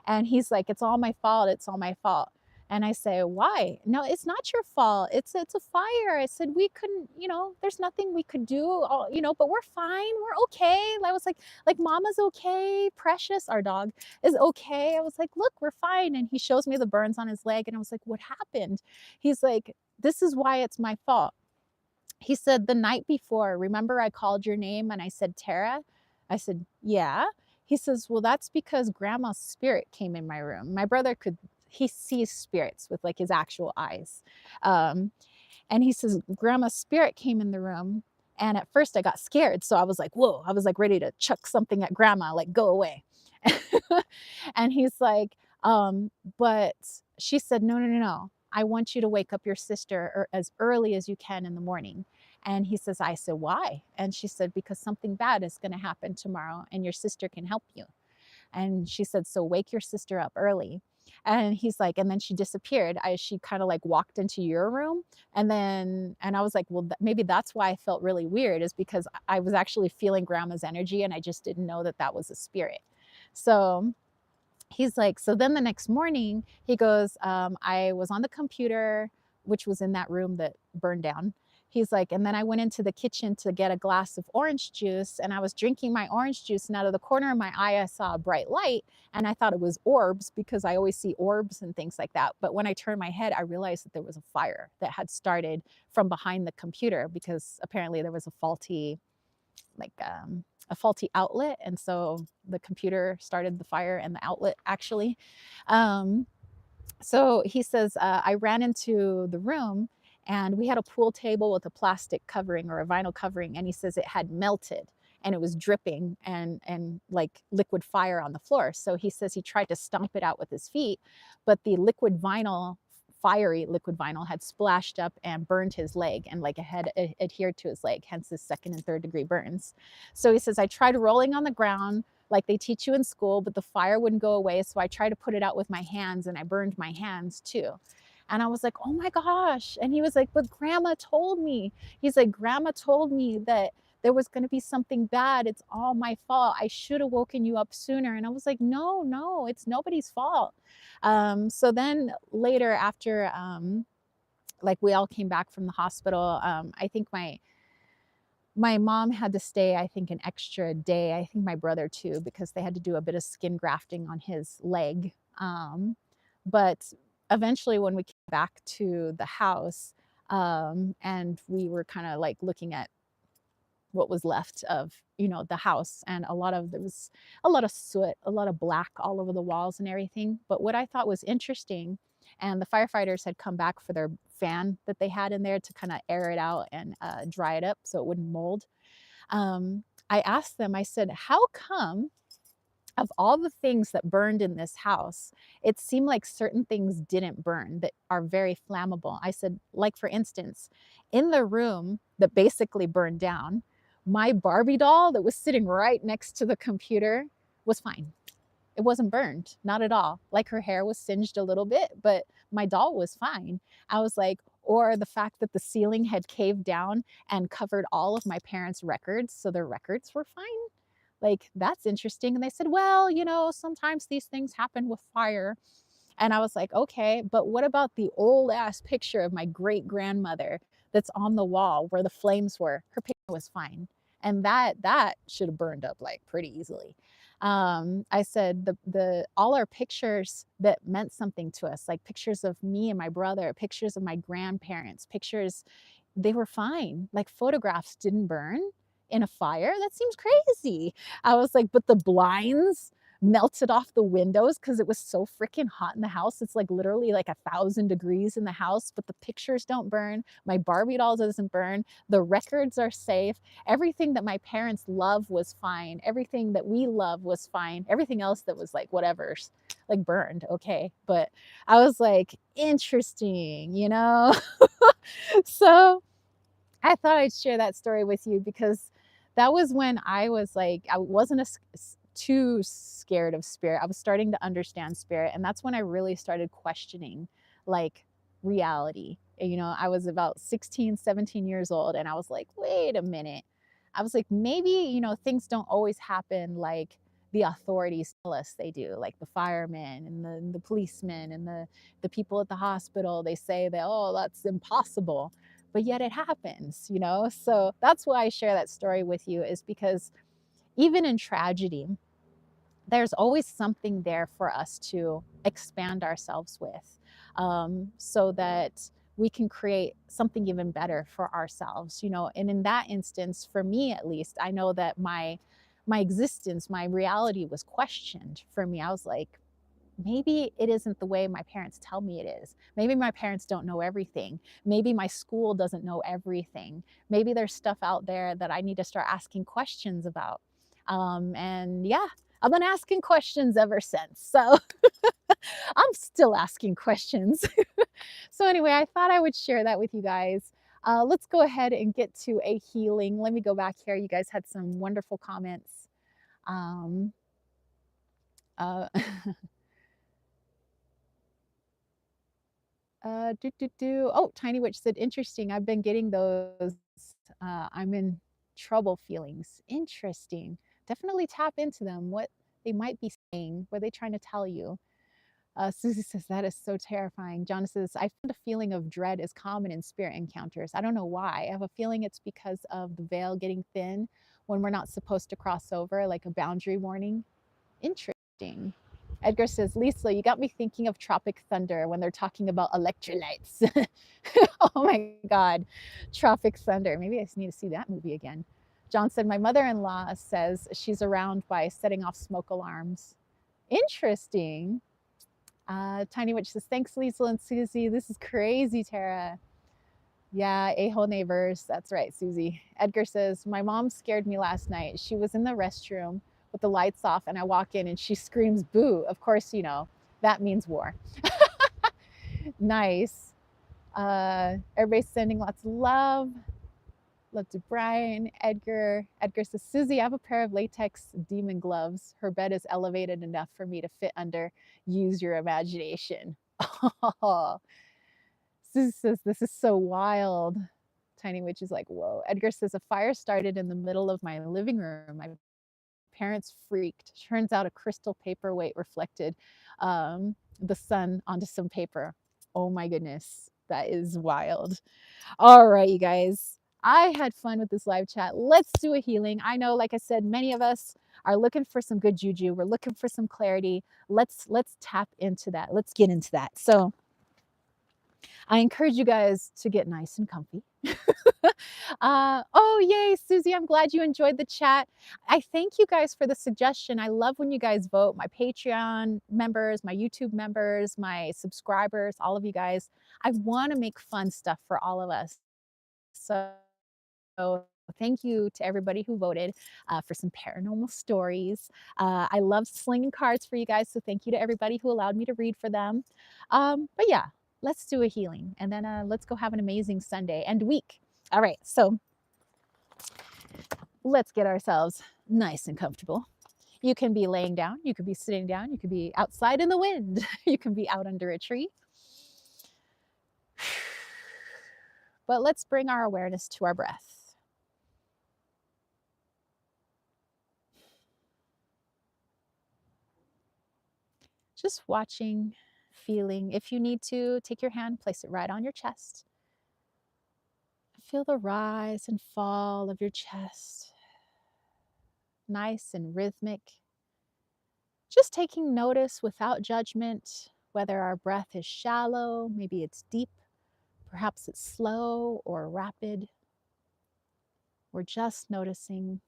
And he's like, "It's all my fault. It's all my fault." And I say, "Why?" "No, it's not your fault. It's a fire." I said, "We couldn't, there's nothing we could do, but we're fine. We're okay." I was like Mama's okay. Precious, our dog, is okay. I was like, "Look, we're fine." And he shows me the burns on his leg, and I was like, "What happened?" He's like, "This is why it's my fault." He said, "The night before, remember I called your name and I said, Tara?" I said, "Yeah." He says, "Well, that's because grandma's spirit came in my room." My brother he sees spirits with his actual eyes. Um, and he says, "Grandma's spirit came in the room. And at first I got scared. So I was like, whoa, I was ready to chuck something at grandma, go away." And he's like, but she said, "No, no, no, no. I want you to wake up your sister as early as you can in the morning." And he says, I said, "Why?" And she said, "Because something bad is going to happen tomorrow and your sister can help you." And she said, "So wake your sister up early." And he's like, and then she disappeared. She kind of walked into your room. And I was like, well, maybe that's why I felt really weird, is because I was actually feeling grandma's energy and I just didn't know that that was a spirit. So he's like, so then the next morning he goes, I was on the computer, which was in that room that burned down. He's like, and then I went into the kitchen to get a glass of orange juice, and I was drinking my orange juice, and out of the corner of my eye, I saw a bright light, and I thought it was orbs because I always see orbs and things like that. But when I turned my head, I realized that there was a fire that had started from behind the computer because apparently there was a faulty a faulty outlet, and so the computer started the fire and the outlet actually. Um, so he says, I ran into the room and we had a pool table with a plastic covering or a vinyl covering. And he says it had melted and it was dripping and like liquid fire on the floor. So he says he tried to stomp it out with his feet, but the liquid vinyl, fiery liquid vinyl, had splashed up and burned his leg, and like it had adhered to his leg, hence his second and third degree burns. So he says, I tried rolling on the ground like they teach you in school, but the fire wouldn't go away. So I tried to put it out with my hands and I burned my hands too. And I was like, oh my gosh. And he was like, but grandma told me. He's like, grandma told me that there was going to be something bad. It's all my fault. I should have woken you up sooner. And I was like, no, it's nobody's fault. So then later after, like we all came back from the hospital, I think my mom had to stay, I think, an extra day. I think my brother too, because they had to do a bit of skin grafting on his leg. But eventually, when we came back to the house, and we were kind of like looking at what was left of, the house, and there was a lot of soot, a lot of black all over the walls and everything. But what I thought was interesting, and the firefighters had come back for their fan that they had in there to kind of air it out and dry it up so it wouldn't mold. I asked them, I said, how come of all the things that burned in this house, it seemed like certain things didn't burn that are very flammable? I said, like for instance, in the room that basically burned down, my Barbie doll that was sitting right next to the computer was fine. It wasn't burned, not at all. Like her hair was singed a little bit, but my doll was fine. I was like, or the fact that the ceiling had caved down and covered all of my parents' records, so their records were fine. Like, that's interesting. And they said, well, sometimes these things happen with fire. And I was like, okay, but what about the old ass picture of my great grandmother that's on the wall where the flames were? Her picture was fine. And that should have burned up like pretty easily. I said the all our pictures that meant something to us, like pictures of me and my brother, pictures of my grandparents, pictures, they were fine. Like photographs didn't burn in a fire. That seems crazy. I was like, but the blinds melted off the windows because it was so freaking hot in the house. It's like literally like 1,000 degrees in the house, but the pictures don't burn. My Barbie doll doesn't burn. The records are safe. Everything that my parents love was fine. Everything that we love was fine. Everything else that was like whatever's like burned. Okay. But I was like, interesting, So I thought I'd share that story with you because that was when I was like, I wasn't too scared of spirit. I was starting to understand spirit. And that's when I really started questioning like reality. I was about 16, 17 years old. And I was like, wait a minute. I was like, maybe, things don't always happen like the authorities tell us they do, like the firemen and the policemen and the people at the hospital. They say that, oh, that's impossible. But yet it happens, So that's why I share that story with you, is because even in tragedy, there's always something there for us to expand ourselves with, so that we can create something even better for ourselves, And in that instance, for me at least, I know that my existence, my reality was questioned for me. I was like, maybe it isn't the way my parents tell me it is. Maybe my parents don't know everything. Maybe my school doesn't know everything. Maybe there's stuff out there that I need to start asking questions about. And yeah, I've been asking questions ever since. So I'm still asking questions. So anyway, I thought I would share that with you guys. Let's go ahead and get to a healing. Let me go back here. You guys had some wonderful comments. Um, uh, Oh, Tiny Witch said, interesting. I've been getting those. I'm in trouble feelings. Interesting. Definitely tap into them. What they might be saying. What are they trying to tell you? Susie says, that is so terrifying. John says, I find a feeling of dread is common in spirit encounters. I don't know why. I have a feeling it's because of the veil getting thin when we're not supposed to cross over, like a boundary warning. Interesting. Edgar says, Lisa, you got me thinking of Tropic Thunder when they're talking about electrolytes. Oh my God. Tropic Thunder. Maybe I just need to see that movie again. John said, my mother-in-law says she's around by setting off smoke alarms. Interesting. Tiny Witch says, thanks, Liesl and Susie. This is crazy, Tara. Yeah, a-hole neighbors. That's right, Susie. Edgar says, my mom scared me last night. She was in the restroom with the lights off, and I walk in and she screams, boo. Of course, you know, that means war. Nice. Everybody's sending lots of love. Love to Brian, Edgar. Edgar says, Susie, I have a pair of latex demon gloves. Her bed is elevated enough for me to fit under. Use your imagination. Oh, Susie says, this is so wild. Tiny Witch is like, whoa. Edgar says, a fire started in the middle of my living room. My parents freaked. Turns out a crystal paperweight reflected the sun onto some paper. Oh my goodness. That is wild. All right, you guys. I had fun with this live chat. Let's do a healing. I know, like I said, many of us are looking for some good juju. We're looking for some clarity. Let's tap into that. Let's get into that. So I encourage you guys to get nice and comfy. Oh, yay, Susie, I'm glad you enjoyed the chat. I thank you guys for the suggestion. I love when you guys vote, my Patreon members, my YouTube members, my subscribers, all of you guys. I want to make fun stuff for all of us. So thank you to everybody who voted for some paranormal stories. I love slinging cards for you guys, so thank you to everybody who allowed me to read for them. But yeah, let's do a healing, and then let's go have an amazing Sunday and week. All right, so let's get ourselves nice and comfortable. You can be laying down, you could be sitting down, you could be outside in the wind, you can be out under a tree. But let's bring our awareness to our breath. Just watching, feeling. If you need to, take your hand, place it right on your chest. Feel the rise and fall of your chest. Nice and rhythmic. Just taking notice without judgment, whether our breath is shallow, maybe it's deep, perhaps it's slow or rapid. We're just noticing,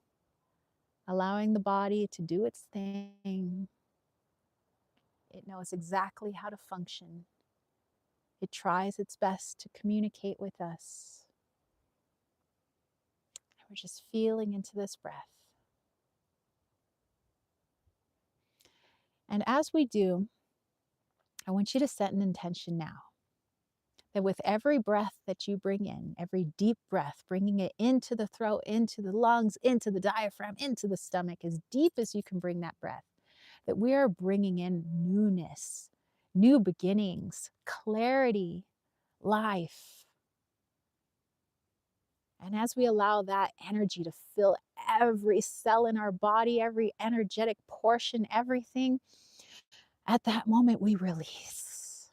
allowing the body to do its thing. It knows exactly how to function. It tries its best to communicate with us. And we're just feeling into this breath. And as we do, I want you to set an intention now that with every breath that you bring in, every deep breath, bringing it into the throat, into the lungs, into the diaphragm, into the stomach, as deep as you can bring that breath, that we are bringing in newness, new beginnings, clarity, life. And as we allow that energy to fill every cell in our body, every energetic portion, everything, at that moment we release.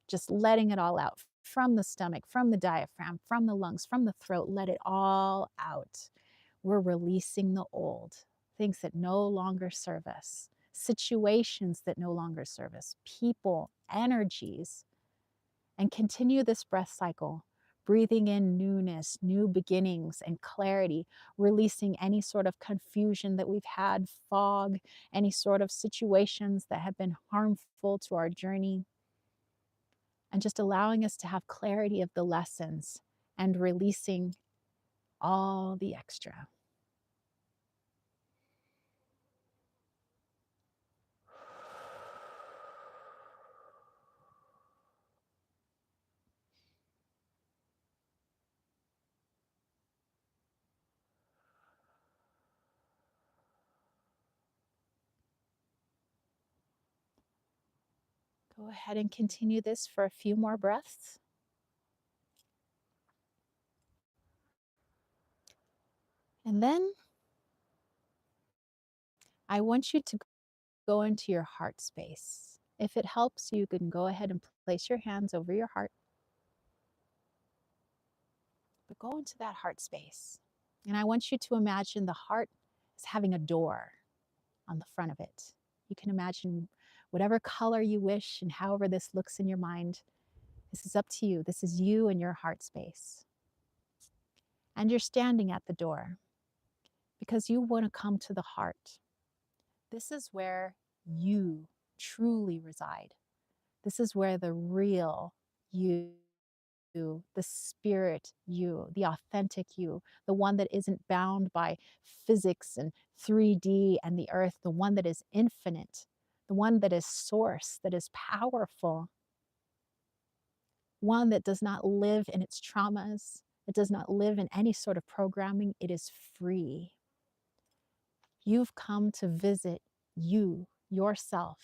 Just letting it all out from the stomach, from the diaphragm, from the lungs, from the throat. Let it all out. We're releasing the old, things that no longer serve us, situations that no longer serve us, people, energies, and continue this breath cycle, breathing in newness, new beginnings, and clarity, releasing any sort of confusion that we've had, fog, any sort of situations that have been harmful to our journey, and just allowing us to have clarity of the lessons and releasing all the extra. Go ahead and continue this for a few more breaths. And then I want you to go into your heart space. If it helps, you can go ahead and place your hands over your heart. But go into that heart space. And I want you to imagine the heart is having a door on the front of it. You can imagine whatever color you wish and however this looks in your mind. This is up to you. This is you and your heart space. And you're standing at the door. because you want to come to the heart. This is where you truly reside. This is where the real you, the spirit you, the authentic you, the one that isn't bound by physics and 3D and the earth, the one that is infinite, the one that is source, that is powerful, one that does not live in its traumas, it does not live in any sort of programming, it is free. You've come to visit you, yourself,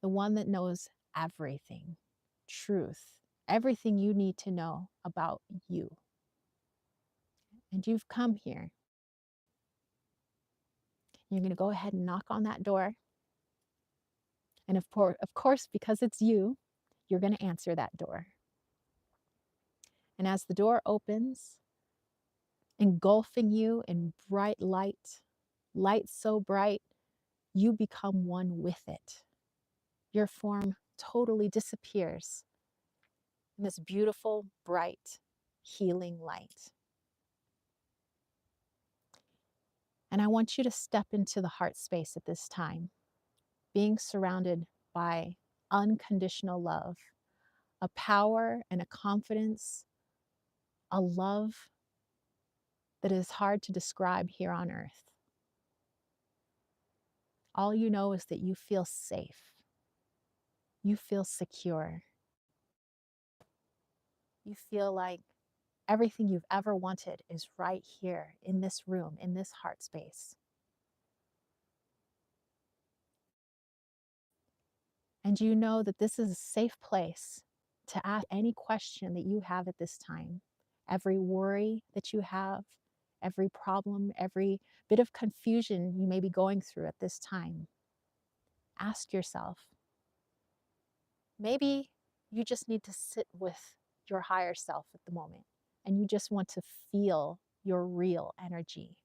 the one that knows everything, truth, everything you need to know about you. And you've come here. You're going to go ahead and knock on that door. And of course, because it's you, you're going to answer that door. And as the door opens, engulfing you in bright light, light so bright, you become one with it. Your form totally disappears in this beautiful, bright, healing light. And I want you to step into the heart space at this time, being surrounded by unconditional love, a power and a confidence, a love that is hard to describe here on earth. All you know is that you feel safe. You feel secure. You feel like everything you've ever wanted is right here in this room, in this heart space. And you know that this is a safe place to ask any question that you have at this time. Every worry that you have, every problem, every bit of confusion you may be going through at this time. Ask yourself. Maybe you just need to sit with your higher self at the moment and you just want to feel your real energy,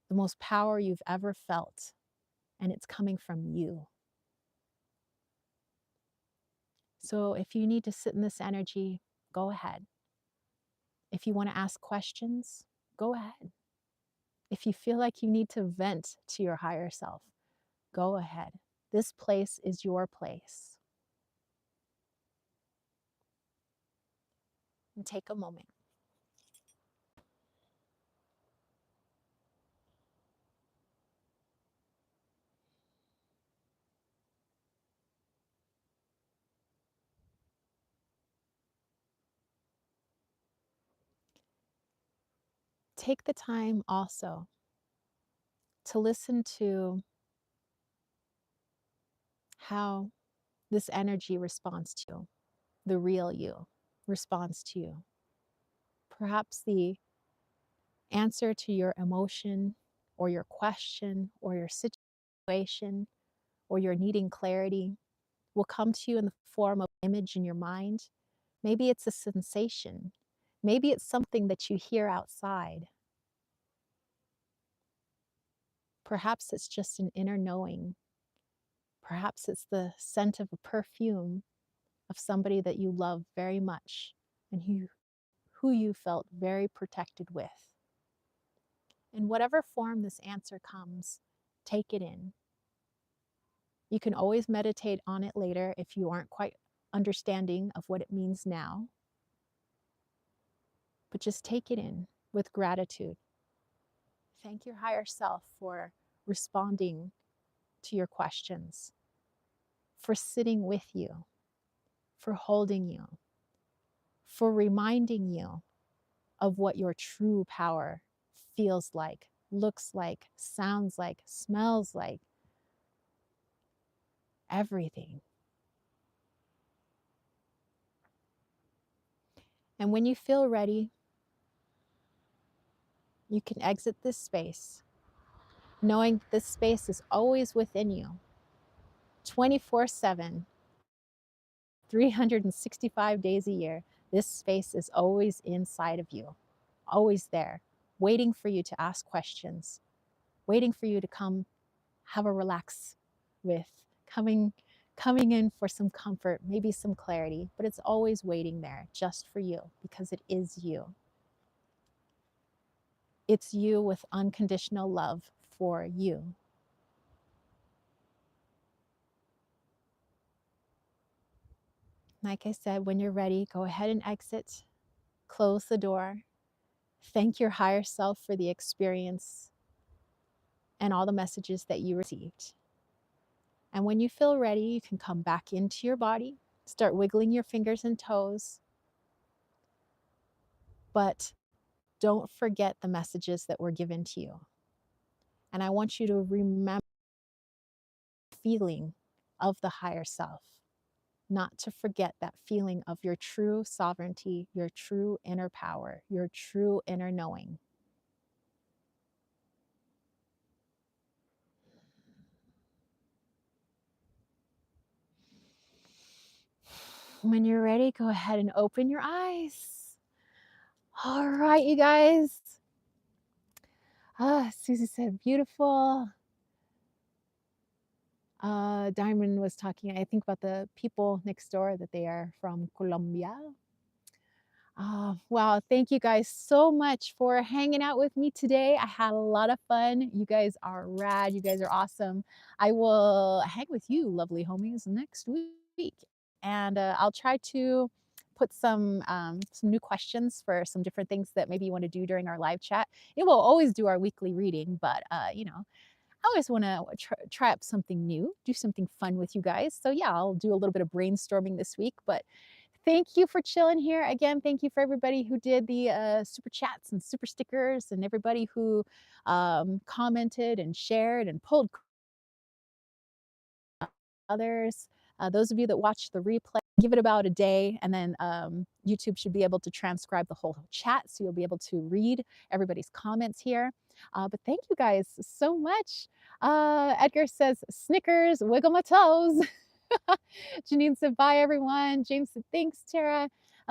the most power you've ever felt, and it's coming from you. So if you need to sit in this energy, go ahead. If you want to ask questions, go ahead. If you feel like you need to vent to your higher self, go ahead. This place is your place. And take a moment. Take the time also to listen to how this energy responds to you, the real you responds to you. Perhaps the answer to your emotion or your question or your situation or your needing clarity will come to you in the form of an image in your mind. Maybe it's a sensation. Maybe it's something that you hear outside. Perhaps it's just an inner knowing. Perhaps it's the scent of a perfume of somebody that you love very much and who you felt very protected with. In whatever form this answer comes, take it in. You can always meditate on it later if you aren't quite understanding of what it means now. But just take it in with gratitude. Thank your higher self for responding to your questions, for sitting with you, for holding you, for reminding you of what your true power feels like, looks like, sounds like, smells like, everything. And when you feel ready, you can exit this space, knowing this space is always within you, 24/7, 365 days a year. This space is always inside of you, always there, waiting for you to ask questions, waiting for you to come have a relax with, coming in for some comfort, maybe some clarity, but it's always waiting there just for you because it is you. It's you with unconditional love for you. Like I said, when you're ready, go ahead and exit, close the door, thank your higher self for the experience and all the messages that you received. And when you feel ready, you can come back into your body, start wiggling your fingers and toes, but don't forget the messages that were given to you. And I want you to remember the feeling of the higher self, not to forget that feeling of your true sovereignty, your true inner power, your true inner knowing. When you're ready, go ahead and open your eyes. All right, you guys. Susie said, beautiful. Diamond was talking, I think, about the people next door, that they are from Colombia. Wow, thank you guys so much for hanging out with me today. I had a lot of fun. You guys are rad. You guys are awesome. I will hang with you, lovely homies, next week. And I'll try to put some new questions for some different things that maybe you want to do during our live chat. It will always do our weekly reading, but you know, I always want to try up something new, do something fun with you guys. So yeah, I'll do a little bit of brainstorming this week, but thank you for chilling here. Again, thank you for everybody who did the super chats and super stickers, and everybody who commented and shared and pulled others. Those of you that watched the replay, give it about a day, and then YouTube should be able to transcribe the whole chat, so you'll be able to read everybody's comments here. But thank you guys so much. Edgar says, Snickers, wiggle my toes. Janine said, bye, everyone. James said, thanks, Tara.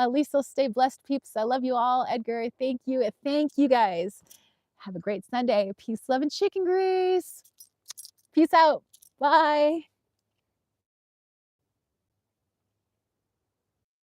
Lisa, stay blessed, peeps. I love you all. Edgar, thank you. Thank you, guys. Have a great Sunday. Peace, love, and chicken grease. Peace out. Bye.